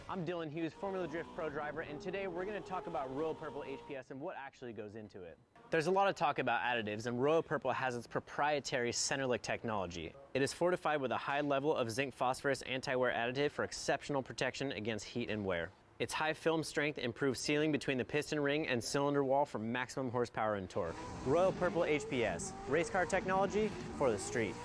I'm Dylan Hughes, Formula Drift Pro driver, and today we're going to talk about Royal Purple HPS and what actually goes into it. There's a lot of talk about additives, and Royal Purple has its proprietary Centerlick technology. It is fortified with a high level of zinc phosphorus anti-wear additive for exceptional protection against heat and wear. Its high film strength improves sealing between the piston ring and cylinder wall for maximum horsepower and torque. Royal Purple HPS, race car technology for the street.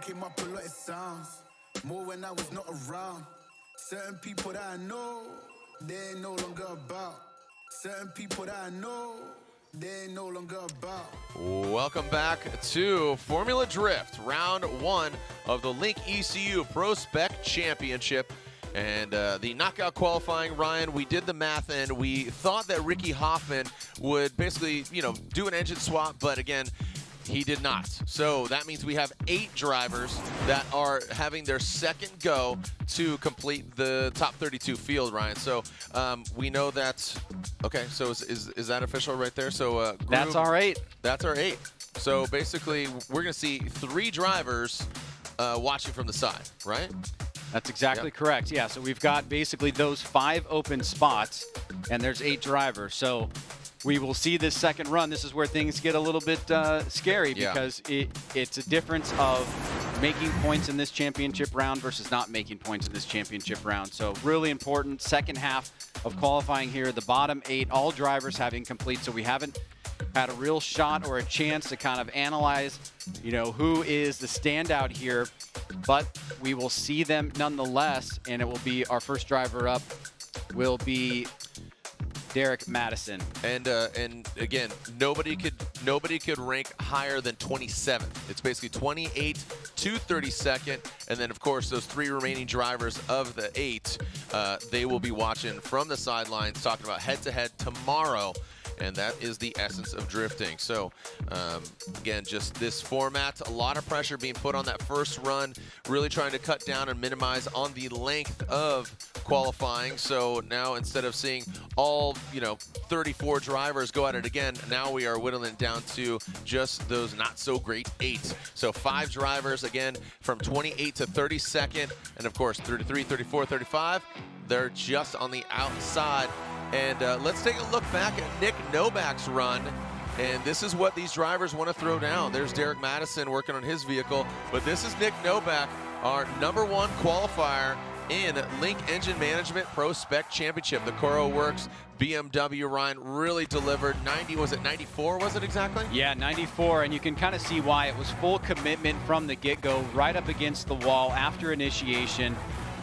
Came up a lot of sounds, more when I was not around. Certain people that I know, they ain't no longer about. Certain people that I know, they ain't no longer about. Welcome back to Formula Drift, round 1 of the Link ECU PROSPEC Championship. And the knockout qualifying, Ryan, we did the math, and we thought that Ricky Hoffman would basically, do an engine swap, but again, he did not. So that means we have 8 drivers that are having their second go to complete the top 32 field, Ryan. So we know that, okay, so is that official right there? So that's our 8. That's our 8. So basically, we're going to see 3 drivers watching from the side, right? That's exactly correct. Yeah, so we've got basically those 5 open spots, and there's 8 drivers. So we will see this second run. This is where things get a little bit scary because it's a difference of making points in this championship round versus not making points in this championship round. So really important second half of qualifying here. The bottom 8, all drivers having complete. So we haven't had a real shot or a chance to kind of analyze, who is the standout here. But we will see them nonetheless, and it will be our first driver up will be Derek Madison. And again, nobody could rank higher than 27th. It's basically 28 to 32nd, and then of course those 3 remaining drivers of the 8, they will be watching from the sidelines, talking about head-to-head tomorrow. And that is the essence of drifting. So, again, just this format, a lot of pressure being put on that first run, really trying to cut down and minimize on the length of qualifying. So now instead of seeing all, 34 drivers go at it again, now we are whittling it down to just those not so great 8. So 5 drivers, again, from 28 to 32nd, and of course 33, 34, 35, they're just on the outside. And let's take a look back at Nick Novak's run. And this is what these drivers want to throw down. There's Derek Madison working on his vehicle. But this is Nick Novak, our #1 qualifier in Link Engine Management ProSpec Championship. The Coro Works BMW, Ryan, really delivered. 94 was it exactly? Yeah, 94, and you can kind of see why. It was full commitment from the get-go, right up against the wall after initiation.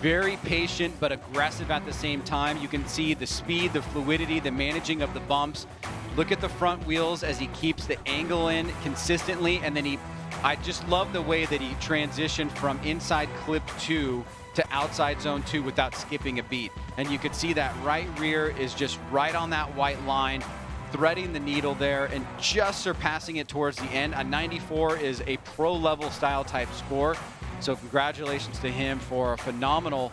Very patient but aggressive at the same time. You can see the speed, the fluidity, the managing of the bumps. Look at the front wheels as he keeps the angle in consistently, and then I just love the way that he transitioned from inside clip 2 to outside zone 2 without skipping a beat. And you could see that right rear is just right on that white line, threading the needle there and just surpassing it towards the end. A 94 is a pro-level style type score. So congratulations to him for a phenomenal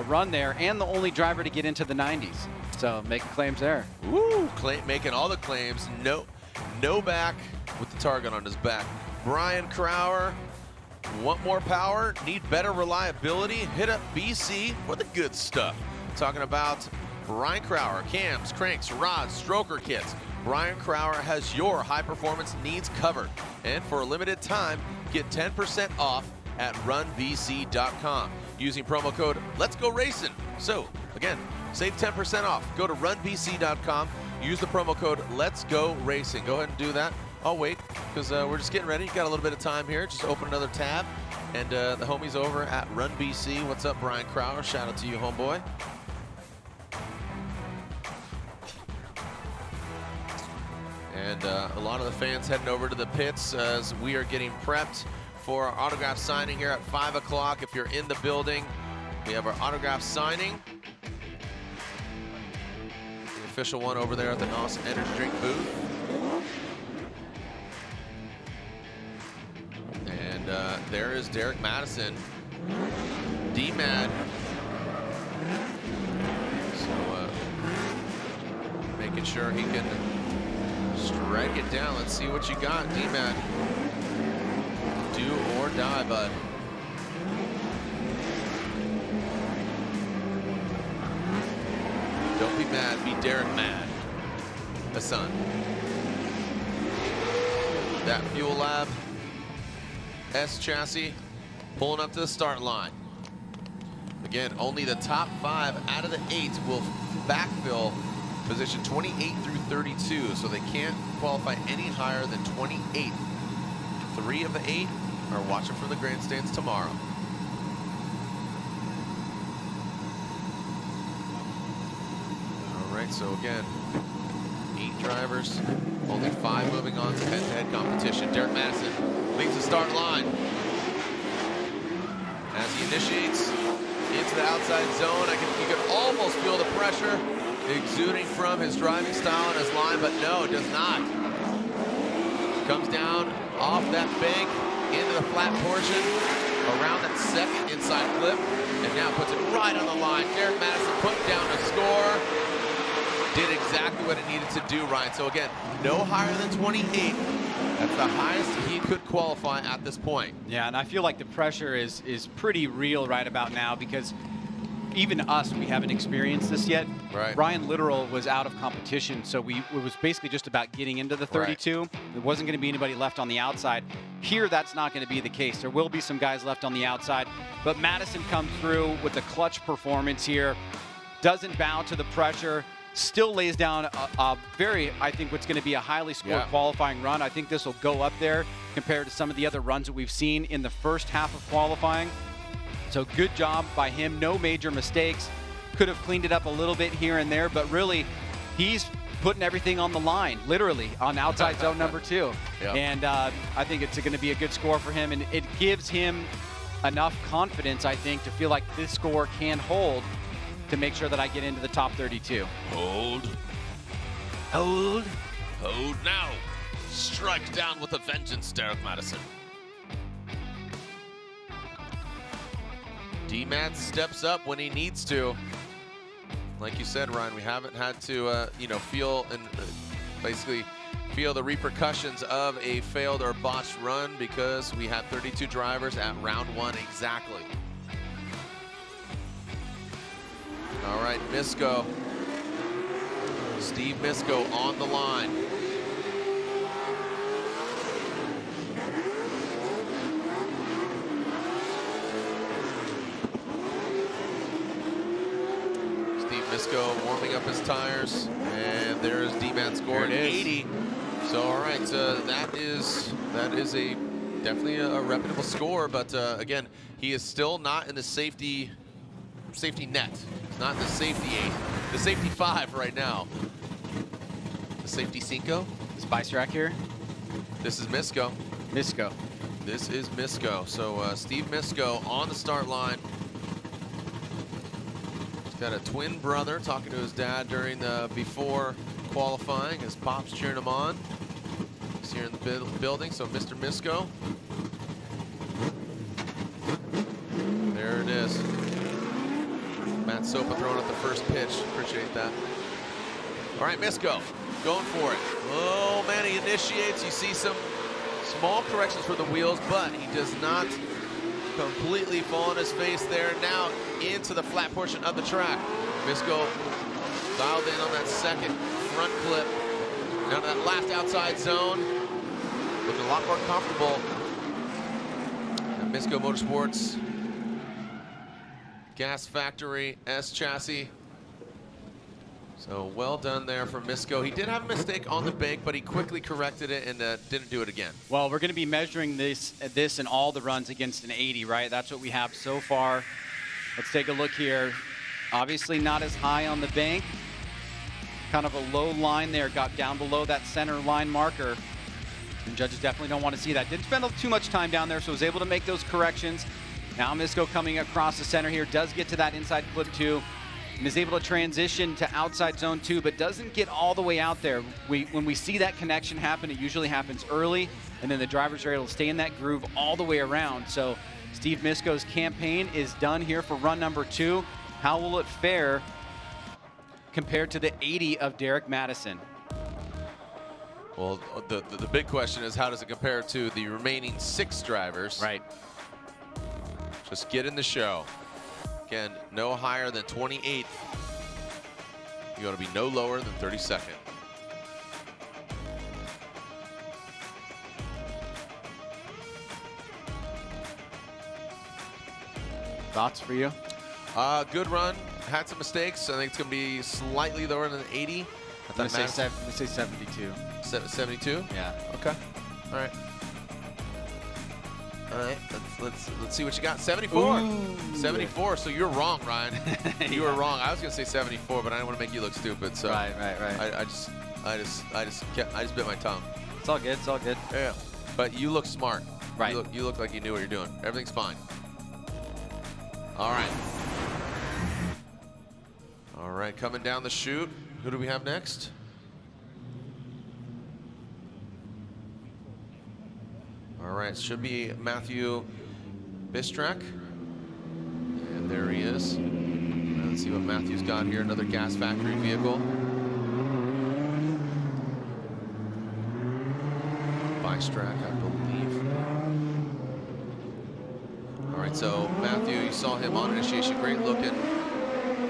run there, and the only driver to get into the 90s. So making claims there. Woo! Making all the claims. No back with the target on his back. Brian Crowder, want more power? Need better reliability? Hit up BC for the good stuff. Talking about Brian Crowder, cams, cranks, rods, stroker kits. Brian Crowder has your high performance needs covered. And for a limited time, get 10% off at runbc.com using promo code Let's Go Racing. So again, save 10% off. Go to runbc.com, use the promo code Let's Go Racing. Go ahead and do that. I'll wait because we're just getting ready. Got a little bit of time here. Just open another tab, and the homies over at RunBC. What's up, Brian Crowder? Shout out to you, homeboy. And a lot of the fans heading over to the pits as we are getting prepped for our autograph signing here at 5 o'clock. If you're in the building, we have our autograph signing. The official one over there at the NOS Energy Drink booth. And there is Derek Madison. D-Mad. So making sure he can strike it down. Let's see what you got, D-Mad. Do or die, bud. Don't be mad, be Derek mad. The son. That Fuel Lab S chassis pulling up to the start line. Again, only the top 5 out of the 8 will backfill position 28 through 32, so they can't qualify any higher than 28. 3 of the 8 are watching from the grandstands tomorrow. All right, so again, 8 drivers, only 5 moving on to head-to-head competition. Derek Madison leads the start line as he initiates into the outside zone. You could almost feel the pressure exuding from his driving style and his line, but no, it does not. Comes down off that bank into the flat portion, around that second inside clip, and now puts it right on the line. Derek Madison put down a score. Did exactly what it needed to do, Ryan. So again, no higher than 28. That's the highest he could qualify at this point. Yeah, and I feel like the pressure is pretty real right about now, because even us, we haven't experienced this yet. Right. Ryan Literal was out of competition, so it was basically just about getting into the 32. Right. There wasn't going to be anybody left on the outside. Here, that's not going to be the case. There will be some guys left on the outside, but Madison comes through with a clutch performance here, doesn't bow to the pressure, still lays down a very, I think, what's going to be a highly scored qualifying run. I think this will go up there compared to some of the other runs that we've seen in the first half of qualifying. So good job by him. No major mistakes. Could have cleaned it up a little bit here and there, but really, he's putting everything on the line, literally, on outside zone number 2. Yep. And I think it's going to be a good score for him, and it gives him enough confidence, I think, to feel like this score can hold to make sure that I get into the top 32. Hold. Hold. Hold now. Strike down with a vengeance, Derek Madison. D-Mat steps up when he needs to. Like you said, Ryan, we haven't had to, feel and basically feel the repercussions of a failed or botched run, because we had 32 drivers at round 1 exactly. All right, Misko. Steve Misko on the line. Steve Misko warming up his tires, and there's D-Mat scoring 80. So, all right, that is definitely a reputable score, but again, he is still not in the safety net. Not the safety 8, the safety 5 right now. The safety 5. Spice rack here. This is Misko. Misko. This is Misko. So Steve Misko on the start line. He's got a twin brother talking to his dad during the before qualifying. His pop's cheering him on. He's here in the building. So Mr. Misko. There it is. Matt Sopa throwing up the first pitch. Appreciate that. All right, Misko going for it. Oh, man, he initiates. You see some small corrections for the wheels, but he does not completely fall on his face there. Now into the flat portion of the track. Misko dialed in on that second front clip. Now to that last outside zone. Looking a lot more comfortable. And Misko Motorsports Gas Factory S chassis. So well done there for Misko. He did have a mistake on the bank, but he quickly corrected it and didn't do it again. Well, we're going to be measuring this and all the runs against an 80, right? That's what we have so far. Let's take a look here. Obviously not as high on the bank. Kind of a low line there, got down below that center line marker. And judges definitely don't want to see that. Didn't spend too much time down there, so was able to make those corrections. Now Misko coming across the center here, does get to that inside clip 2, and is able to transition to outside zone 2, but doesn't get all the way out there. When we see that connection happen, it usually happens early, and then the drivers are able to stay in that groove all the way around. So Steve Misko's campaign is done here for run number 2. How will it fare compared to the 80 of Derek Madison? Well, the big question is, how does it compare to the remaining 6 drivers? Right. Just get in the show. Again, no higher than 28th. You got to be no lower than 32nd. Thoughts for you? Good run. Had some mistakes. I think it's going to be slightly lower than 80. I'm going to say 72. 72? Yeah. Okay. All right. All right, let's see what you got. 74. Ooh. 74. So you're wrong, Ryan. You were wrong. I was gonna say 74, but I didn't want to make you look stupid. So right. I just bit my tongue. It's all good. It's all good. Yeah. But you look smart. Right. You look like you knew what you're doing. Everything's fine. All right. All right, coming down the chute. Who do we have next? All right, should be Matthew Bistrak. And there he is. Let's see what Matthew's got here. Another gas factory vehicle. Bistrak, I believe. All right, so Matthew, you saw him on initiation. Great looking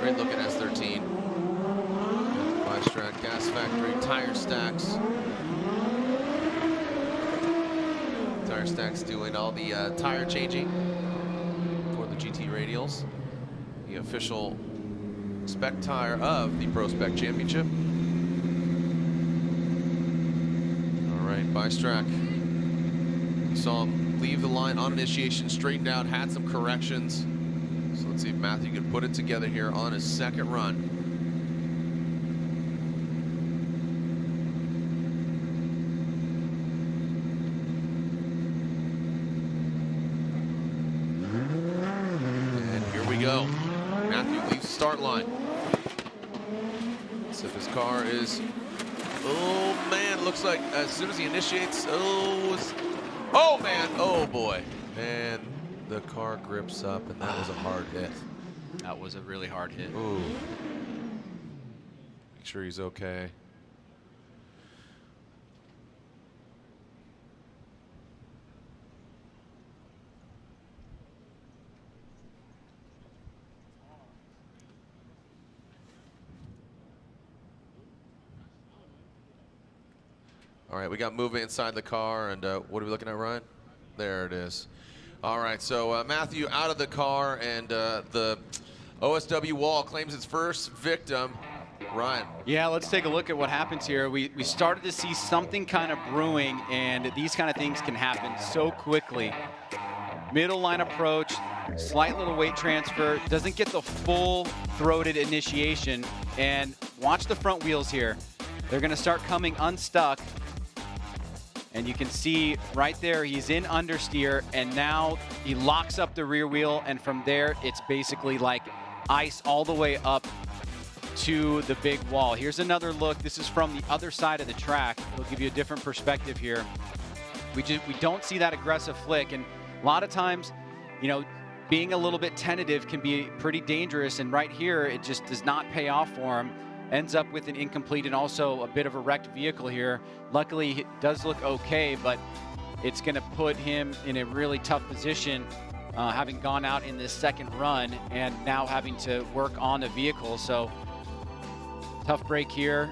S13. Bistrak, gas factory, tire stacks. Tire stacks doing all the tire changing for the GT radials. The official spec tire of the ProSpec Championship. All right, Bistrak. You saw him leave the line on initiation, straightened out, had some corrections. So let's see if Matthew can put it together here on his second run. Go. Matthew leaves the start line. So if his car is, oh man, looks like as soon as he initiates, oh man, oh boy. And the car grips up, and that was a hard hit. That was a really hard hit. Ooh. Make sure he's okay. All right, we got movement inside the car, and what are we looking at, Ryan? There it is. All right, so Matthew out of the car, and the OSW wall claims its first victim. Ryan. Yeah, let's take a look at what happens here. We started to see something kind of brewing, and these kind of things can happen so quickly. Middle line approach, slight little weight transfer, doesn't get the full-throated initiation, and watch the front wheels here. They're going to start coming unstuck. And you can see right there, he's in understeer, and now he locks up the rear wheel, and from there, it's basically like ice all the way up to the big wall. Here's another look. This is from the other side of the track. It'll give you a different perspective here. We don't see that aggressive flick, and a lot of times, you know, being a little bit tentative can be pretty dangerous, and right here, it just does not pay off for him. Ends up with an incomplete and also a bit of a wrecked vehicle here. Luckily, it does look okay, but it's going to put him in a really tough position, having gone out in this second run and now having to work on the vehicle. So tough break here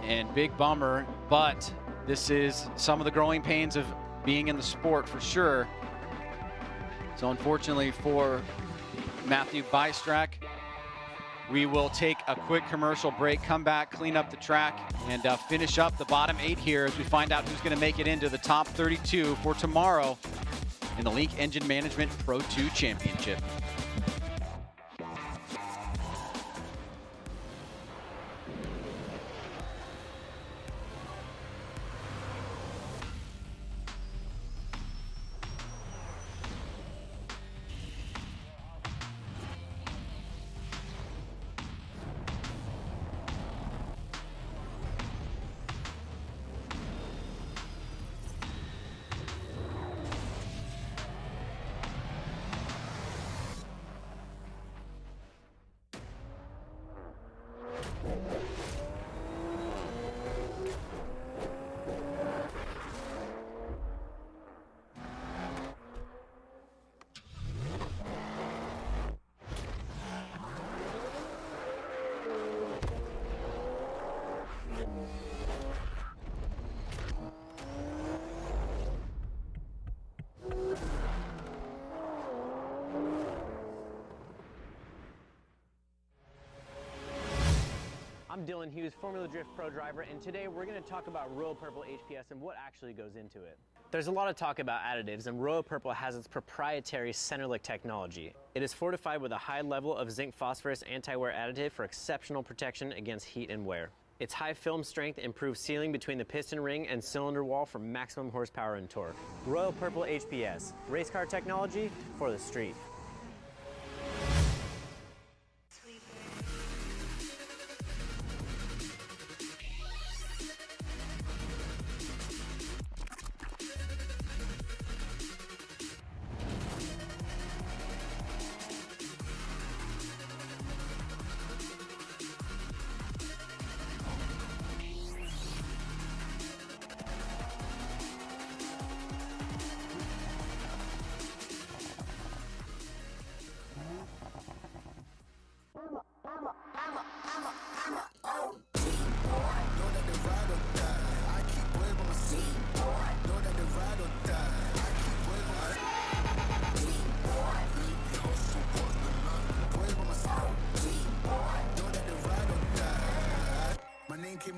and big bummer, but this is some of the growing pains of being in the sport for sure. So unfortunately for Matthew Bistrak, we will take a quick commercial break, come back, clean up the track, and finish up the bottom 8 here as we find out who's going to make it into the top 32 for tomorrow in the Link Engine Management Pro 2 Championship. I'm Dylan Hughes, Formula Drift Pro driver, and today we're going to talk about Royal Purple HPS and what actually goes into it. There's a lot of talk about additives, and Royal Purple has its proprietary Centerlick technology. It is fortified with a high level of zinc phosphorus anti-wear additive for exceptional protection against heat and wear. Its high film strength improves sealing between the piston ring and cylinder wall for maximum horsepower and torque. Royal Purple HPS, race car technology for the street.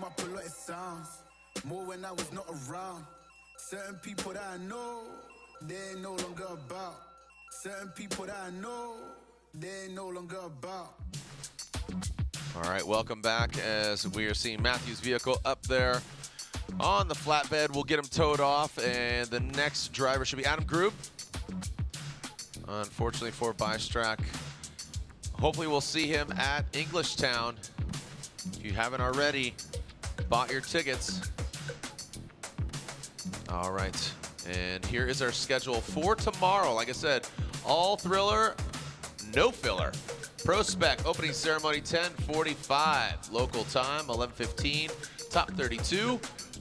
came up a lot of sounds, more when I was not around. Certain people that I know, they ain't no longer about. Certain people that I know, they ain't no longer about. All right, welcome back as we are seeing Matthew's vehicle up there on the flatbed. We'll get him towed off, and the next driver should be Adam Grube. Unfortunately for Bystrack, hopefully we'll see him at Englishtown. If you haven't already bought your tickets. All right, and here is our schedule for tomorrow. Like I said, all thriller, no filler. PROSPEC opening ceremony 10:45, local time 11:15, top 32,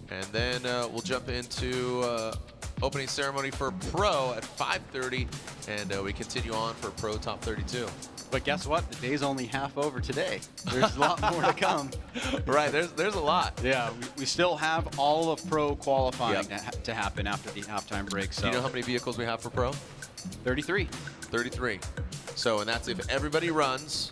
and then we'll jump into opening ceremony for Pro at 5:30, and we continue on for Pro top 32. But guess what? The day's only half over today. There's a lot more to come. Right, there's a lot. Yeah, we still have all of Pro qualifying to happen after the halftime break. So Do you know how many vehicles we have for Pro? 33. 33. So, and that's if everybody runs,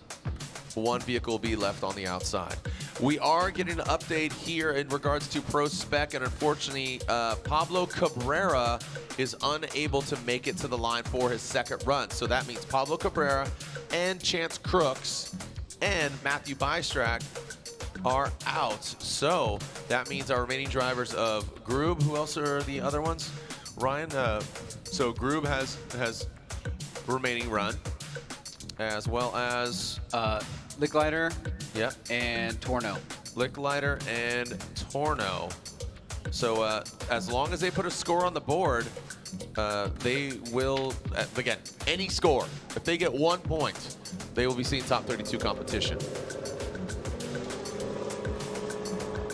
one vehicle will be left on the outside. We are getting an update here in regards to PROSPEC, and unfortunately, Pablo Cabrera is unable to make it to the line for his second run. So that means Pablo Cabrera and Chance Crooks and Matthew Bystrack are out. So that means our remaining drivers of Grube, who else are the other ones? Ryan, so Grube has remaining run, as well as Licklighter, yep, and Torno. Licklighter and Torno. So as long as they put a score on the board, they will, again, any score. If they get 1 point, they will be seeing top 32 competition.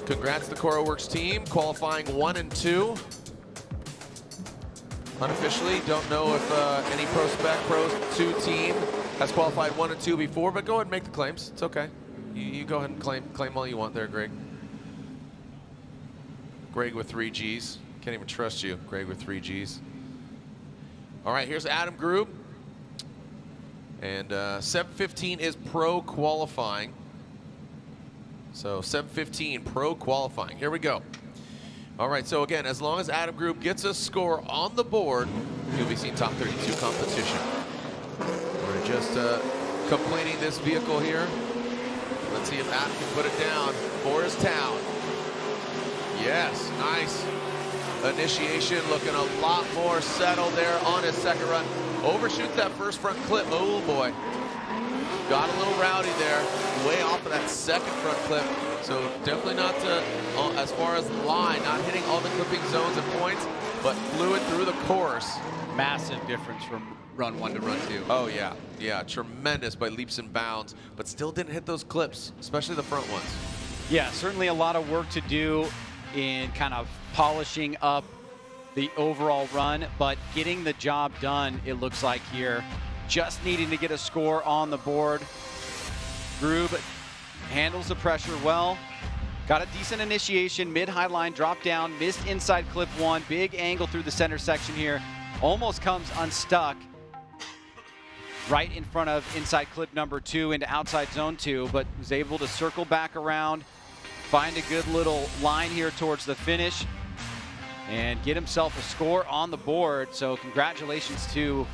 Congrats to the CoroWorks team, qualifying 1 and 2. Unofficially, don't know if any PROSPEC Pro 2 team has qualified 1 and 2 before, but go ahead and make the claims. It's okay. You go ahead and claim all you want there, Greg. Greg with 3 Gs. Can't even trust you, Greg with 3 Gs. All right, here's Adam Grube. And 7:15 is Pro qualifying. So 7:15 Pro qualifying. Here we go. All right, so again, as long as Adam Grube gets a score on the board, you'll be seeing top 32 competition. We're just completing this vehicle here. Let's see if Adam can put it down for his town. Yes, nice initiation, looking a lot more settled there on his second run. Overshoots that first front clip, oh boy. Got a little rowdy there, way off of that second front clip. So definitely not as far as the line, not hitting all the clipping zones and points, but flew it through the course. Massive difference from run 1 to run 2. Oh yeah, yeah, tremendous by leaps and bounds, but still didn't hit those clips, especially the front ones. Yeah, certainly a lot of work to do in kind of polishing up the overall run, but getting the job done, it looks like here. Just needing to get a score on the board. Grube handles the pressure well. Got a decent initiation, mid-high line, drop down, missed inside clip 1, big angle through the center section here. Almost comes unstuck right in front of inside clip number 2 into outside zone 2, but was able to circle back around, find a good little line here towards the finish, and get himself a score on the board. So congratulations to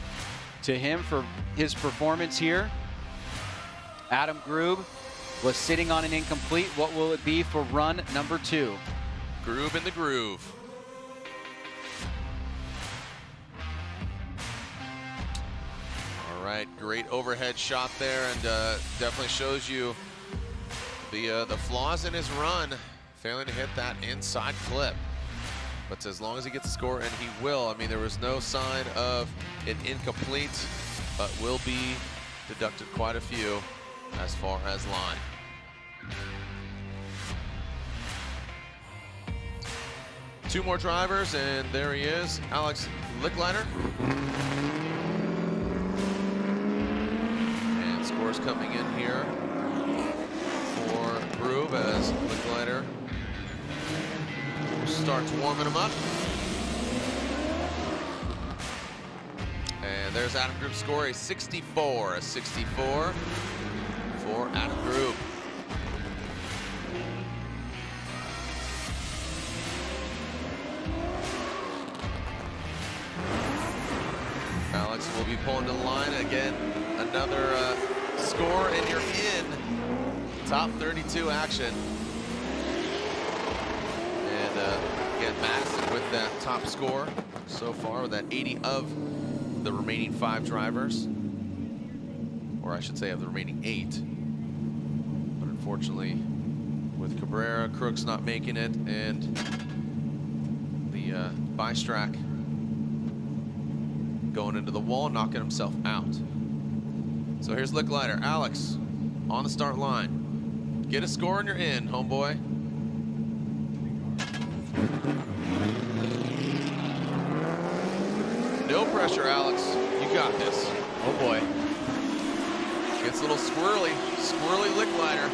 him for his performance here. Adam Grube was sitting on an incomplete. What will it be for run number 2? Grube in the groove. All right, great overhead shot there, and definitely shows you the flaws in his run, failing to hit that inside clip. But as long as he gets a score, and he will, I mean, there was no sign of an incomplete, but will be deducted quite a few as far as line. Two more drivers, and there he is, Alex Licklighter. And scores coming in here for Grube as Licklighter starts warming him up. And there's Adam Grube's score, a 64. A 64 for Adam Grube. we'll be pulling to the line again. Another score, and you're in top 32 action. And again, Madison with that top score so far, with that 80 of the remaining 5 drivers, or I should say of the remaining 8. But unfortunately, with Cabrera, Crooks not making it, and the Bystrack going into the wall, knocking himself out. So here's Licklider. Alex on the start line. Get a score and you're in, homeboy. No pressure, Alex. You got this. Oh boy. Gets a little squirrely Licklider.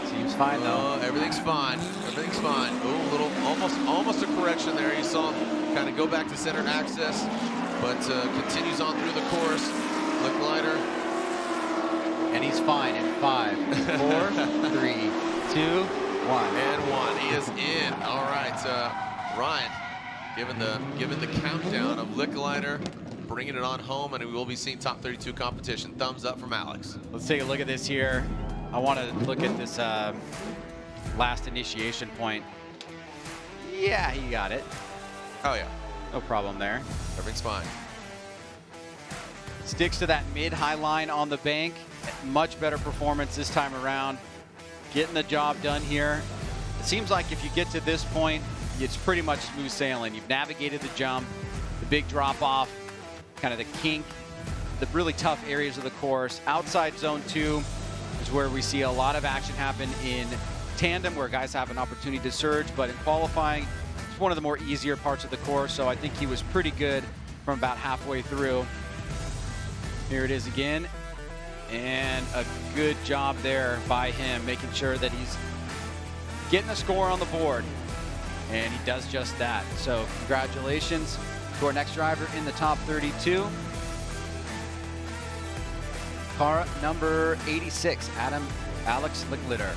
Seems fine though. Everything's fine. Everything's fine. Oh, little, almost a correction there. You saw him kind of go back to center access, but continues on through the course. Licklider. And he's fine in 5, 4, 3, 2, 1. And 1. He is in. All right, Ryan, given the countdown of Licklider, bringing it on home, and we will be seeing top 32 competition. Thumbs up from Alex. Let's take a look at this here. I want to look at this last initiation point. Yeah, he got it. Oh yeah. No problem there. Everything's fine. Sticks to that mid-high line on the bank. Much better performance this time around. Getting the job done here. It seems like if you get to this point, it's pretty much smooth sailing. You've navigated the jump, the big drop off, kind of the kink, the really tough areas of the course. Outside zone 2 is where we see a lot of action happen in tandem, where guys have an opportunity to surge, but in qualifying, it's one of the more easier parts of the course, so I think he was pretty good from about halfway through. Here it is again, and a good job there by him, making sure that he's getting a score on the board, and he does just that. So congratulations to our next driver in the top 32. Car number 86, Alex Licklider.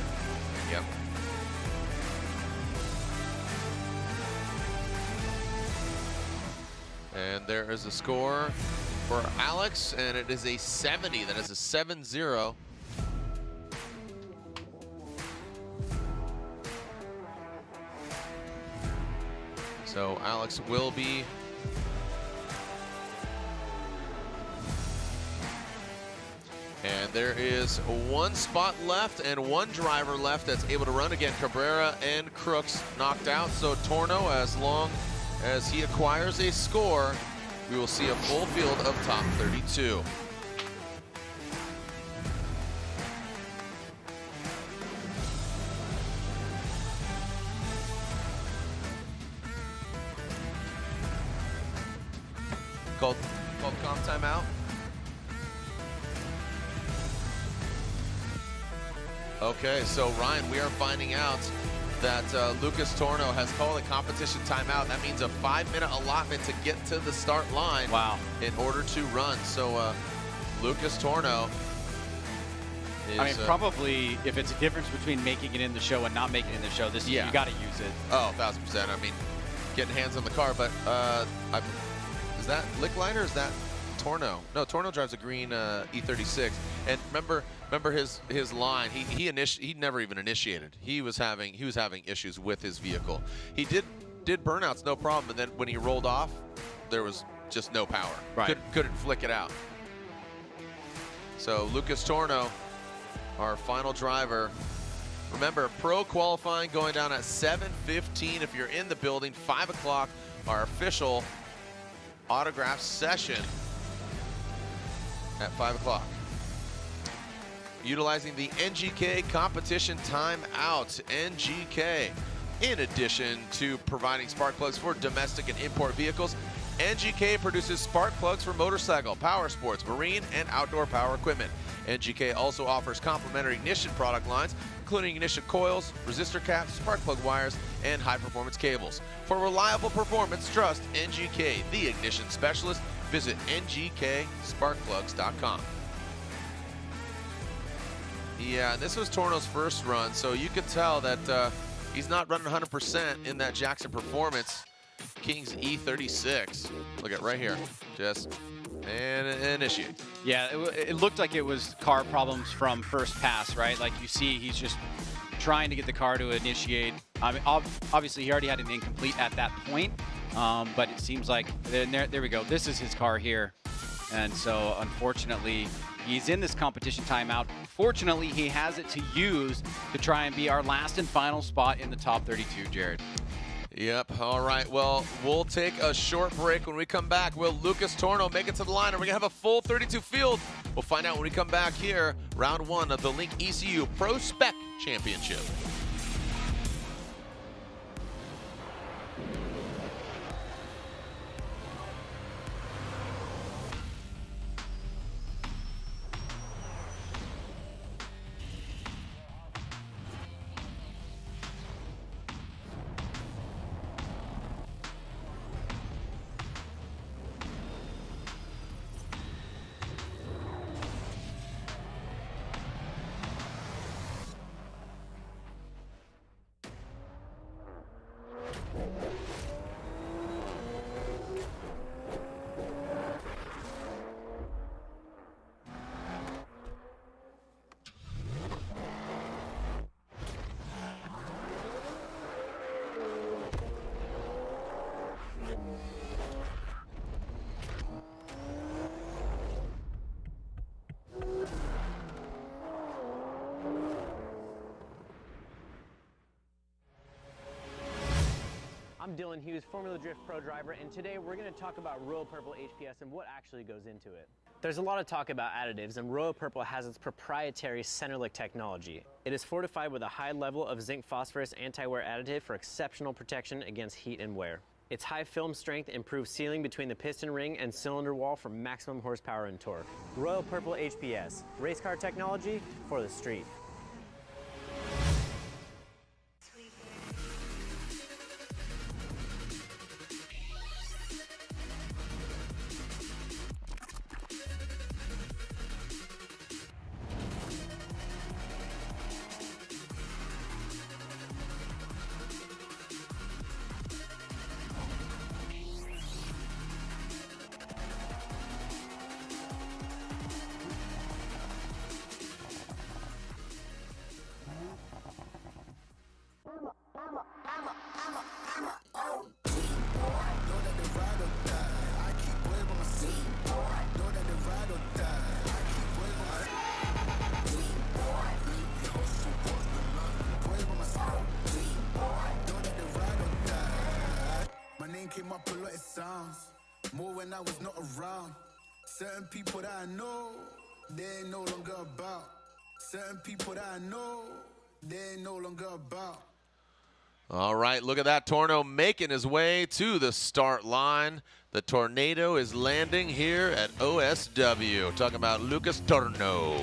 Yep. And there is a score for Alex, and it is a 70. That is a 7-0. So Alex will be and there is 1 spot left and 1 driver left that's able to run. Again, Cabrera and Crooks knocked out. So Torno, as long as he acquires a score, we will see a full field of top 32. Called comp timeout. Okay, so Ryan, we are finding out that Lucas Torno has called a competition timeout. That means a 5-minute allotment to get to the start line. Wow. In order to run. So Lucas Torno is, I mean, probably if it's a difference between making it in the show and not making it in the show, this you got to use it. Oh, 1000%. I mean, getting hands on the car, but is that Licklider or is that Torno? No, Torno drives a green E36. And remember his line. He never even initiated. He was having issues with his vehicle. He did burnouts, no problem. But then when he rolled off, there was just no power. Right. Couldn't flick it out. So Lucas Torno, our final driver. Remember, pro qualifying going down at 7:15. If you're in the building, 5 o'clock, our official autograph session at 5 o'clock. Utilizing the NGK competition timeout. NGK, in addition to providing spark plugs for domestic and import vehicles, NGK produces spark plugs for motorcycle, power sports, marine, and outdoor power equipment. NGK also offers complementary ignition product lines, including ignition coils, resistor caps, spark plug wires, and high-performance cables. For reliable performance, trust NGK, the ignition specialist. Visit ngksparkplugs.com. Yeah, this was Torno's first run, so you could tell that he's not running 100% in that Jackson Performance Kings E36. Look at right here. And initiate. Yeah, it looked like it was car problems from first pass, right? Like you see, he's just trying to get the car to initiate. I mean, obviously he already had an incomplete at that point, but it seems like, there we go. This is his car here. And so unfortunately, he's in this competition timeout. Fortunately, he has it to use to try and be our last and final spot in the top 32, Jared. Yep. All right. Well, we'll take a short break. When we come back, will Lucas Torno make it to the line? Are we going to have a full 32 field? We'll find out when we come back here. Round 1 of the Link ECU PROSPEC Championship. I'm Dylan Hughes, Formula Drift Pro driver, and today we're going to talk about Royal Purple HPS and what actually goes into it. There's a lot of talk about additives, and Royal Purple has its proprietary Centerlick technology. It is fortified with a high level of zinc phosphorus anti-wear additive for exceptional protection against heat and wear. Its high film strength improves sealing between the piston ring and cylinder wall for maximum horsepower and torque. Royal Purple HPS, race car technology for the street. Came up a lot of sounds, more when I was not around. Certain people that I know, they ain't no longer about. Certain people that I know, they ain't no longer about. All right, look at that. Torno making his way to the start line. The Tornado is landing here at OSW. Talking about Lucas Torno.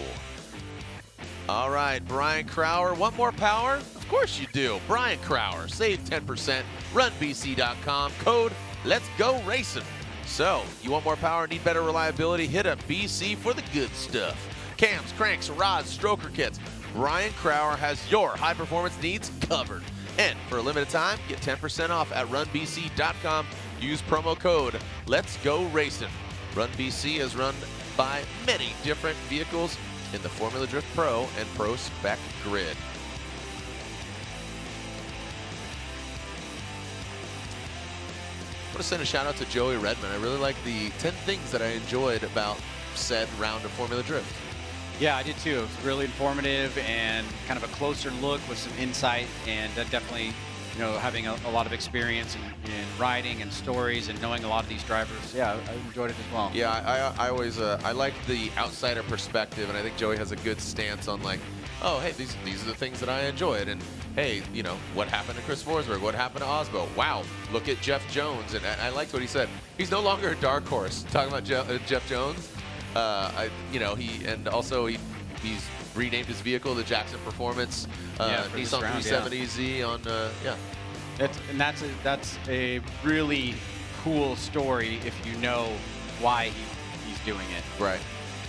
All right, Brian Crowder. Want more power? Of course you do. Brian Crowder. Save 10%. RunBC.com. Code Let's Go Racing. So, you want more power, need better reliability? Hit up BC for the good stuff. Cams, cranks, rods, stroker kits. Brian Crowder has your high-performance needs covered. And for a limited time, get 10% off at RunBC.com. Use promo code Let's Go Racing. RunBC is run by many different vehicles in the Formula Drift Pro and PROSPEC grid. I want to send a shout out to Joey Redmond. I really like the 10 things that I enjoyed about said round of Formula Drift. Yeah, I did too. It was really informative and kind of a closer look with some insight, and definitely, you know, having a lot of experience in riding and stories and knowing a lot of these drivers. Yeah, I enjoyed it as well. Yeah, I always I like the outsider perspective, and I think Joey has a good stance on, like, oh, hey, these are the things that I enjoyed, and hey, you know, what happened to Chris Forsberg? What happened to Osbo? Wow, look at Jeff Jones, and I liked what he said. He's no longer a dark horse. Talking about Jeff Jones, he's renamed his vehicle the Jackson Performance Nissan 370Z on That's a really cool story if you know why he's doing it. Right.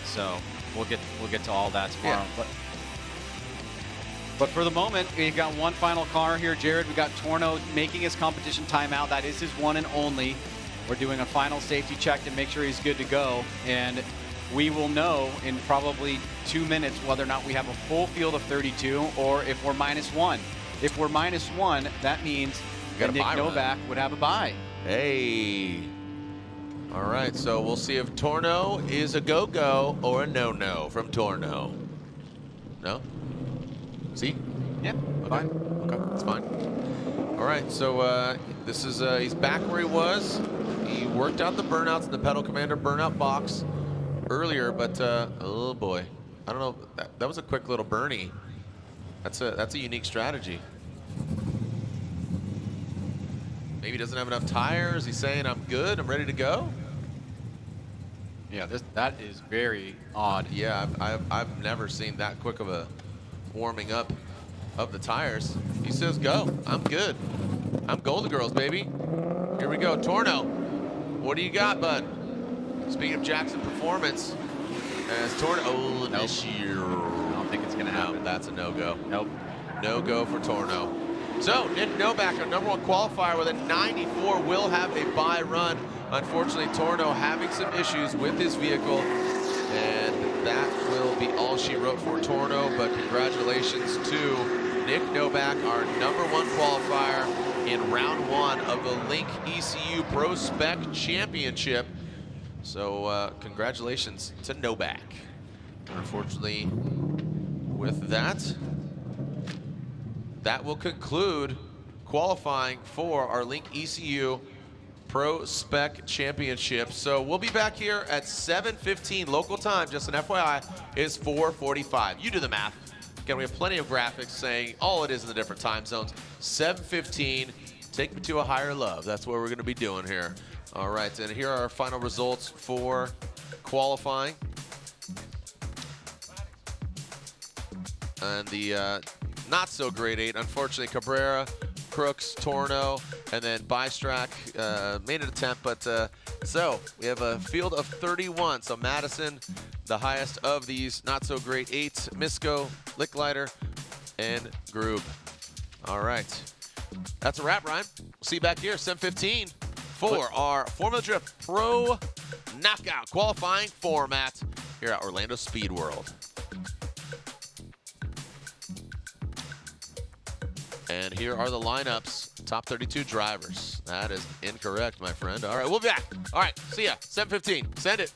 So we'll get to all that tomorrow. Yeah. But for the moment, we've got one final car here, Jared. We got Torno making his competition timeout. That is his one and only. We're doing a final safety check to make sure he's good to go. And we will know in probably 2 minutes whether or not we have a full field of 32 or if we're -1. If we're -1, that means that Nick Novak would have a bye. Hey. All right, so we'll see if Torno is a go-go or a no-no from Torno. No? See? Yeah, Okay. Okay, that's fine. All right, so this is he's back where he was. He worked out the burnouts in the Pedal Commander burnout box earlier, but oh boy, I don't know. That was a quick little Bernie. That's a unique strategy. Maybe he doesn't have enough tires. He's saying, I'm good, I'm ready to go. Yeah, that is very odd. Yeah, I've never seen that quick of a warming up of the tires. He says, go, I'm good. I'm Golden Girls, baby. Here we go, Torno. What do you got, bud? Speaking of Jackson Performance, as Torno, this year. I don't think it's gonna happen. No, that's a no-go. Nope. No-go for Torno. So, Nick Novak, our #1 qualifier with a 94, will have a bye run. Unfortunately, Torno having some issues with his vehicle, and that will be all she wrote for Torno, but congratulations to Nick Novak, our #1 qualifier in round 1 of the Link ECU Pro Spec Championship. So, congratulations to Novak. Unfortunately, with that, that will conclude qualifying for our Link ECU Pro Spec Championship. So we'll be back here at 7:15 local time. Just an FYI, is 4:45. You do the math. Again, we have plenty of graphics saying all it is in the different time zones. 7:15, take me to a higher love. That's what we're going to be doing here. All right, and here are our final results for qualifying. And the not so great 8, unfortunately, Cabrera, Crooks, Torno, and then Bystrak made an attempt, but so we have a field of 31. So Madison, the highest of these not so great 8s, Misko, Licklider, and Groob. All right, that's a wrap, Ryan. We'll see you back here 7:15 for our Formula Drift Pro Knockout qualifying format here at Orlando Speed World. And here are the lineups, top 32 drivers. That is incorrect, my friend. All right, we'll be back. All right, see ya, 7:15. Send it.